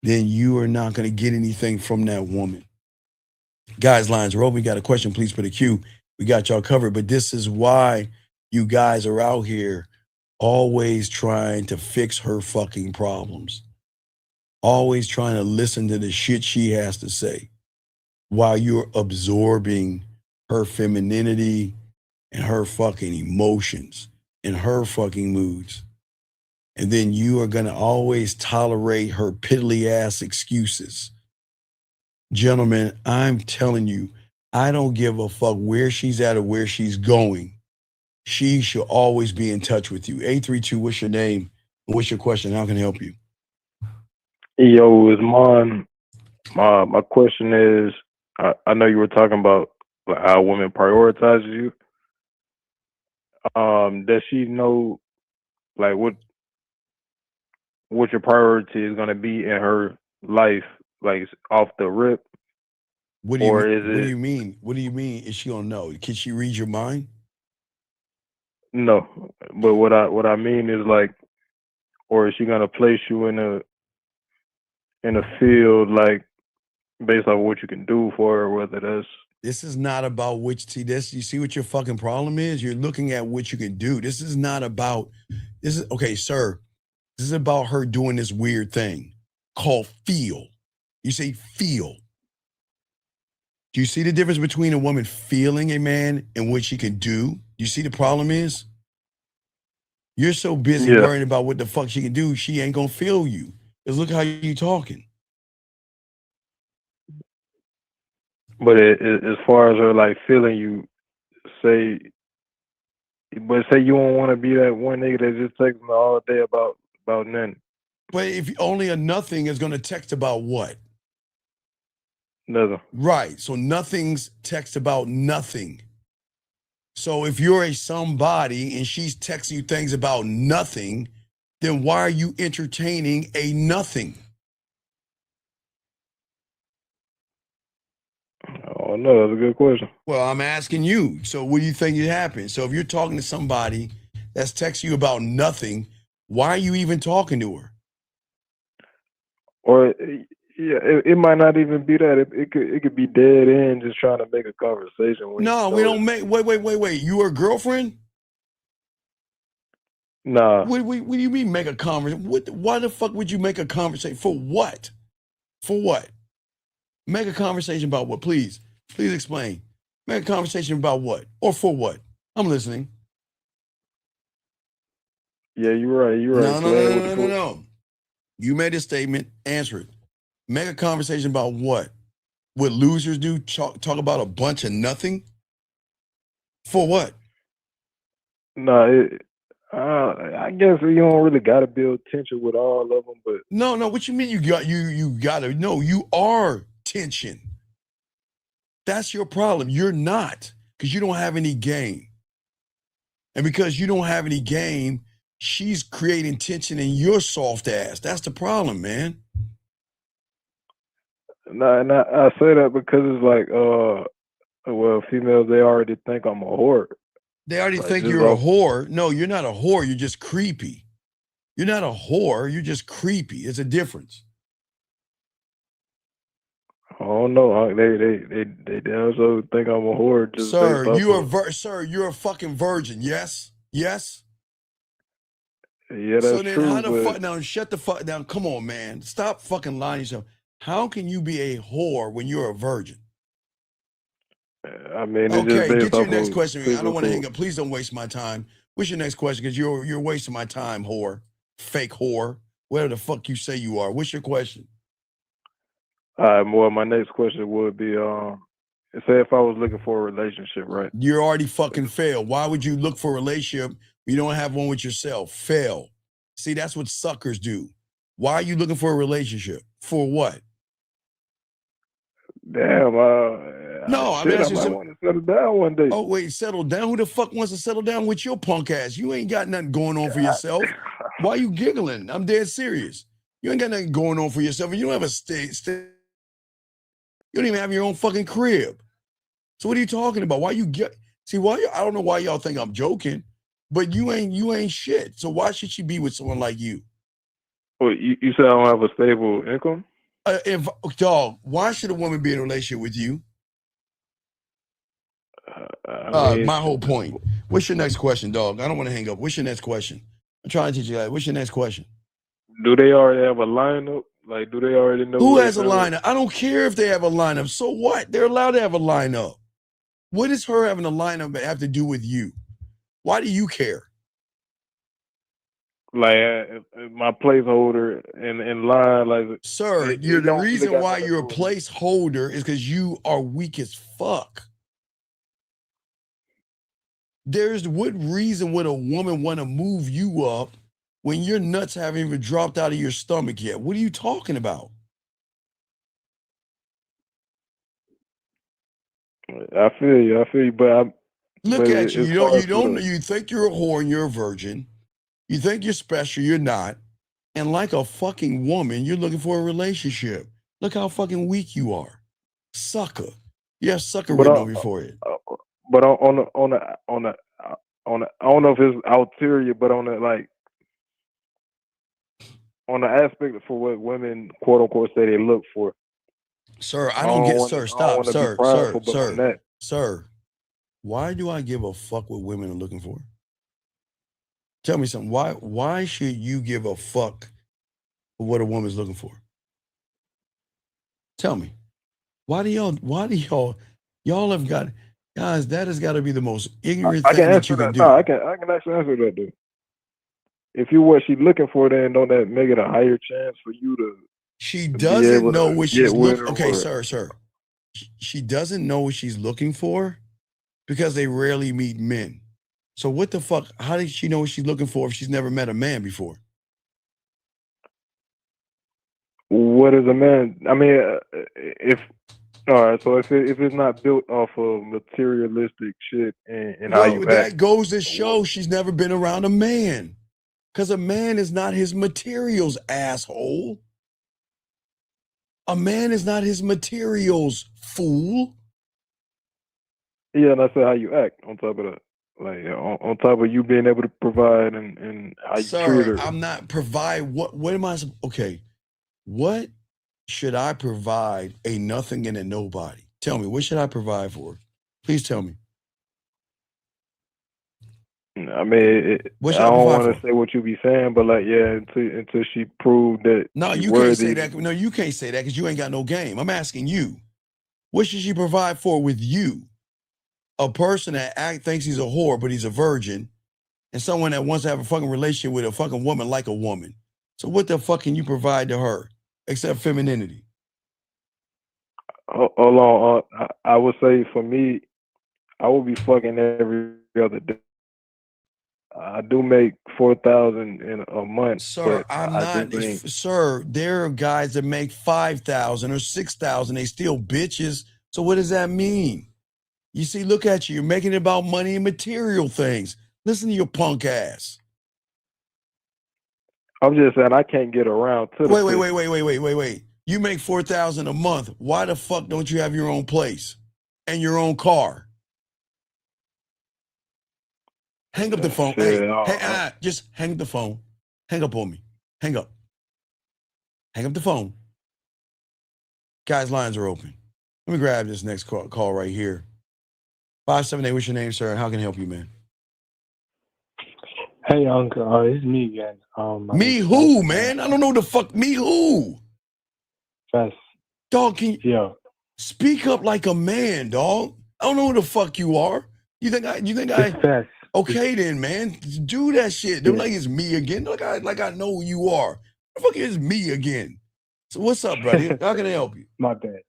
then you are not going to get anything from that woman. Guys, lines are open. We got a question, please put a Q. We got y'all covered. But this is why you guys are out here always trying to fix her fucking problems. Always trying to listen to the shit she has to say while you're absorbing her femininity and her fucking emotions and her fucking moods. And then you are going to always tolerate her piddly ass excuses. Gentlemen, I'm telling you, I don't give a fuck where she's at or where she's going. She should always be in touch with you. 832, what's your name? What's your question? How can I help you? Yo, it's mine. My question is, I know you were talking about how women prioritizes you. Does she know like what your priority is gonna be in her life, like off the rip? What do you mean? What do you mean? What do you mean? Is she gonna know? Can she read your mind? No, but what I mean is like, or is she gonna place you in a field like based on what you can do for her, whether that's. This is not about you see what your fucking problem is? You're looking at what you can do. This is not about, okay, sir, this is about her doing this weird thing called feel. You say feel. Do you see the difference between a woman feeling a man and what she can do? You see the problem is? You're so busy worrying about what the fuck she can do, she ain't gonna feel you. Because look how you talking. But as far as her like feeling you, say you don't want to be that one nigga that just texts me all day about nothing. But if only a nothing is gonna text about what? Nothing. Right. So nothing's text about nothing. So if you're a somebody and she's texting you things about nothing, then why are you entertaining a nothing? Oh, no, that's a good question. Well, I'm asking you. So what do you think it happened? So if you're talking to somebody that's texting you about nothing, why are you even talking to her? Or yeah, it might not even be that. It could be dead end, just trying to make a conversation. No, we don't make. Wait. You her girlfriend? Nah. What do you mean make a conversation? Why the fuck would you make a conversation for what? For what? Make a conversation about what? Please explain. Make a conversation about what or for what? I'm listening. Yeah, you're right. You're right. No. You made a statement. Answer it. Make a conversation about what? What losers do? Talk about a bunch of nothing? For what? No, I guess you don't really got to build tension with all of them, but no. What you mean you got to? No, you are tension. That's your problem. You're not, because you don't have any game, and because you don't have any game, she's creating tension in your soft ass. That's the problem, man. No, and I say that because it's like, well, females, they already think I'm a whore. They already think you're a whore. No, you're not a whore. You're just creepy. You're not a whore. You're just creepy. It's a difference. Oh no, they also think I'm a whore. Just Sir, you're a fucking virgin. Yes. Yeah, that's so then true. How the fuck now? Shut the fuck down. Come on, man. Stop fucking lying to yourself. How can you be a whore when you're a virgin? I mean, okay, get to your next question. I don't want to hang up. Please don't waste my time. What's your next question? Because you're wasting my time, whore. Fake whore. Whatever the fuck you say you are. What's your question? Well, my next question would be, say if I was looking for a relationship, right? You're already fucking failed. Why would you look for a relationship if you don't have one with yourself? Fail. See, that's what suckers do. Why are you looking for a relationship? For what? Damn, No, I shit, mean, I might want to settle down one day. Oh, wait, settle down? Who the fuck wants to settle down with your punk ass? You ain't got nothing going on for yourself. Why are you giggling? I'm dead serious. You ain't got nothing going on for yourself. You don't have a you don't even have your own fucking crib. So what are you talking about? Why you get? See, I don't know why y'all think I'm joking, but you ain't shit. So why should she be with someone like you? Well, you said I don't have a stable income? Dog, why should a woman be in a relationship with you? My whole point. What's your next question, dog? I don't want to hang up. What's your next question? I'm trying to teach you that. What's your next question? Do they already have a lineup? Like, do they already know who has a lineup? I don't care if they have a lineup. So what? They're allowed to have a lineup. What does her having a lineup have to do with you? Why do you care? Like my placeholder in line, like sir, the reason why you're a placeholder is because you are weak as fuck. What reason would a woman want to move you up when your nuts haven't even dropped out of your stomach yet? What are you talking about? I feel you, but look at you. You think you're a whore and you're a virgin. You think you're special, you're not. And like a fucking woman, you're looking for a relationship. Look how fucking weak you are. Sucker. You have sucker written over for it. But on the I don't know if it's ulterior, but on the aspect for what women quote unquote say they look for. Sir, I don't get stop, sir. Why do I give a fuck what women are looking for? Tell me something. Why should you give a fuck for what a woman's looking for? Tell me. Why do y'all have got, guys, that has got to be the most ignorant thing that you can do. No, I can actually answer that, dude. If you what she's looking for, then don't that make it a higher chance for you to? She doesn't know what she's looking. Okay, sir. She doesn't know what she's looking for because they rarely meet men. So what the fuck? How did she know what she's looking for if she's never met a man before? What is a man? I mean, all right. So if it's not built off of materialistic shit and how you that act, goes to show she's never been around a man, because a man is not his materials, asshole. A man is not his materials, fool. Yeah, and I said how you act on top of that. Like on top of you being able to provide and how you treat her. I'm not provide. What am I? Okay, what should I provide? A nothing and a nobody. Tell me, what should I provide for? Please tell me. I mean, I don't want to say what you be saying, but until she proved that. No, you can't say that. No, you can't say that because you ain't got no game. I'm asking you, what should she provide for with you? A person that thinks he's a whore, but he's a virgin, and someone that wants to have a fucking relationship with a fucking woman like a woman. So what the fuck can you provide to her except femininity? Hold on. I would say for me, I would be fucking every other day. I do make $4,000 in a month. Sir, I'm not. Sir, there are guys that make $5,000 or $6,000. They still bitches. So what does that mean? You see, look at you. You're making it about money and material things. Listen to your punk ass. I'm just saying I can't get around to the Wait. You make $4,000 a month. Why the fuck don't you have your own place and your own car? Hang up the phone. Just hang up the phone. Hang up on me. Hang up. Hang up the phone. Guys, lines are open. Let me grab this next call right here. 578, what's your name, sir? And how can I help you, man? Hey, Uncle. It's me again. Me who, man? I don't know the fuck. Me who? Fess. Dog, can you speak up like a man, dog? I don't know who the fuck you are. You think I Fess. Okay then, man. Do that shit. Don't like it's me again. Like I know who you are. The fuck is me again? So what's up, buddy? How can I help you? My bad.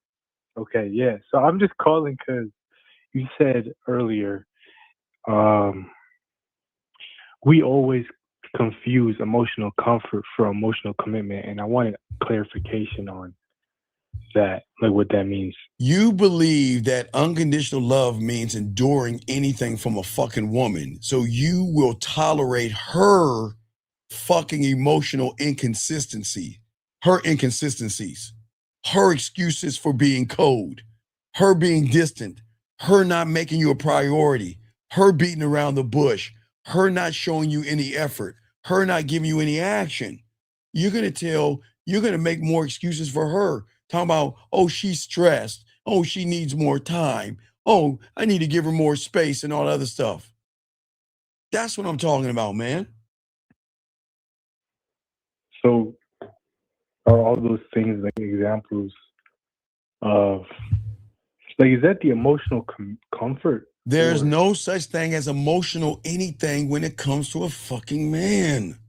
Okay, yeah. So I'm just calling because you said earlier, we always confuse emotional comfort for emotional commitment, and I wanted clarification on that, like what that means. You believe that unconditional love means enduring anything from a fucking woman. So you will tolerate her fucking emotional inconsistencies, her excuses for being cold, her being distant, her not making you a priority, her beating around the bush, her not showing you any effort, her not giving you any action. You're going to make more excuses for her. Talking about, oh, she's stressed. Oh, she needs more time. Oh, I need to give her more space and all that other stuff. That's what I'm talking about, man. So are all those things like examples of, like, is that the emotional comfort? There's no such thing as emotional anything when it comes to a fucking man.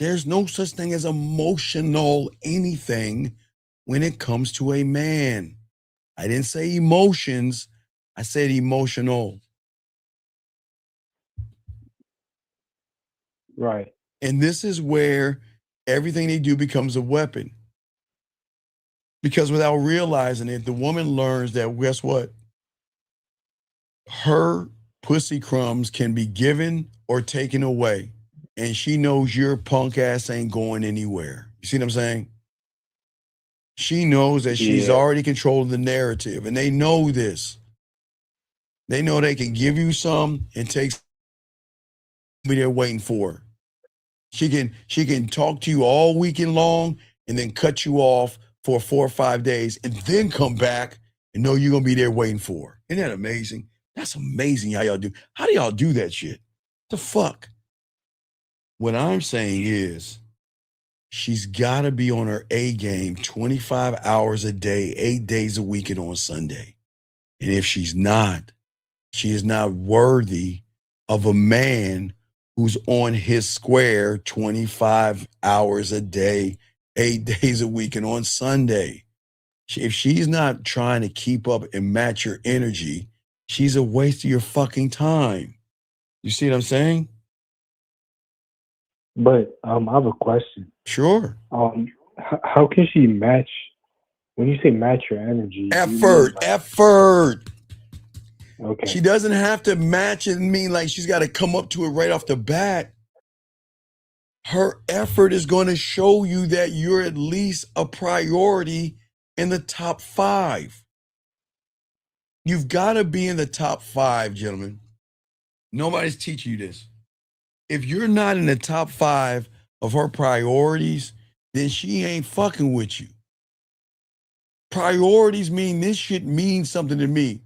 There's no such thing as emotional anything when it comes to a man. I didn't say emotions. I said emotional. Right. And this is where everything they do becomes a weapon. Because without realizing it, the woman learns that, guess what? Her pussy crumbs can be given or taken away. And she knows your punk ass ain't going anywhere. You see what I'm saying? She knows that she's already controlling the narrative, and they know this. They know they can give you some and take somebody they're waiting for. She can talk to you all weekend long and then cut you off for 4 or 5 days and then come back and know you're gonna be there waiting for her. Isn't that amazing? That's amazing how y'all do. How do y'all do that shit? The fuck? What I'm saying is, she's got to be on her A game 25 hours a day, 8 days a week, and on Sunday. And if she's not, she is not worthy of a man who's on his square 25 hours a day, 8 days a week, and on Sunday. If she's not trying to keep up and match your energy, she's a waste of your fucking time. You see what I'm saying? But I have a question. Sure. How can she match? When you say match your energy, effort. Okay. She doesn't have to match it and mean like she's got to come up to it right off the bat. Her effort is going to show you that you're at least a priority in the top 5. You've got to be in the top 5, gentlemen. Nobody's teaching you this. If you're not in the top 5 of her priorities, then she ain't fucking with you. Priorities mean this shit means something to me.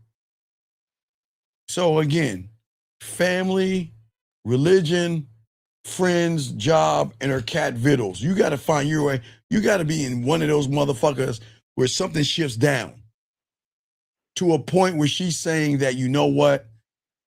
So again, family, religion, friends, job, and her cat vittles. You got to find your way. You got to be in one of those motherfuckers where something shifts down to a point where she's saying that, you know what?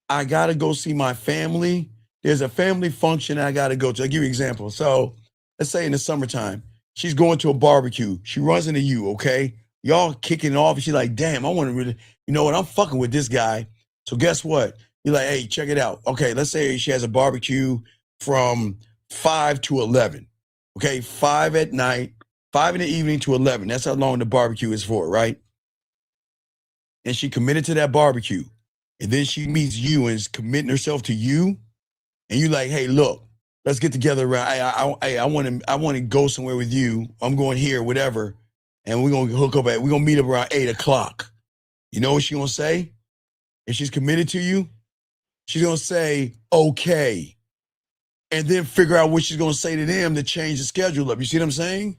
I got to go see my family. There's a family function I got to go to. I'll give you an example. So let's say in the summertime, she's going to a barbecue. She runs into you, okay? Y'all kicking off. And she's like, damn, I want to really, you know what? I'm fucking with this guy. So guess what? You're like, hey, check it out. Okay, let's say she has a barbecue from 5 to 11. Okay, 5 at night, 5 in the evening to 11. That's how long the barbecue is for, right? And she committed to that barbecue. And then she meets you and is committing herself to you. And you like, hey, look, let's get together around. I want to go somewhere with you. I'm going here, whatever. And we're going to we're going to meet up around 8 o'clock. You know what she's going to say? If she's committed to you, she's going to say, okay. And then figure out what she's going to say to them to change the schedule up. You see what I'm saying?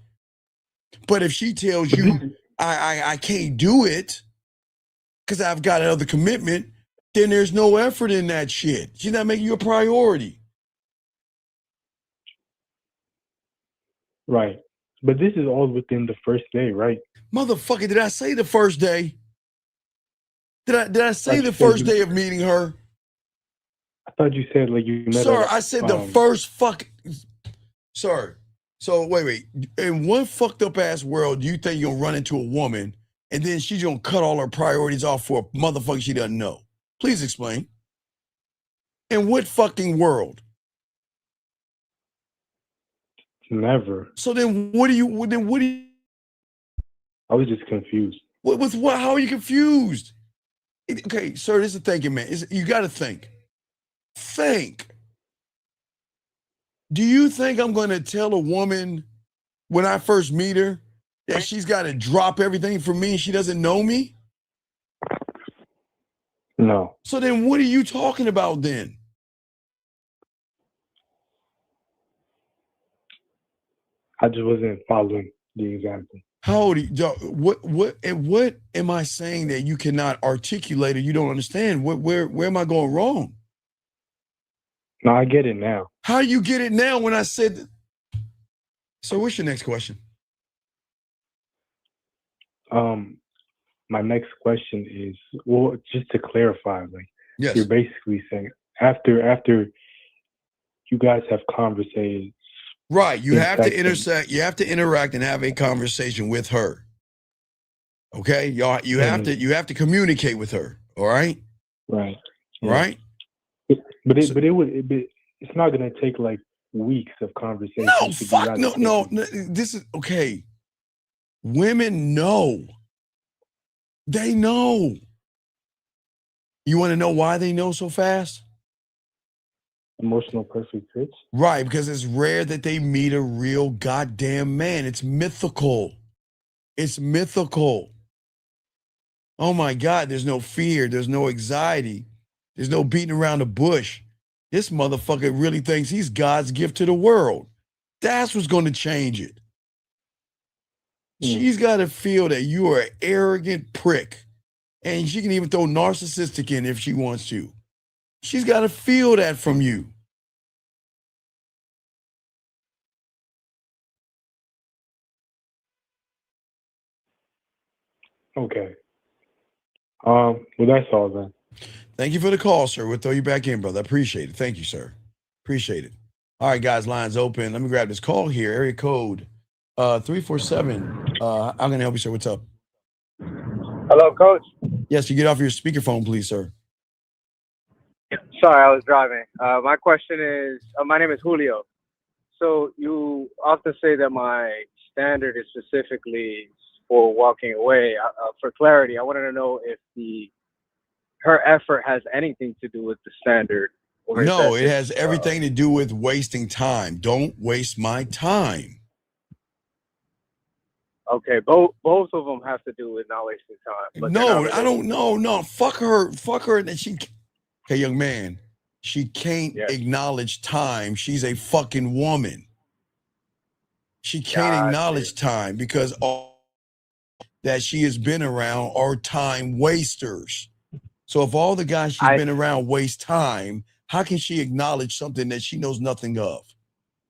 But if she tells you, I can't do it because I've got another commitment, then there's no effort in that shit. She's not making you a priority. Right. But this is all within the first day, right? Motherfucker, did I say the first day? Did I say the first day of meeting her? I thought you said like you met Sir, her. I said the first fucking... Sir, so wait. In one fucked up ass world, do you think you'll run into a woman and then she's gonna cut all her priorities off for a motherfucker she doesn't know. Please explain. In what fucking world? Never. So then what do you? I was just confused. With what? How are you confused? Okay, sir, this is the thinking, man. You got to think. Think. Do you think I'm going to tell a woman when I first meet her that she's got to drop everything for me and she doesn't know me? No. So then what are you talking about then? I just wasn't following the example. How old are you? What am I saying that you cannot articulate or you don't understand? Where am I going wrong? No, I get it now. How you get it now when I said that? So what's your next question? My next question is, well, just to clarify, like, yes, you're basically saying after you guys have conversations. Right, you have to intersect, you have to interact and have a conversation with her. Okay, y'all, you have to communicate with her. All right, right, right. But it's not gonna take like weeks of conversation. No, fuck, no. This is okay. Women know. They know. You want to know why they know so fast? Emotional perfect pitch. Right, because it's rare that they meet a real goddamn man. It's mythical. It's mythical. Oh my God, there's no fear. There's no anxiety. There's no beating around the bush. This motherfucker really thinks he's God's gift to the world. That's what's going to change it. She's got to feel that you are an arrogant prick. And she can even throw narcissistic in if she wants to. She's got to feel that from you. Okay. Well, that's all then. Thank you for the call, sir. We'll throw you back in, brother. I appreciate it. Thank you, sir. Appreciate it. All right, guys, lines open. Let me grab this call here. Area code 347. How can I help you, sir? What's up? Hello, Coach. Yes, you get off your speakerphone, please, sir. Sorry, I was driving. My question is, my name is Julio. So you often say that my standard is specifically for walking away. For clarity, I wanted to know if her effort has anything to do with the standard. Or no, it has everything to do with wasting time. Don't waste my time. Okay, both of them have to do with not wasting time. But no, I don't know. No, fuck her. And she. Okay, young man, she can't acknowledge time. She's a fucking woman. She can't acknowledge time because all that she has been around are time wasters. So if all the guys she's been around waste time, how can she acknowledge something that she knows nothing of?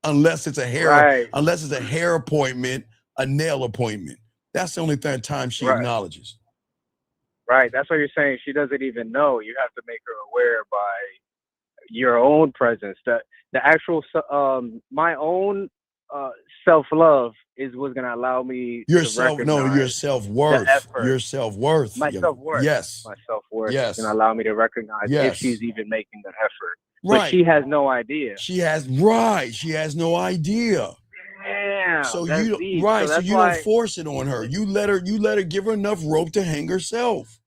Unless it's a hair appointment, a nail appointment. That's the only time she acknowledges. Right. That's what you're saying. She doesn't even know. You have to make her aware by your own presence. The actual my own self-love is what's going to allow me your to recognize your self-worth. Your self-worth. My self-worth. Yes. My self-worth yes. is going to allow me to recognize if she's even making that effort. Right. But she has no idea. She has no idea. Damn, so that's you deep. right, so you don't force it on her. You let her give her enough rope to hang herself.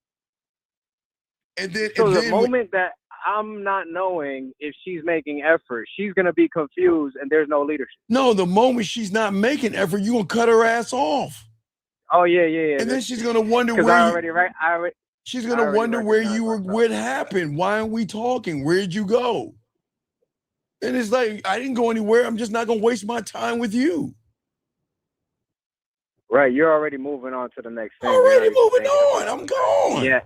And then the moment that I'm not knowing if she's making effort, she's gonna be confused and there's no leadership. No, the moment she's not making effort, you're gonna cut her ass off. Oh yeah. And then she's gonna wonder where she's gonna wonder where you were, what happened. Why aren't we talking? Where'd you go? And it's like, I didn't go anywhere. I'm just not gonna waste my time with you. Right, you're already moving on to the next thing. Already moving on. I'm gone. Yeah,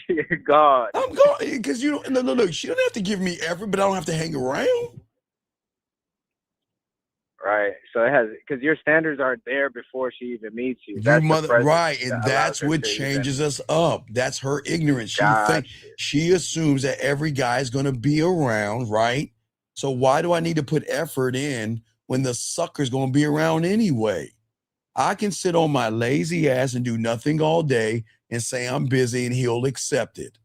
you're gone. I'm gone because you don't. Look. She don't have to give me effort, but I don't have to hang around. Right. So it has, because your standards are there before she even meets you. Right, and that's what changes us up. That's her ignorance. She assumes that every guy is going to be around, right? So why do I need to put effort in when the sucker's going to be around anyway? I can sit on my lazy ass and do nothing all day and say I'm busy and he'll accept it.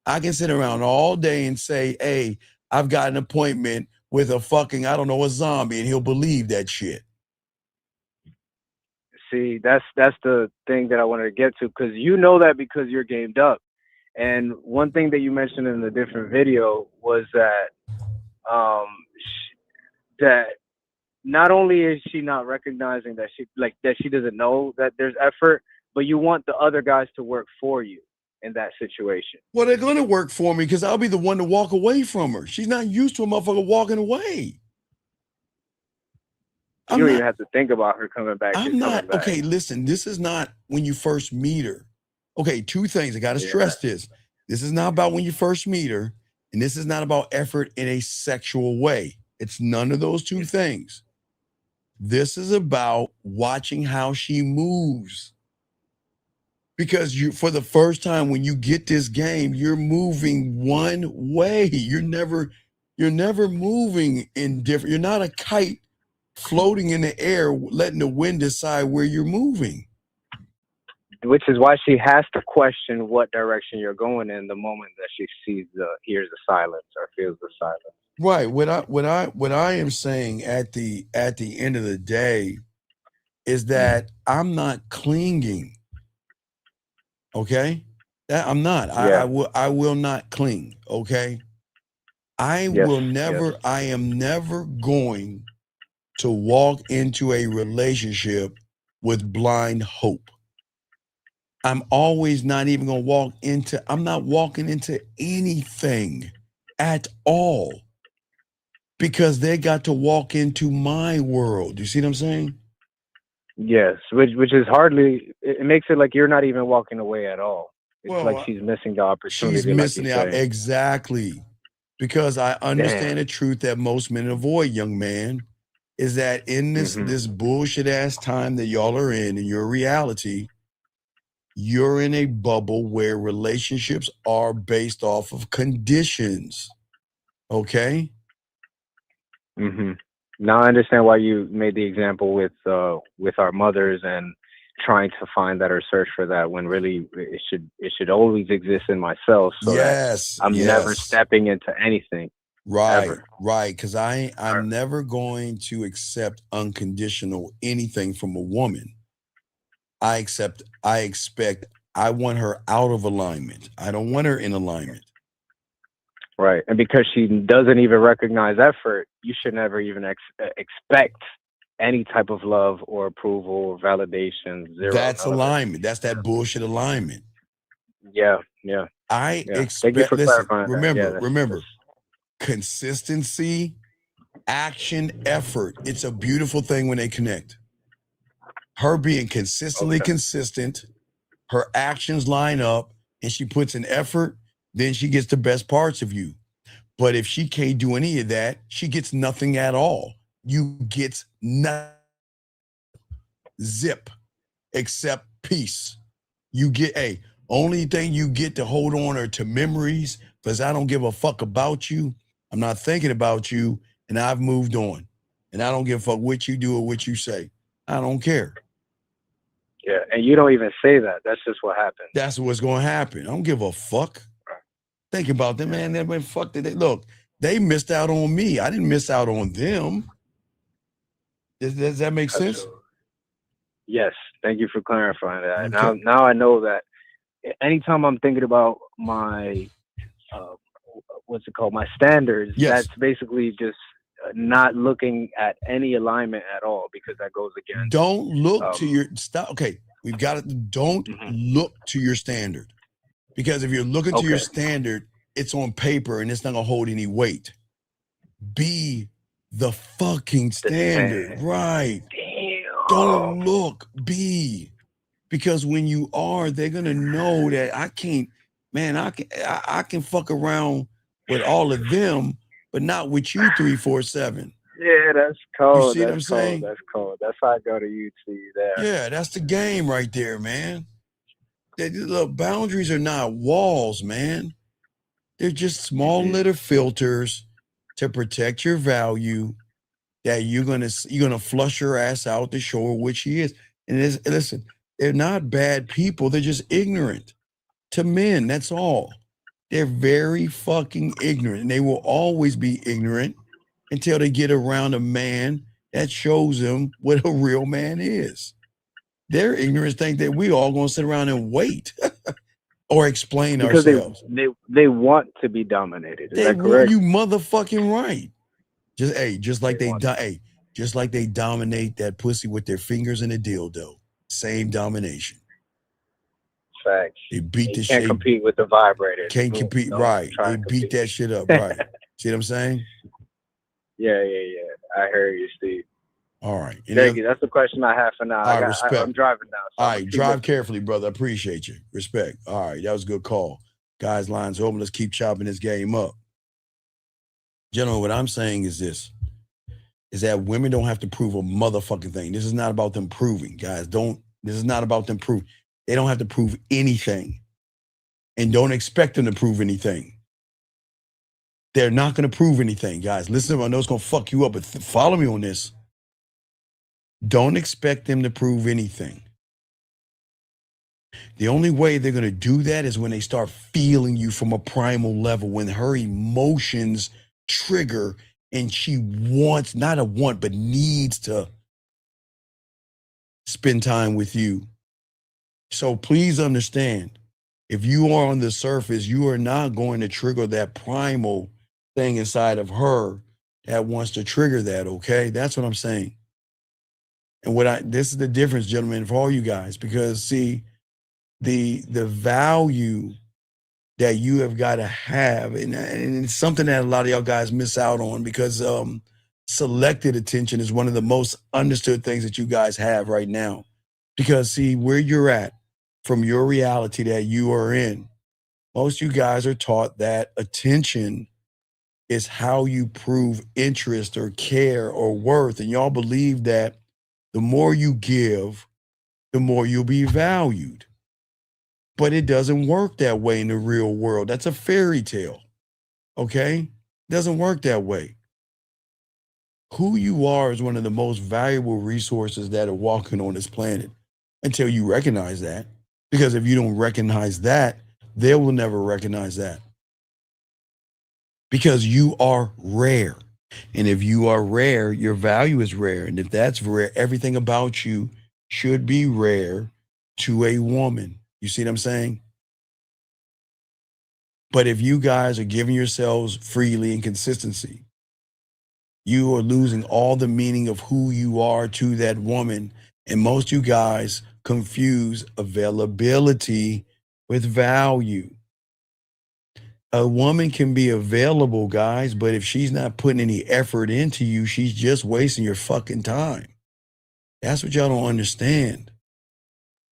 I can sit around all day and say, hey, I've got an appointment with a fucking, I don't know, a zombie, and he'll believe that shit. See, that's the thing that I wanted to get to, because you know that because you're gamed up. And one thing that you mentioned in a different video was that that not only is she not recognizing that she doesn't know that there's effort, but you want the other guys to work for you in that situation. Well, they're going to work for me because I'll be the one to walk away from her. She's not used to a motherfucker walking away. You don't even have to think about her coming back. I'm not. Okay, listen, this is not when you first meet her. Okay, two things. I got to stress this. This is not about when you first meet her, and this is not about effort in a sexual way. It's none of those two things. This is about watching how she moves. Because for the first time when you get this game, you're moving one way. You're never moving in different. You're not a kite floating in the air, letting the wind decide where you're moving. Which is why she has to question what direction you're going in the moment that she hears the silence or feels the silence. Right. What I am saying at the end of the day is that I'm not clinging. Okay? That I'm not. Yeah. I will not cling. Okay? I am never going to walk into a relationship with blind hope. I'm always not even going to I'm not walking into anything at all because they got to walk into my world. You see what I'm saying? Yes, which is hardly, it makes it like you're not even walking away at all. It's like she's missing the opportunity. She's missing it out. Exactly. Because I understand the truth that most men avoid, young man, is that in this bullshit ass time that y'all are in your reality, you're in a bubble where relationships are based off of conditions. Okay? Now I understand why you made the example with our mothers and trying to find that or search for that, when really it should always exist in myself, so that I'm never stepping into anything. Right, ever. Right. Because I'm never going to accept unconditional anything from a woman. I expect I want her out of alignment. I don't want her in alignment. Right. And because she doesn't even recognize effort, you should never even expect any type of love or approval or validation. Zero. That's alignment. That's that bullshit alignment. Yeah. I expect. Thank you for clarifying. Remember, consistency, action, effort. It's a beautiful thing when they connect. Her being consistently consistent, her actions line up, and she puts in effort, then she gets the best parts of you. But if she can't do any of that, she gets nothing at all. You get nothing. Zip, except peace. You get only thing you get to hold on are to memories, because I don't give a fuck about you. I'm not thinking about you, and I've moved on. And I don't give a fuck what you do or what you say. I don't care. Yeah, and you don't even say that. That's just what happens. That's what's going to happen. I don't give a fuck. Think about them, man. They went fuck. Look, they missed out on me. I didn't miss out on them. Does that make sense? Yes. Thank you for clarifying that. Okay. Now I know that anytime I'm thinking about my my standards, that's basically just not looking at any alignment at all, because that goes against. Don't look to your stop. Okay, we've got it. Don't look to your standard, because if you're looking to your standard, it's on paper and it's not gonna hold any weight. Be the fucking standard, right? Damn. Don't look. Be, because when you are, they're gonna know that I can't. Man, I can fuck around with all of them, but not with you 347. Yeah, that's cold. You see what I'm saying? That's cold. That's how I go to you there. Yeah, that's the game right there, man. Look, boundaries are not walls, man. They're just small little filters to protect your value, that you're gonna flush her ass out to show her what she is. listen, they're not bad people. They're just ignorant to men. That's all. They're very fucking ignorant, and they will always be ignorant until they get around a man that shows them what a real man is. Their ignorance think that we all gonna sit around and wait or explain Because ourselves. they want to be dominated. Is that correct? You motherfucking right. Just like they dominate that pussy with their fingers in a dildo. Same domination. Facts. They beat the You can't shit. compete with the vibrators. Can't compete, right? They beat that shit up, right? See what I'm saying? Yeah. I heard you, Steve. All right. Thank you. That's the question I have for now. All right, respect. I'm driving now. So all right, drive carefully, brother. I appreciate you. Respect. All right, that was a good call. Guys, lines open. Let's keep chopping this game up. Gentlemen, what I'm saying is this, is that women don't have to prove a motherfucking thing. This is not about them proving, guys. This is not about them proving. They don't have to prove anything. And don't expect them to prove anything. They're not going to prove anything, guys. Listen to me. I know it's going to fuck you up, but follow me on this. Don't expect them to prove anything. The only way they're going to do that is when they start feeling you from a primal level, when her emotions trigger and she wants, not a want, but needs to spend time with you. So please understand, if you are on the surface, you are not going to trigger that primal thing inside of her that wants to trigger that, okay? That's what I'm saying. And this is the difference, gentlemen, for all you guys, because see, the value that you have got to have, and it's something that a lot of y'all guys miss out on, because selected attention is one of the most understood things that you guys have right now. Because see, where you're at, from your reality that you are in, most of you guys are taught that attention is how you prove interest or care or worth. And y'all believe that the more you give, the more you'll be valued. But it doesn't work that way in the real world. That's a fairy tale, okay? It doesn't work that way. Who you are is one of the most valuable resources that are walking on this planet, until you recognize that. Because if you don't recognize that, they will never recognize that. Because you are rare. And if you are rare, your value is rare. And if that's rare, everything about you should be rare to a woman. You see what I'm saying? But if you guys are giving yourselves freely and consistency, you are losing all the meaning of who you are to that woman. And most of you guys confuse availability with value. A woman can be available, guys, but if she's not putting any effort into you, she's just wasting your fucking time. That's what y'all don't understand.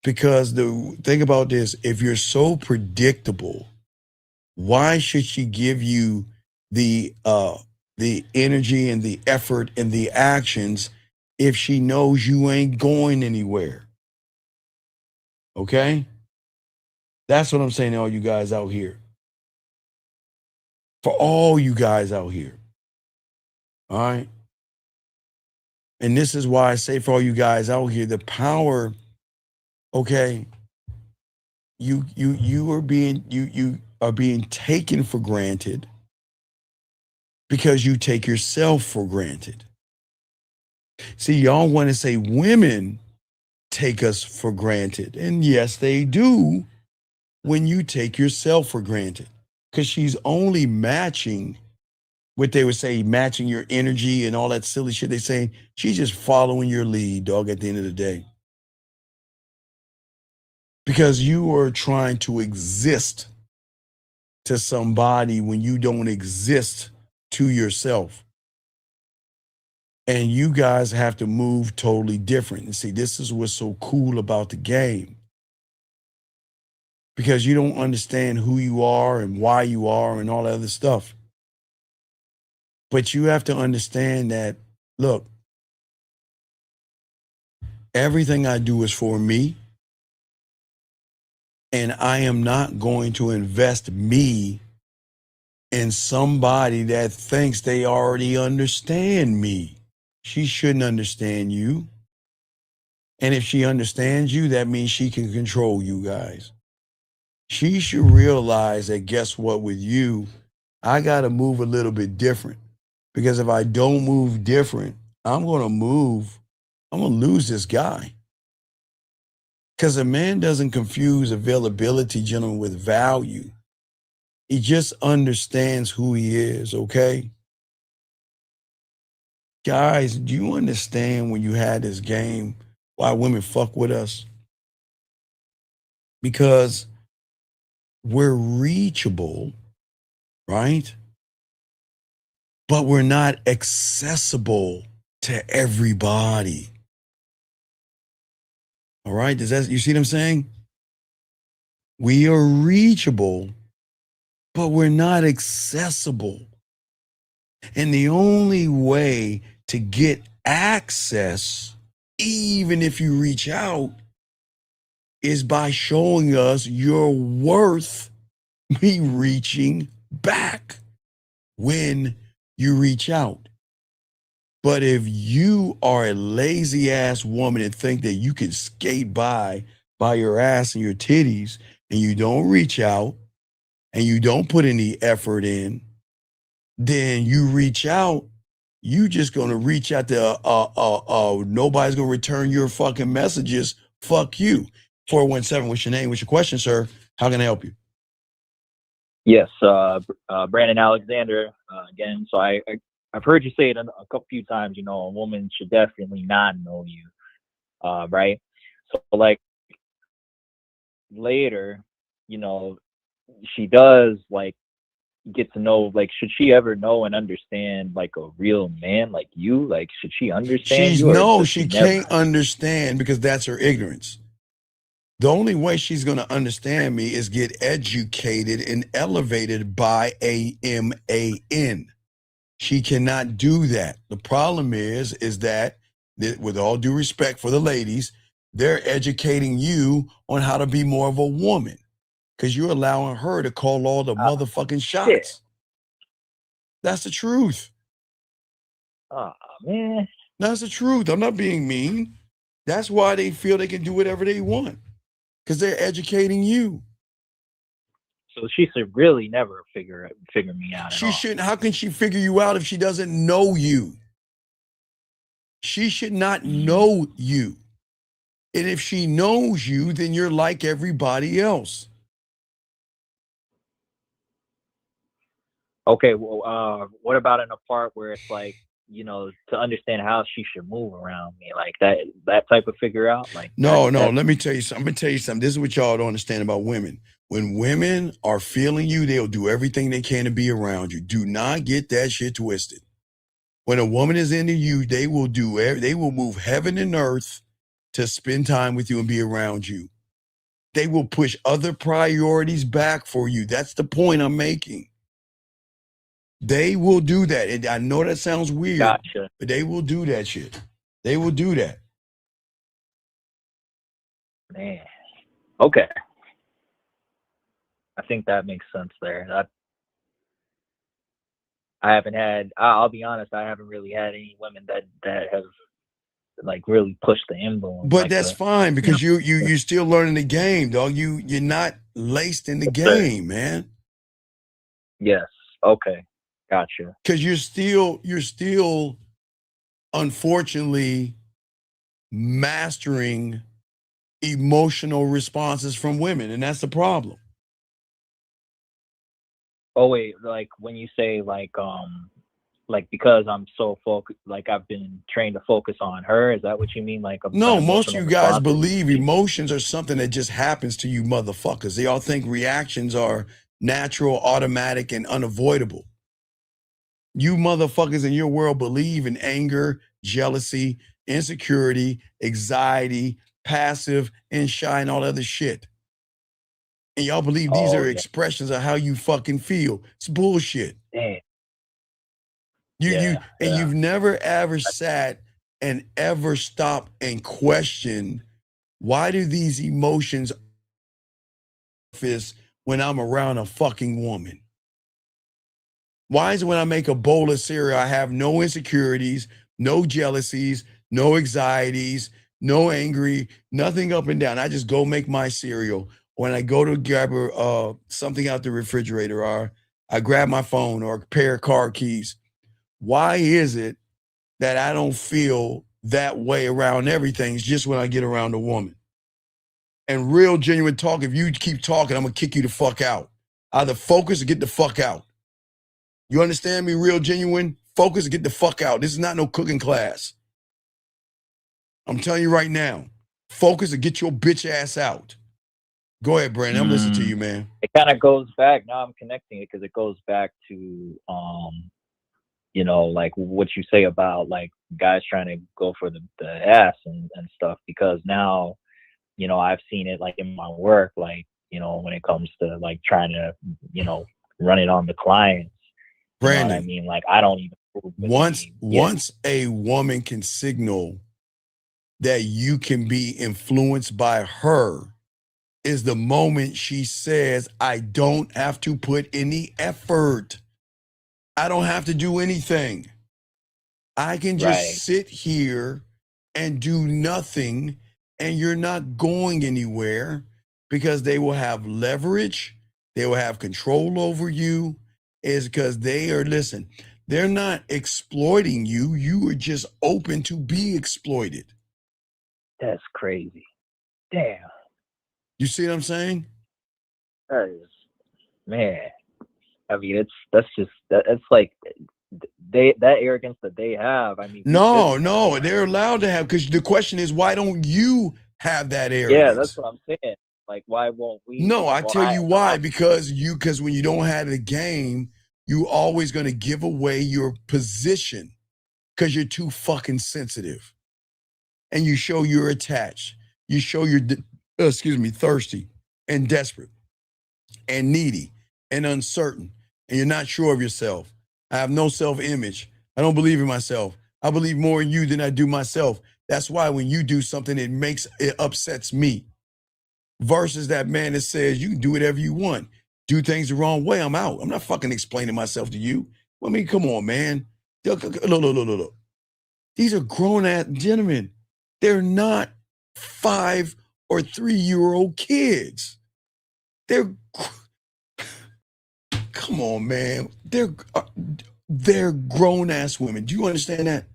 Because think about this, if you're so predictable, why should she give you the energy and the effort and the actions if she knows you ain't going anywhere? Okay? That's what I'm saying to all you guys out here. For all you guys out here. All right? And this is why I say for all you guys out here, the power, okay, you are being taken for granted because you take yourself for granted. See, y'all want to say women take us for granted. And yes, they do when you take yourself for granted. Because she's only matching what they would say, matching your energy and all that silly shit they say. She's just following your lead, dog, at the end of the day. Because you are trying to exist to somebody when you don't exist to yourself. And you guys have to move totally different. And see, this is what's so cool about the game. Because you don't understand who you are and why you are and all that other stuff. But you have to understand that, look, everything I do is for me. And I am not going to invest me in somebody that thinks they already understand me. She shouldn't understand you. And if she understands you, that means she can control you guys. She should realize that, guess what, with you, I got to move a little bit different. Because if I don't move different, I'm going to lose this guy. Because a man doesn't confuse availability, gentlemen, with value. He just understands who he is, okay? Guys, do you understand when you had this game why women fuck with us? Because we're reachable, right? But we're not accessible to everybody. All right? Does that, you see what I'm saying? We are reachable, but we're not accessible. And the only way to get access, even if you reach out, is by showing us your worth, me reaching back when you reach out. But if you are a lazy ass woman and think that you can skate by your ass and your titties, and you don't reach out and you don't put any effort in, then you reach out, you just gonna reach out to nobody's gonna return your fucking messages. Fuck you. 417, what's your name? What's your question, sir? How can I help you? Yes, Brandon Alexander again. So I've heard you say it a few times. You know, a woman should definitely not know you, right? So like later, you know, she does like get to know, like, should she ever know and understand like a real man like you? Like, should she understand you? Or She can't understand because that's her ignorance. The only way she's going to understand me is get educated and elevated by a man. She cannot do that. The problem is that, with all due respect for the ladies, they're educating you on how to be more of a woman because you're allowing her to call all the motherfucking shots. Shit. That's the truth. Oh, man. That's the truth. I'm not being mean. That's why they feel they can do whatever they want. Because they're educating you. So she should really never figure me out. She shouldn't. How can she figure you out if she doesn't know you? She should not know you. And if she knows you, then you're like everybody else. Okay, well, what about in a part where it's like, you know, to understand how she should move around me, like that type of figure out? Like, no, let me tell you something. I'm gonna tell you something. This is what y'all don't understand about women. When women are feeling you, they'll do everything they can to be around you. Do not get that shit twisted. When a woman is into you, they will move heaven and earth to spend time with you and be around you. They will push other priorities back for you. That's the point I'm making. They will do that. And I know that sounds weird, gotcha, but they will do that shit. They will do that. Man. Okay. I think that makes sense there. I haven't had, I'll be honest, I haven't really had any women that have like really pushed the envelope. But like that's fine because you're still learning the game, dog. You're not laced in the game, man. Yes. Okay. Gotcha. Because you're still unfortunately mastering emotional responses from women, and that's the problem. Oh wait, like when you say like because I'm so focused, like I've been trained to focus on her, is that what you mean? Like no, most of you guys believe emotions are something that just happens to you motherfuckers. They all think reactions are natural, automatic, and unavoidable. You motherfuckers in your world believe in anger, jealousy, insecurity, anxiety, passive, and shy, and all other shit. And y'all believe these are expressions of how you fucking feel. It's bullshit. Damn. You've never ever sat and ever stopped and questioned, why do these emotions surface when I'm around a fucking woman? Why is it when I make a bowl of cereal, I have no insecurities, no jealousies, no anxieties, no angry, nothing up and down. I just go make my cereal. When I go to grab something out the refrigerator, or I grab my phone or a pair of car keys. Why is it that I don't feel that way around everything? It's just when I get around a woman. And real genuine talk, if you keep talking, I'm gonna kick you the fuck out. Either focus or get the fuck out. You understand me? Real genuine? Focus or get the fuck out. This is not no cooking class. I'm telling you right now. Focus or get your bitch ass out. Go ahead, Brandon. I'm listening to you, man. It kind of goes back. Now I'm connecting it because it goes back to, you know, like what you say about like guys trying to go for the ass and stuff. Because now, you know, I've seen it like in my work, like, you know, when it comes to like trying to, you know, run it on the clients. Brandon, you know what I mean? Like I don't even. Once a woman can signal that you can be influenced by her is the moment she says, I don't have to put any effort. I don't have to do anything. I can just sit here and do nothing, and you're not going anywhere, because they will have leverage. They will have control over you. Is because they are, listen, they're not exploiting you. You are just open to be exploited. That's crazy. Damn. You see what I'm saying? That is, man. I mean, that's like that arrogance that they have. I mean, no, they're allowed to have, because the question is, why don't you have that arrogance? Yeah, that's what I'm saying. Like, why won't we? No, I tell you why. Because when you don't have the game, you always going to give away your position because you're too fucking sensitive, and you show you're attached. You show you're, thirsty and desperate and needy and uncertain, and you're not sure of yourself. I have no self-image. I don't believe in myself. I believe more in you than I do myself. That's why when you do something, it upsets me. Versus that man that says you can do whatever you want. Do things the wrong way, I'm out. I'm not fucking explaining myself to you. I mean, come on, man. Look. These are grown-ass gentlemen. They're not 5 or 3-year-old kids. Come on, man. They're grown-ass women. Do you understand that?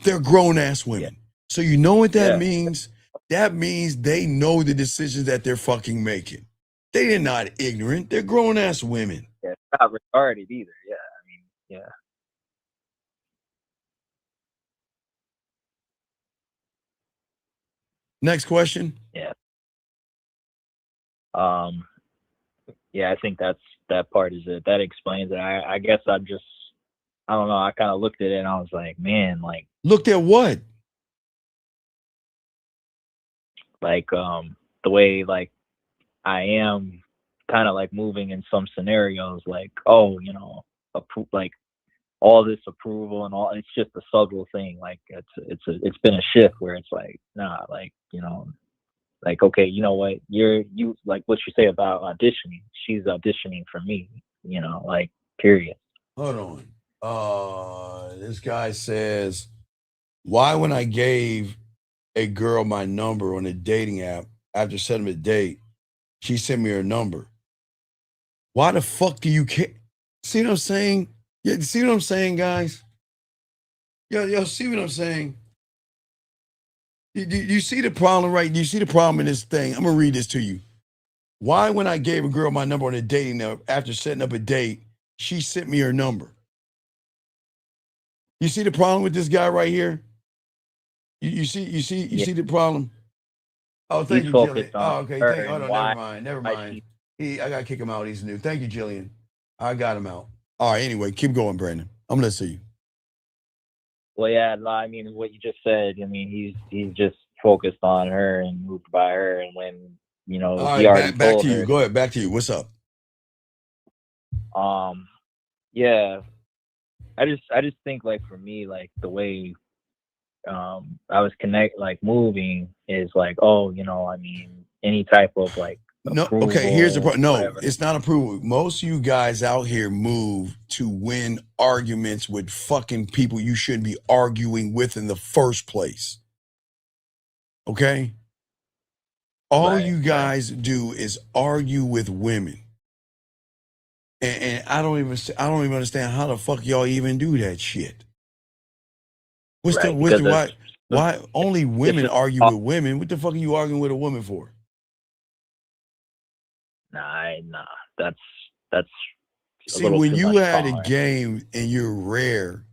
They're grown-ass women. Yeah. So you know what that means? That means they know the decisions that they're fucking making. They're not ignorant. They're grown-ass women. Yeah, it's not retarded either. Yeah, I mean, yeah. Next question. Yeah. Yeah, I think that part is it. That explains it. I guess I don't know. I kind of looked at it and I was like, man, like. Looked at what? Like the way like I am kind of like moving in some scenarios, like, oh, you know, like all this approval and all, it's just a subtle thing. Like it's been a shift where it's like, nah, like, you know, like, okay, you know what, you like what you say about auditioning, she's auditioning for me, you know, like, period. Hold on. This guy says, why when I gave a girl my number on a dating app after setting a date, she sent me her number? Why the fuck do you care? See what I'm saying? Yeah, see what I'm saying, guys? Yo, see what I'm saying? You see the problem, right? You see the problem in this thing? I'm gonna read this to you. Why when I gave a girl my number on a dating app after setting up a date, she sent me her number? You see the problem with this guy right here? You see the problem? Oh, thank you, Jillian. Oh, okay. Hold on, never mind. I gotta kick him out. He's new. Thank you, Jillian. I got him out. All right. Anyway, keep going, Brandon. I'm listening to you. Well, yeah. I mean, what you just said. I mean, he's just focused on her and moved by her, and when, you know, all he right, already back told to you. her. Go ahead. Back to you. What's up? Yeah. I just think, like, for me, like, the way I was moving is like, oh, you know, I mean, any type of like approval, okay, here's the problem. No, whatever. It's not approval. Most of you guys out here move to win arguments with fucking people you shouldn't be arguing with in the first place. Okay? All you guys do is argue with women. And I don't even understand how the fuck y'all even do that shit. Why only women argue with women? What the fuck are you arguing with a woman for? Nah, that's See, when you had a game and you're rare,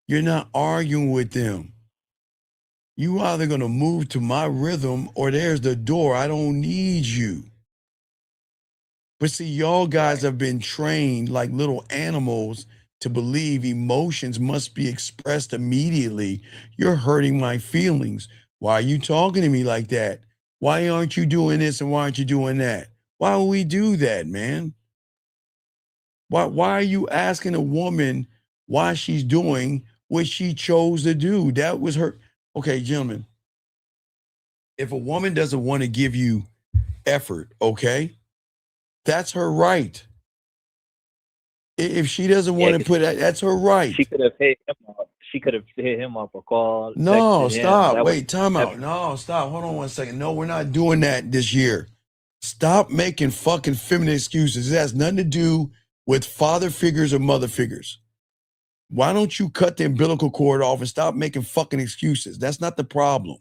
you're not arguing with them. You either gonna move to my rhythm or there's the door. I don't need you. But see, y'all guys have been trained like little animals to believe emotions must be expressed immediately. You're hurting my feelings. Why are you talking to me like that? Why aren't you doing this and why aren't you doing that? Why would we do that, man? Why are you asking a woman why she's doing what she chose to do? That was her. Okay, gentlemen, if a woman doesn't want to give you effort, okay, that's her right. If she doesn't want to put that, that's her right. She could have hit him up. She could have hit him up or called. No, texted stop. him. Wait, time out. No, stop. Hold on one second. No, we're not doing that this year. Stop making fucking feminine excuses. It has nothing to do with father figures or mother figures. Why don't you cut the umbilical cord off and stop making fucking excuses? That's not the problem.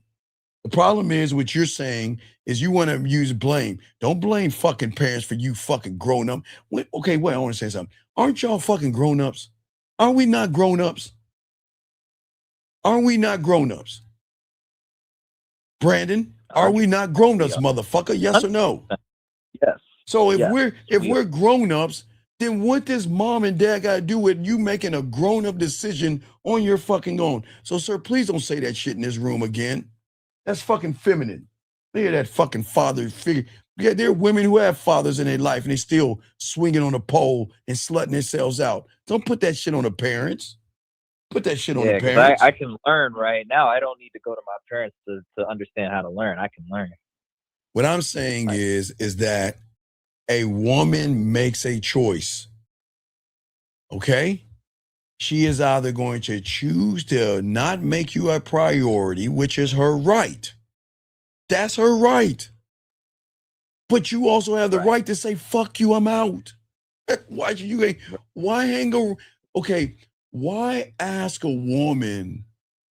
The problem is what you're saying is you want to use blame. Don't blame fucking parents for you fucking grown up. Okay, wait, I want to say something. Aren't y'all fucking grown ups? Are we not grown ups? Are we not grown ups? Brandon, are we not grown ups, motherfucker? Yes or no? Yes. So if we're grown ups, then what does mom and dad got to do with you making a grown up decision on your fucking own? So, sir, please don't say that shit in this room again. That's fucking feminine. Look at that fucking father figure. Yeah, there are women who have fathers in their life and they still swinging on a pole and slutting themselves out. Don't put that shit on the parents. Put that shit on the parents. I can learn right now. I don't need to go to my parents to understand how to learn. I can learn. What I'm saying is that a woman makes a choice. Okay? She is either going to choose to not make you a priority, which is her right. That's her right. But you also have the right to say, fuck you, I'm out. Why hang over? Okay, why ask a woman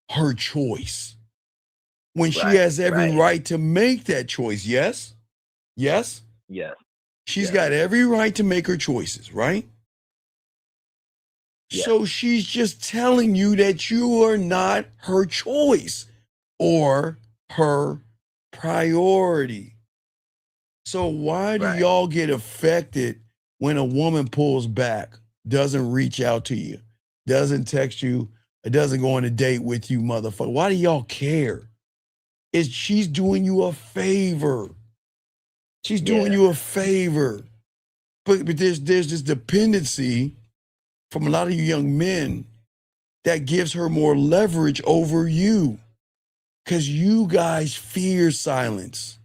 her choice when she has every right to make that choice? Yes? Yes? Yes. She's got every right to make her choices, right? So she's just telling you that you are not her choice or her priority. So why do y'all get affected when a woman pulls back, doesn't reach out to you, doesn't text you, or doesn't go on a date with you, motherfucker? Why do y'all care? She's doing you a favor. She's doing you a favor. But there's this dependency from a lot of you young men that gives her more leverage over you because you guys fear silence.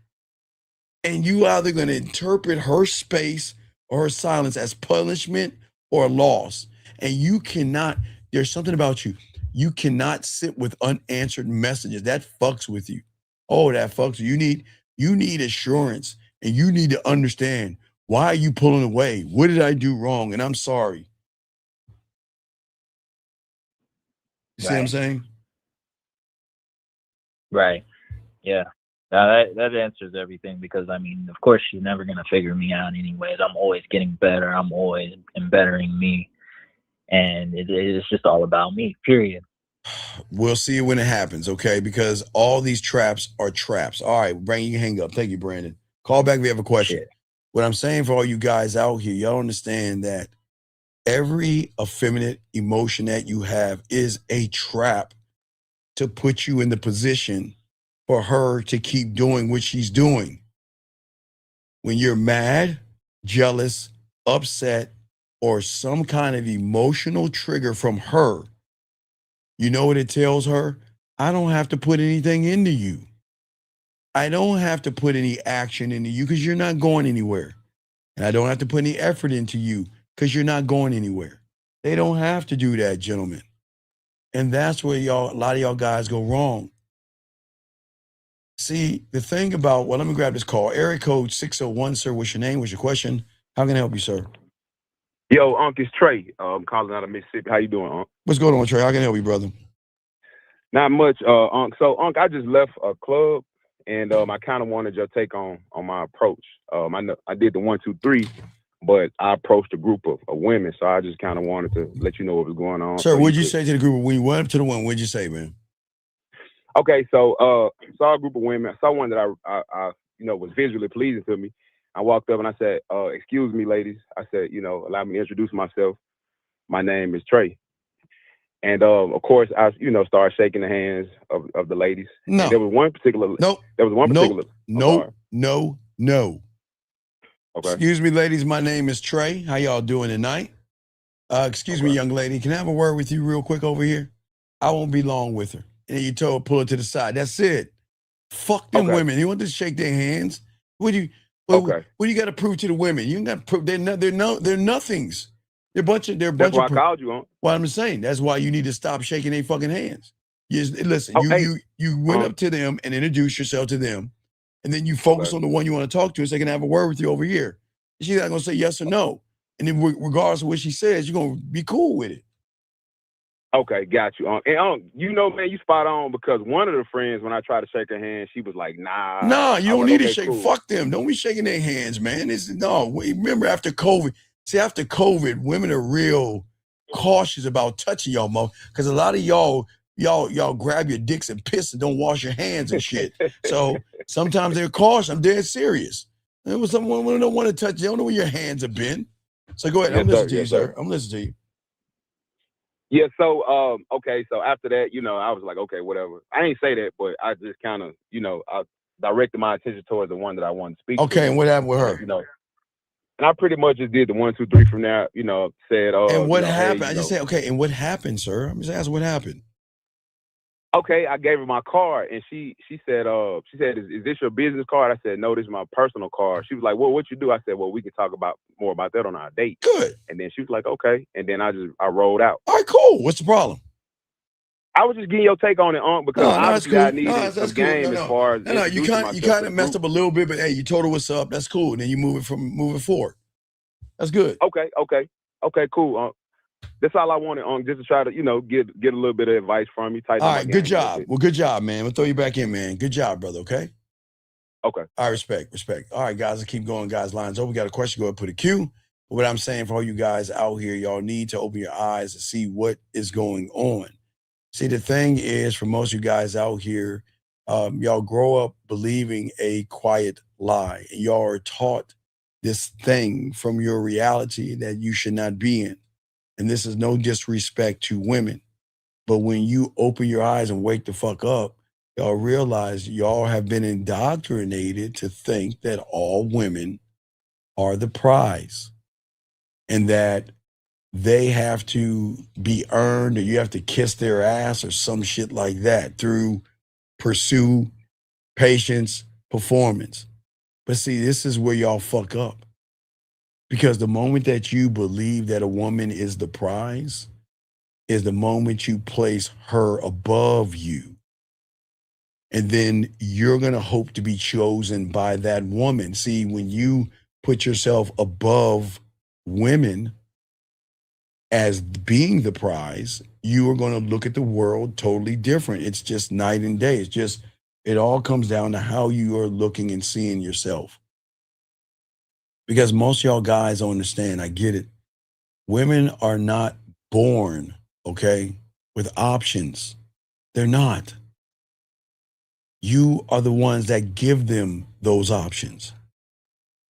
And you either going to interpret her space or her silence as punishment or loss. And you cannot, there's something about you. You cannot sit with unanswered messages. That fucks with you. Oh, that fucks with you. You need assurance and you need to understand, why are you pulling away? What did I do wrong? And I'm sorry. You see what I'm saying? Right. Yeah. That answers everything because, I mean, of course, she's never going to figure me out anyways. I'm always getting better. I'm always bettering me. And it's just all about me, period. We'll see when it happens, okay? Because all these traps are traps. All right, Brandon, you can hang up. Thank you, Brandon. Call back if you have a question. Shit. What I'm saying for all you guys out here, y'all understand that every effeminate emotion that you have is a trap to put you in the position for her to keep doing what she's doing. When you're mad, jealous, upset, or some kind of emotional trigger from her, you know what it tells her? I don't have to put anything into you. I don't have to put any action into you because you're not going anywhere. And I don't have to put any effort into you because you're not going anywhere. They don't have to do that, gentlemen. And that's where a lot of y'all guys go wrong. See, the thing about, well, let me grab this call. Area code 601, sir. What's your name? What's your question? How can I help you, sir? Yo, Unc, it's Trey. I'm calling out of Mississippi. How you doing, Unc? What's going on, Trey? How can I help you, brother? Not much, Unc. So, Unc, I just left a club, and I kind of wanted your take on my approach. I know I did the 1, 2, 3, but I approached a group of women, so I just kind of wanted to let you know what was going on. Sir, what'd you say to the group when you went up to the one? What'd you say, man? Okay, so saw a group of women. I saw one that I was visually pleasing to me. I walked up and I said, "Excuse me, ladies." I said, "Allow me to introduce myself. My name is Trey." And of course, I started shaking the hands of the ladies. No. And there was one particular. Nope. There was one particular. No. Okay. Excuse me, ladies. My name is Trey. How y'all doing tonight? Excuse me, young lady. Can I have a word with you real quick over here? I won't be long with her. And then you told her, pull her to the side. That's it. Fuck them women. You want to shake their hands? What do you got to prove to the women? You ain't got to prove. They're nothings. They're a bunch of. That's why I called you on. Well, I'm saying that's why you need to stop shaking their fucking hands. Listen, you went up to them and introduced yourself to them, and then you focus on the one you want to talk to, so they can have a word with you over here. She's not gonna say yes or no, and then regardless of what she says, you're gonna be cool with it. Okay, got you. And man, you spot on, because one of the friends, when I tried to shake her hand, she was like, "Nah." Nah, you don't need to shake. Cool. Fuck them. Don't be shaking their hands, man. Remember after COVID. See, after COVID, women are real cautious about touching y'all, because a lot of y'all grab your dicks and piss and don't wash your hands and shit. So sometimes they're cautious. I'm dead serious. There was someone who don't want to touch you. They don't know where your hands have been. So go ahead. I'm listening to you, sir. I'm listening to you. Yeah, so okay, so after that, I was like, okay, whatever. I ain't say that, but I just kind of, I directed my attention towards the one that I wanted to speak to. Okay, and what happened with her? And I pretty much just did the 1, 2, 3 from there, said, and what happened? Hey, I just said, okay, and what happened, sir? I'm just asking what happened. Okay, I gave her my card, and she said, is this your business card? I said, no, this is my personal card. She was like, well, what you do? I said, well, we can talk more about that on our date. Good. And then she was like, okay. And then I rolled out. All right, cool. What's the problem? I was just getting your take on it, because obviously I needed some game as far as no. You kind of messed up a little bit, but hey, you told her what's up. That's cool. And then you moving forward. That's good. Okay, cool. That's all I wanted, just to try to, get a little bit of advice from you. All right, good job. Well, good job, man. We'll throw you back in, man. Good job, brother, okay? Okay. All right, respect. All right, guys, let's keep going, guys. Lines open. We got a question. Go ahead and put a Q. But what I'm saying for all you guys out here, y'all need to open your eyes and see what is going on. See, the thing is, for most of you guys out here, y'all grow up believing a quiet lie. And y'all are taught this thing from your reality that you should not be in. And this is no disrespect to women. But when you open your eyes and wake the fuck up, y'all realize y'all have been indoctrinated to think that all women are the prize and that they have to be earned, or you have to kiss their ass or some shit like that through pursue, patience, performance. But see, this is where y'all fuck up. Because the moment that you believe that a woman is the prize is the moment you place her above you. And then you're going to hope to be chosen by that woman. See, when you put yourself above women as being the prize, you are going to look at the world totally different. It's just night and day. It all comes down to how you are looking and seeing yourself. Because most of y'all guys don't understand, I get it. Women are not born, okay, with options. They're not. You are the ones that give them those options.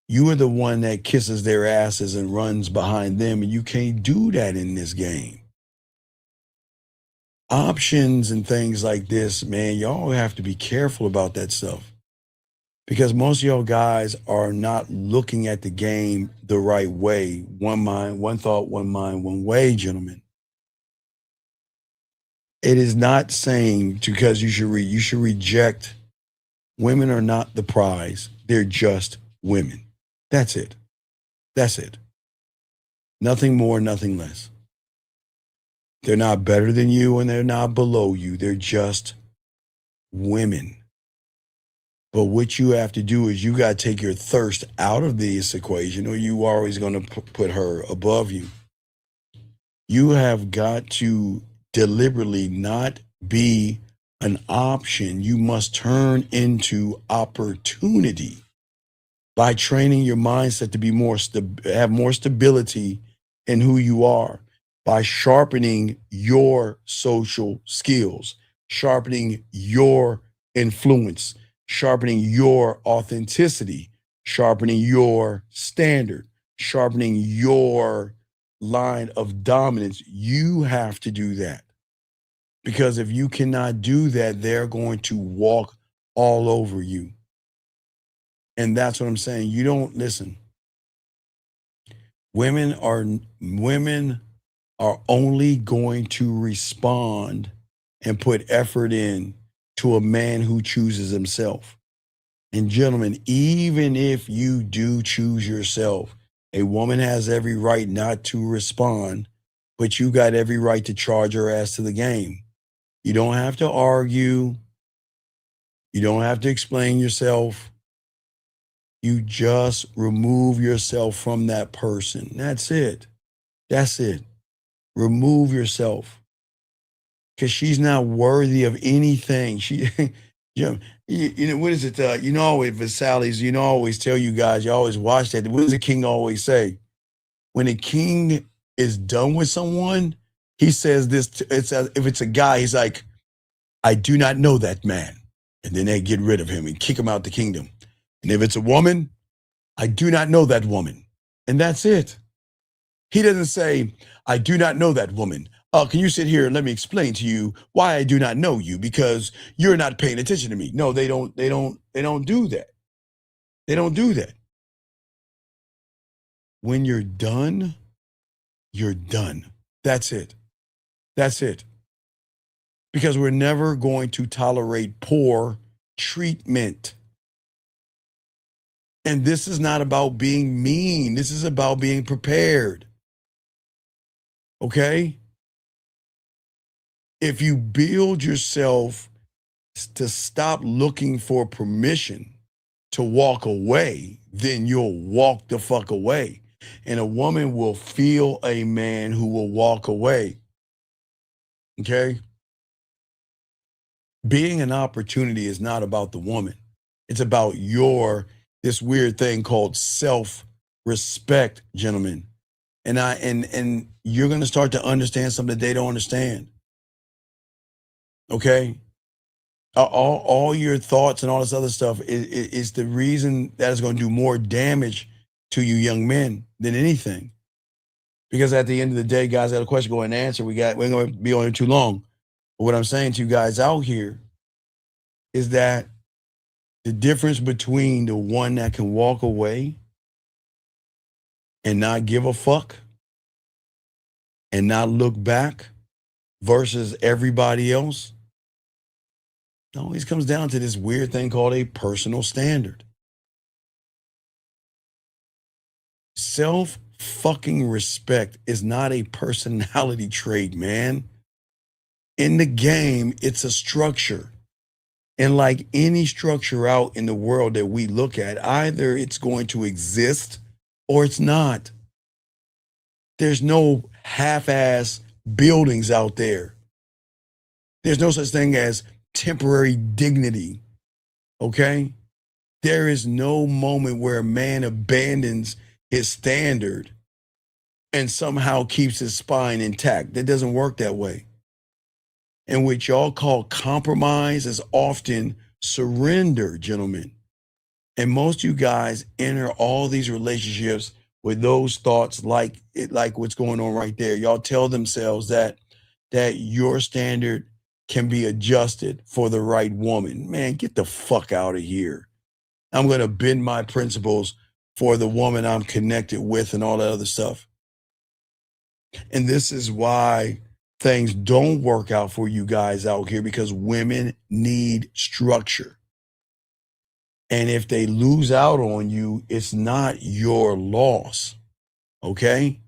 You are the one that kisses their asses and runs behind them, and you can't do that in this game. Options and things like this, man, y'all have to be careful about that stuff. Because most of y'all guys are not looking at the game the right way. One mind, one thought, one mind, one way, gentlemen. It is not saying because you should reject. Women are not the prize. They're just women. That's it. That's it. Nothing more, nothing less. They're not better than you and they're not below you. They're just women. But what you have to do is you got to take your thirst out of this equation, or you are always going to put her above you. You have got to deliberately not be an option. You must turn into opportunity by training your mindset to be have more stability in who you are, by sharpening your social skills, sharpening your influence, sharpening your authenticity, sharpening your standard, sharpening your line of dominance. You have to do that. Because if you cannot do that, they're going to walk all over you. And that's what I'm saying. You don't listen. Women are only going to respond and put effort in to a man who chooses himself. And gentlemen, even if you do choose yourself, a woman has every right not to respond, but you got every right to charge her ass to the game. You don't have to argue. You don't have to explain yourself. You just remove yourself from that person. That's it. That's it. Remove yourself. Because she's not worthy of anything. She, you know, what is it? You know, always Versailles, you know, I always tell you guys, you always watch that. What does the king always say? When a king is done with someone, he says this, if it's a guy, he's like, I do not know that man. And then they get rid of him and kick him out the kingdom. And if it's a woman, I do not know that woman. And that's it. He doesn't say, I do not know that woman. Can you sit here and let me explain to you why I do not know you? Because you're not paying attention to me. No, they don't do that. They don't do that. When you're done, you're done. That's it. That's it. Because we're never going to tolerate poor treatment. And this is not about being mean. This is about being prepared. Okay? If you build yourself to stop looking for permission to walk away, then you'll walk the fuck away. And a woman will feel a man who will walk away. Okay? Being an opportunity is not about the woman. It's about this weird thing called self-respect, gentlemen. And you're going to start to understand something that they don't understand. Okay? All your thoughts and all this other stuff is the reason that is going to do more damage to you young men than anything. Because at the end of the day, guys, I got a question, go ahead and answer. We ain't going to be on here too long. But what I'm saying to you guys out here is that the difference between the one that can walk away and not give a fuck and not look back versus everybody else, it always comes down to this weird thing called a personal standard. Self-fucking respect is not a personality trait, man. In the game, it's a structure. And like any structure out in the world that we look at, either it's going to exist or it's not. There's no half-ass buildings out there. There's no such thing as temporary dignity, okay? There is no moment where a man abandons his standard and somehow keeps his spine intact. That doesn't work that way. And what y'all call compromise is often surrender, gentlemen. And most of you guys enter all these relationships with those thoughts like what's going on right there. Y'all tell themselves that your standard can be adjusted for the right woman. Man, get the fuck out of here. I'm going to bend my principles for the woman I'm connected with and all that other stuff. And this is why things don't work out for you guys out here, because women need structure. And if they lose out on you, it's not your loss, okay?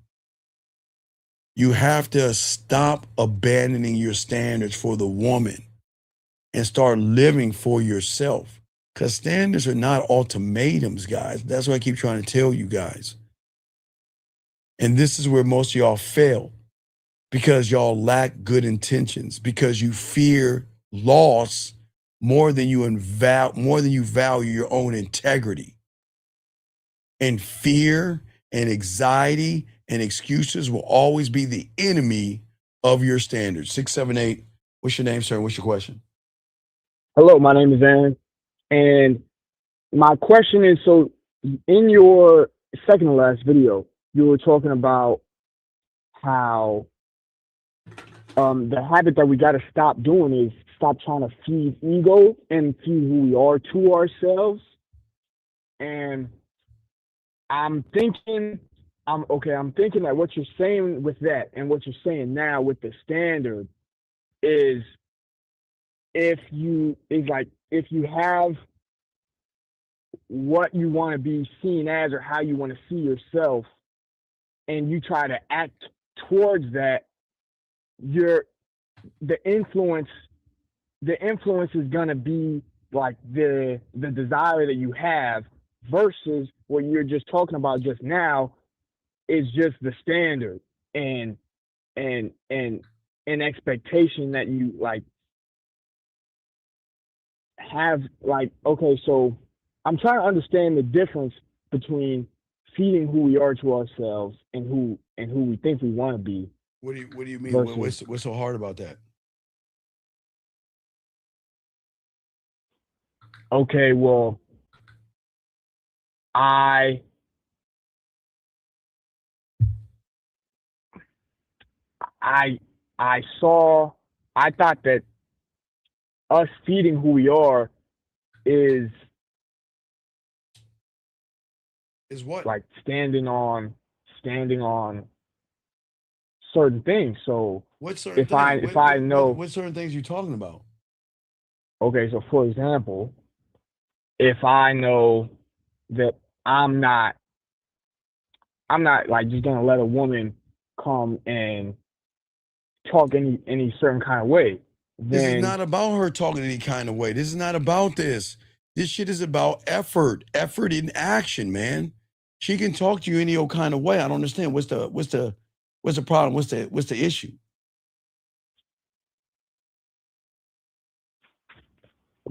You have to stop abandoning your standards for the woman and start living for yourself. Because standards are not ultimatums, guys. That's what I keep trying to tell you guys. And this is where most of y'all fail, because y'all lack good intentions, because you fear loss more than you value your own integrity. And fear and anxiety and excuses will always be the enemy of your standards. 678. What's your name, sir? What's your question? Hello, my name is Aaron, and my question is: so, in your second to last video, you were talking about how the habit that we got to stop doing is stop trying to feed ego and feed who we are to ourselves. And I'm thinking that what you're saying with that and what you're saying now with the standard is if you have what you want to be seen as or how you want to see yourself and you try to act towards that, the influence is going to be like the desire that you have, versus what you're just talking about just now is just the standard and an expectation that you like have. Like, okay, so I'm trying to understand the difference between feeding who we are to ourselves and who we think we want to be. What do you mean? Versus, What's so hard about that? Okay, well, I thought that us feeding who we are is what? Like standing on certain things. So what certain if things? I know what certain things you talking about? Okay, so for example, if I know that I'm not like just gonna let a woman come and talk any certain kind of way, then This is not about her talking any kind of way. This is not about this. This shit is about effort in action, man. She can talk to you any old kind of way. I don't understand. What's the problem? What's the issue?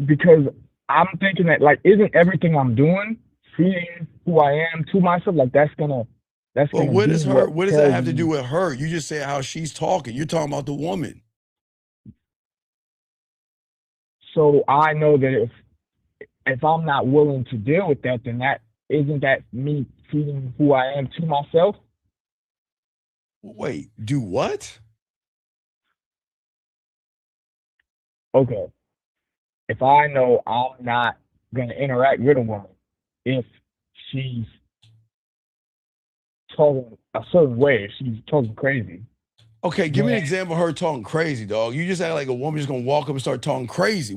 because I'm thinking that, like, isn't everything I'm doing feeding who I am to myself? Like that's gonna Well, what does that tells have to do you. with her? You just said how she's talking. You're talking about the woman. So I know that if I'm not willing to deal with that, then isn't that me feeding who I am to myself? Wait, do what? Okay. If I know I'm not going to interact with a woman if she's talking a certain way, if she's talking crazy. Okay, give me an example of her talking crazy, dog. You just act like a woman just gonna walk up and start talking crazy.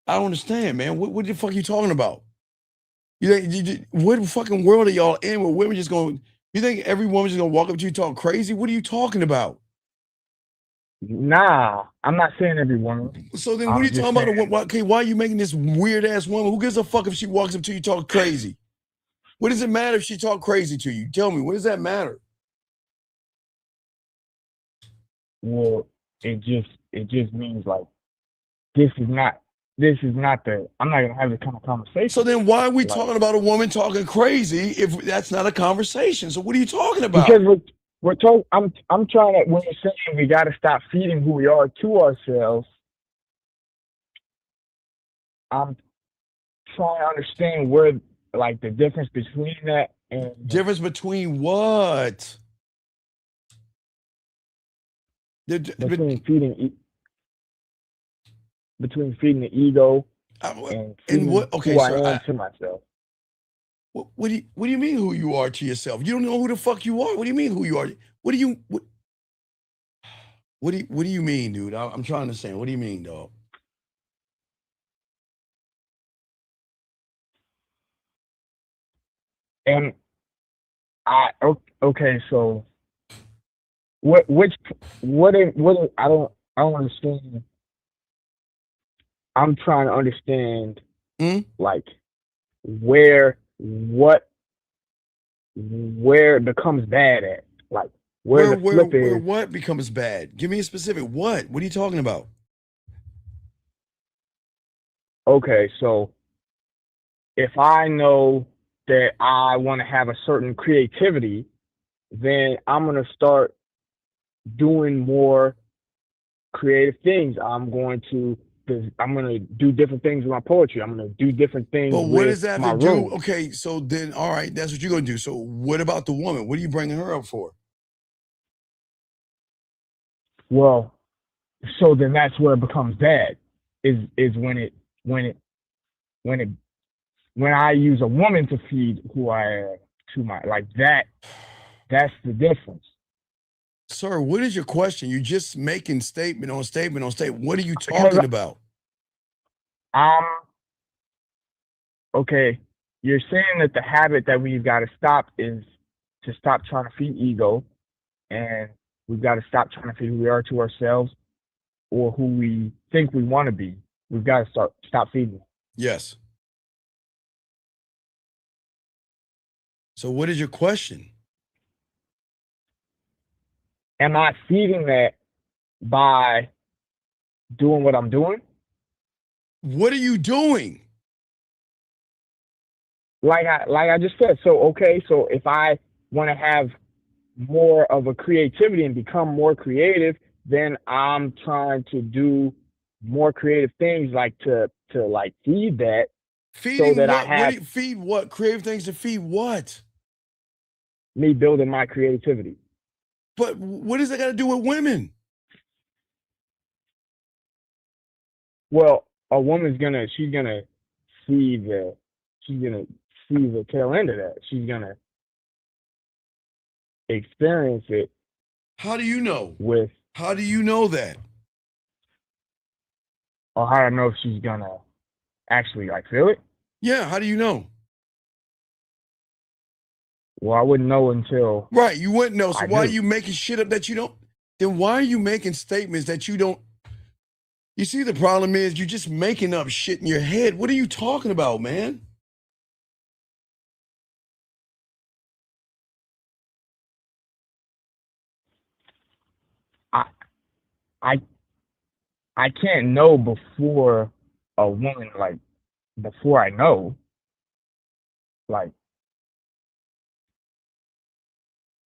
I don't understand, man. What the fuck are you talking about? What fucking world are y'all in where women just going? You think every woman just gonna walk up to you talking crazy? What are you talking about? Nah, I'm not saying every woman. So then, what are you talking about? Why are you making this weird ass woman? Who gives a fuck if she walks up to you talking crazy? What does it matter if she talk crazy to you? Tell me, what does that matter? Well, it just means like this is not the I'm not gonna have this kind of conversation. So then why are we talking about a woman talking crazy if that's not a conversation? So what are you talking about? Because we're talking. I'm trying to, when you're saying we got to stop feeding who we are to ourselves, I'm trying to understand where, like, the difference between that and difference between what? Between feeding the ego and feeding who I am to myself. What do you mean who you are to yourself? You don't know who the fuck you are. What do you mean who you are? What do you mean, dude? I'm trying to understand. What do you mean, dog? And okay, so what I don't understand. I'm trying to understand like where it becomes bad at, like where the flip where is. what becomes bad? Give me a specific. What are you talking about? Okay, so if I know that I want to have a certain creativity, then I'm going to start doing more creative things. I'm going to do different things with my poetry. I'm going to do different things But what with does that my have to do? room. Okay, so then, all right, that's what you're going to do. So what about the woman? What are you bringing her up for? Well, so then that's where it becomes bad. Is when I use a woman to feed who I am to my like that. That's the difference. Sir, what is your question? You're just making statement on statement on statement. What are you Because talking about? Okay, you're saying that the habit that we've got to stop is to stop trying to feed ego, and we've got to stop trying to feed who we are to ourselves or who we think we want to be. We've got to stop feeding. Yes. So what is your question? Am I feeding that by doing what I'm doing? What are you doing? Like I just said. So okay, so if I want to have more of a creativity and become more creative, then I'm trying to do more creative things, like to like feed that. Feeding so that what? I have Feed what? Creative things to feed what? me building my creativity. But what does that got to do with women? Well, a woman's she's gonna see the tail end of that. She's gonna experience it. How do you know? With How do you know that? Or how do I know if she's gonna actually like feel it? Yeah, how do you know? Well, I wouldn't know until right. You wouldn't know. So why are do. you making shit up that you don't? Then why are you making statements that you don't? You see, the problem is you're just making up shit in your head. What are you talking about, man? I can't know before a woman, like before I know, like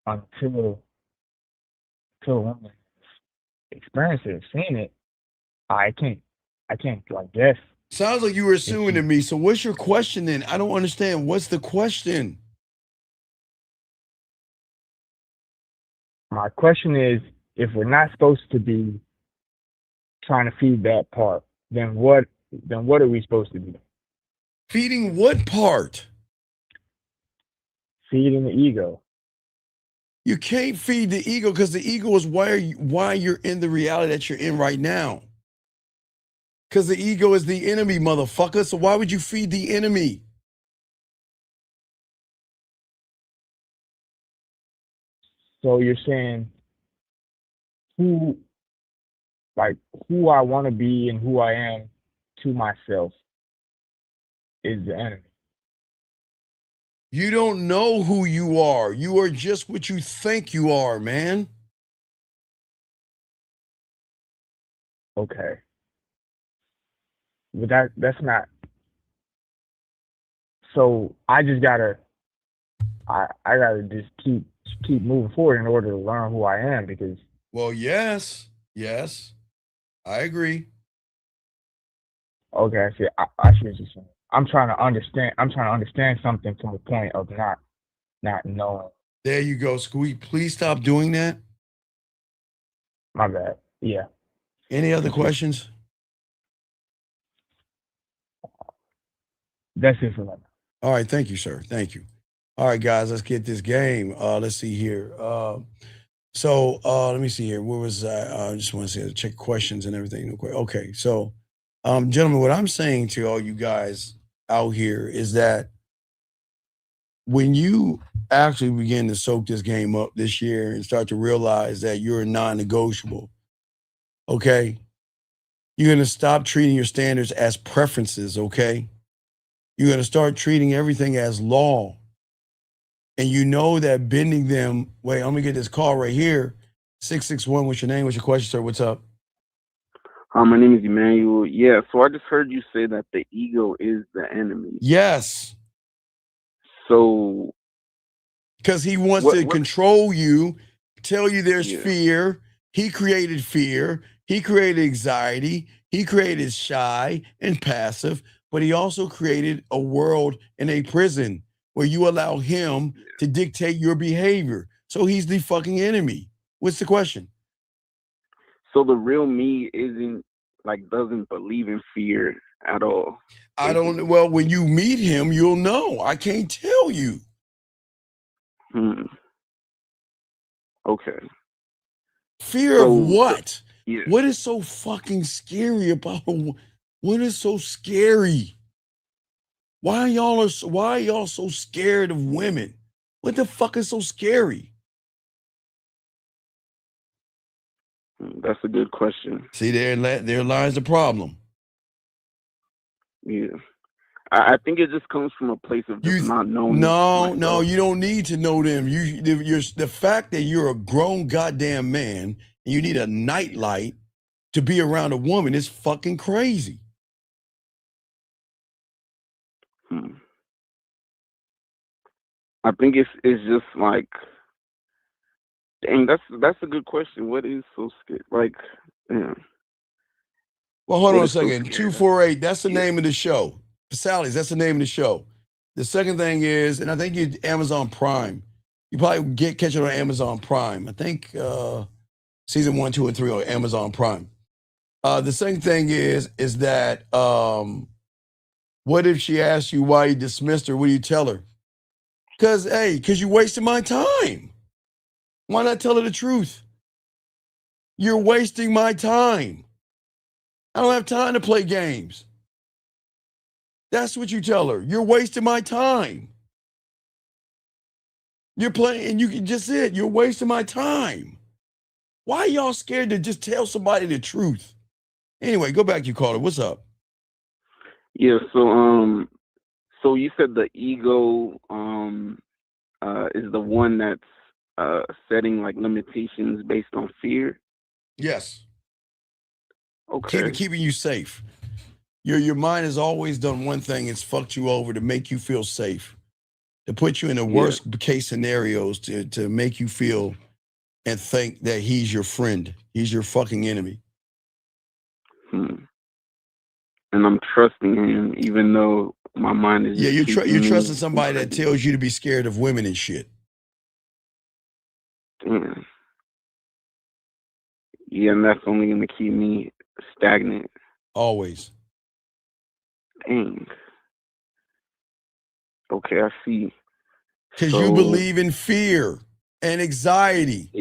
until a woman experience it, seen it. I can't like guess. Sounds like you were assuming to me. So what's your question then? I don't understand. What's the question? My question is, if we're not supposed to be trying to feed that part, then what are we supposed to do? Feeding what part? Feeding the ego. You can't feed the ego because the ego is why you're in the reality that you're in right now. Because the ego is the enemy, motherfucker. So why would you feed the enemy? So you're saying who I want to be and who I am to myself is the enemy. You don't know who you are. You are just what you think you are, man. Okay. But that's not. So I just gotta I gotta just keep moving forward in order to learn who I am, because well, yes, I agree. Okay, I see what you're saying. I'm trying to understand something from the point of not knowing. There you go. Squeak, please stop doing that. My bad. Yeah. Any other questions? That's it for now. All right, thank you, sir. Thank you. All right, guys, let's get this game. Let's see here. Let me see here. Where was I? I just want to check questions and everything. Okay, so, gentlemen, what I'm saying to all you guys out here is that when you actually begin to soak this game up this year and start to realize that you're non-negotiable, okay, you're going to stop treating your standards as preferences, okay? You're going to start treating everything as law. And you know that bending them, wait, I'm going to get this call right here. 661, what's your name? What's your question, sir? What's up? My name is Emmanuel. Yeah, so I just heard you say that the ego is the enemy. Yes. So. Because he wants to control you, tell you there's fear. He created fear. He created anxiety. He created shy and passive. But he also created a world in a prison where you allow him to dictate your behavior. So he's the fucking enemy. What's the question? So the real me doesn't believe in fear at all. I don't. Well, when you meet him, you'll know. I can't tell you. Okay. Fear of what? What is so fucking scary about what is so scary? Why are y'all so scared of women? What the fuck is so scary? That's a good question. See, there lies the problem. Yeah. I think it just comes from a place of just not knowing. No, you don't need to know them. The fact that you're a grown goddamn man and you need a nightlight to be around a woman is fucking crazy. I think it's just like, dang, that's a good question. What is so scary? Like, yeah. Well, hold on a second. 248, that's the name of the show. Sally's, that's the name of the show. The second thing is, and I think you Amazon Prime. You probably catch it on Amazon Prime. I think season 1, 2, and 3 on Amazon Prime. The second thing is that what if she asks you why you dismissed her? What do you tell her? Because you wasted my time. Why not tell her the truth? You're wasting my time. I don't have time to play games. That's what you tell her. You're wasting my time. You're playing, and you can just say it. You're wasting my time. Why are y'all scared to just tell somebody the truth? Anyway, go back to your caller. What's up? Yeah, so you said the ego is the one that's setting like limitations based on fear. Yes. Okay. Keeping you safe. Your mind has always done one thing. It's fucked you over to make you feel safe, to put you in the worst case scenarios, to make you feel and think that he's your friend. He's your fucking enemy. And I'm trusting him, even though my mind is. Yeah, you're trusting somebody that tells you to be scared of women and shit. Damn. Yeah, and that's only going to keep me stagnant. Always. Dang. Okay, I see. Because you believe in fear and anxiety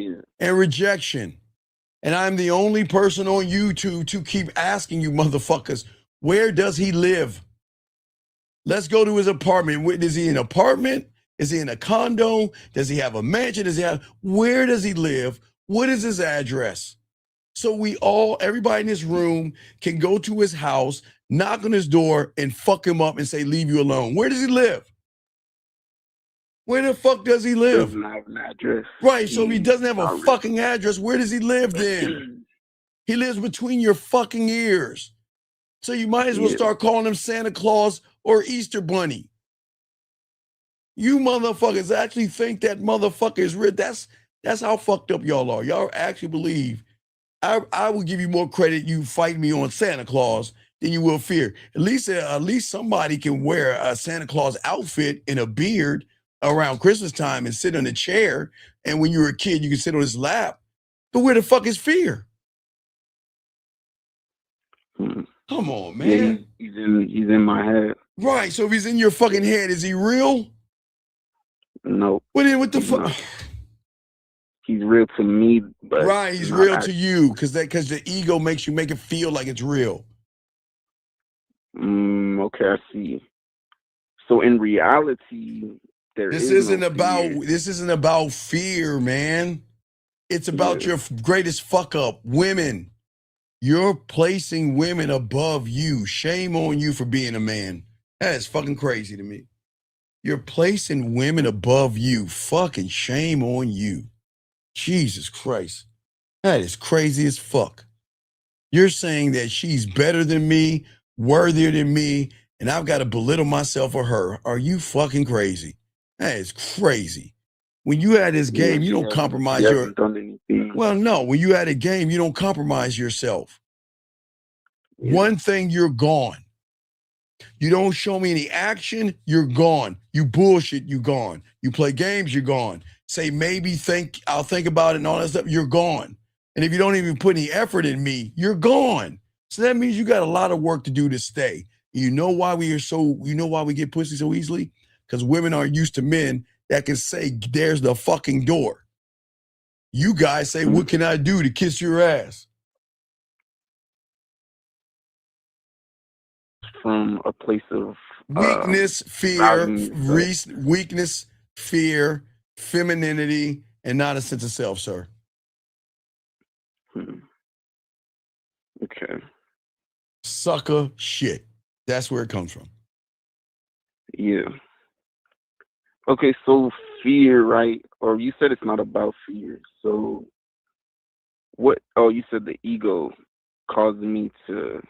and rejection. And I'm the only person on YouTube to keep asking you motherfuckers, where does he live? Let's go to his apartment. Is he in an apartment? Is he in a condo? Does he have a mansion? Where does he live? What is his address? So everybody in this room can go to his house, knock on his door, and fuck him up and say, leave you alone. Where does he live? Where the fuck does he live? Doesn't have an address. Right, so if he doesn't have a fucking address, where does he live then? He lives between your fucking ears. So you might as well start calling him Santa Claus or Easter Bunny. You motherfuckers actually think that motherfucker is real. That's how fucked up y'all are. Y'all actually believe. I will give you more credit you fight me on Santa Claus than you will fear. At least somebody can wear a Santa Claus outfit and a beard around Christmas time and sit on a chair. And when you were a kid, you could sit on his lap. But where the fuck is fear? Come on, man. Yeah, he's in my head. Right. So if he's in your fucking head, is he real? No. Well, then what the fuck? He's real to me, but right, he's real to you because the ego makes you make it feel like it's real. Okay, I see. So in reality, this isn't about fear, man. It's about your greatest fuck up, women. You're placing women above you. Shame on you for being a man. That is fucking crazy to me. You're placing women above you. Fucking shame on you. Jesus Christ. That is crazy as fuck. You're saying that she's better than me, worthier than me, and I've got to belittle myself or her. Are you fucking crazy? That is crazy. When you had this game, you don't compromise she your... hasn't done anything. Well, no. When you had a game, you don't compromise yourself. One thing, you're gone. You don't show me any action, you're gone. You bullshit, you gone. You play games, you're gone. Say maybe I'll think about it and all that stuff, you're gone. And if you don't even put any effort in me, you're gone. So that means you got a lot of work to do to stay. You know why we get pussy so easily? Because women aren't used to men that can say, there's the fucking door. You guys say, what can I do to kiss your ass? From a place of weakness, fear, weakness, fear, femininity, and not a sense of self, sir. Okay. Sucker shit. That's where it comes from. Yeah. Okay, so fear, right? Or you said it's not about fear. So what? Oh, you said the ego causing me to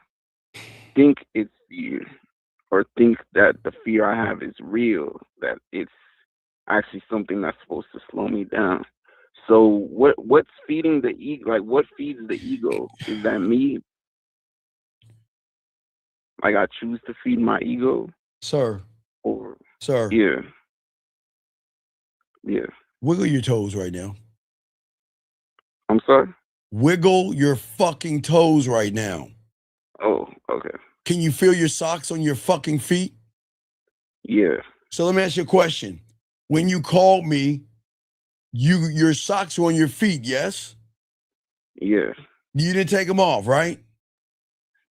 think it's fear, or think that the fear I have is real, that it's actually something that's supposed to slow me down. So what's feeding the ego? Like, what feeds the ego? Is that me? Like, I choose to feed my ego? Sir. Or sir. Yeah. Yeah. Wiggle your toes right now. I'm sorry? Wiggle your fucking toes right now. Oh, okay. Can you feel your socks on your fucking feet? Yeah. So let me ask you a question. When you called me, your socks were on your feet, yes? Yeah. You didn't take them off, right?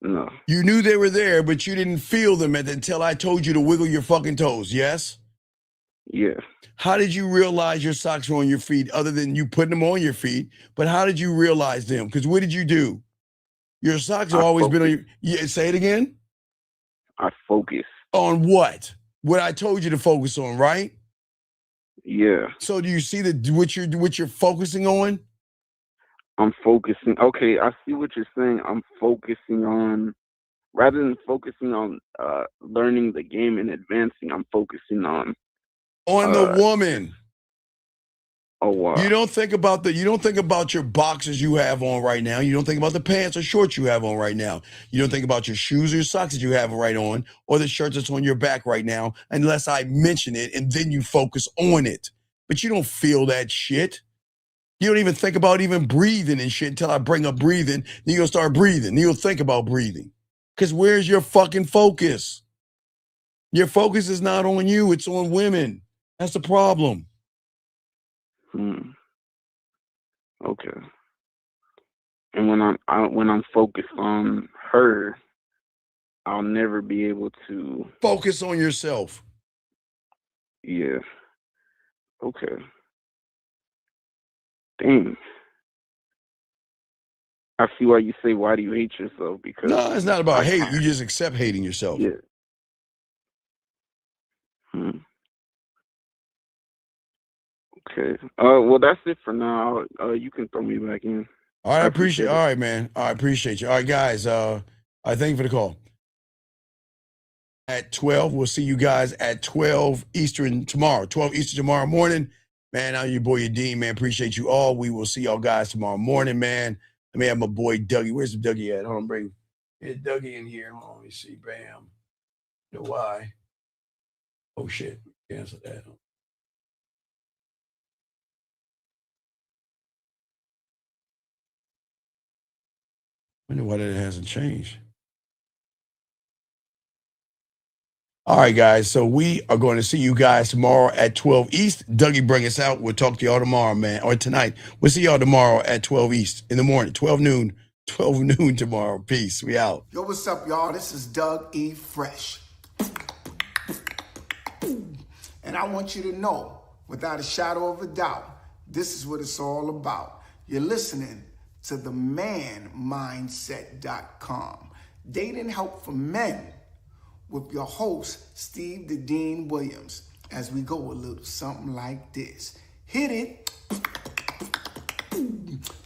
No. You knew they were there, but you didn't feel them until I told you to wiggle your fucking toes, yes? Yeah. How did you realize your socks were on your feet other than you putting them on your feet? But how did you realize them? Because what did you do? Your socks have always been on your... Yeah, say it again? I focus. On what? What I told you to focus on, right? Yeah. So do you see what you're focusing on? I'm focusing. Okay, I see what you're saying. I'm focusing on, rather than focusing on learning the game and advancing, I'm focusing on the woman. Oh wow. You don't think about your boxers you have on right now. You don't think about the pants or shorts you have on right now. You don't think about your shoes or your socks that you have right on, or the shirt that's on your back right now, unless I mention it, and then you focus on it. But you don't feel that shit. You don't even think about even breathing and shit until I bring up breathing. Then you'll start breathing. Then you'll think about breathing. Because where's your fucking focus? Your focus is not on you. It's on women. That's the problem. Okay. And when I'm focused on her, I'll never be able to focus on yourself. Yeah. Okay. Dang. I see why you say, why do you hate yourself? Because no, it's not about hate. You just accept hating yourself. Yeah. Okay. Well, that's it for now. You can throw me back in. All right, I appreciate it. All right, man. I appreciate you. All right, guys. I thank you for the call. At 12, we'll see you guys at 12 Eastern tomorrow. 12 Eastern tomorrow morning. Man, I'm your boy, Dean, man. Appreciate you all. We will see y'all guys tomorrow morning, man. Let me have my boy, Dougie. Where's the Dougie at? Hold on, bring Dougie in here. Hold on, let me see. Bam. You know why? Oh, shit. Cancel that. I wonder why that hasn't changed. All right, guys. So we are going to see you guys tomorrow at 12 East. Dougie, bring us out. We'll talk to y'all tomorrow, man. Or tonight. We'll see y'all tomorrow at 12 East in the morning. 12 noon. 12 noon tomorrow. Peace. We out. Yo, what's up, y'all? This is Doug E. Fresh. And I want you to know, without a shadow of a doubt, this is what it's all about. You're listening to themanmindset.com. Dating help for men with your host, Steve the Dean Williams, as we go a little something like this. Hit it.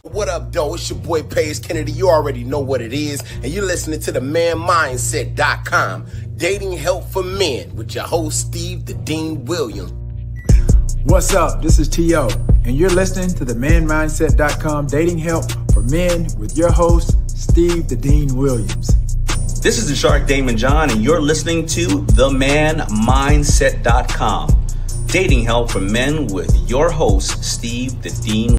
What up, though? It's your boy Paige Kennedy. You already know what it is, and you're listening to the manmindset.com, dating help for men, with your host, Steve the Dean Williams. What's up? This is T.O., and you're listening to the manmindset.com, dating help for men, with your host, Steve the Dean Williams. This is the Shark Damon John, and you're listening to themanmindset.com, dating help for men, with your host, Steve the Dean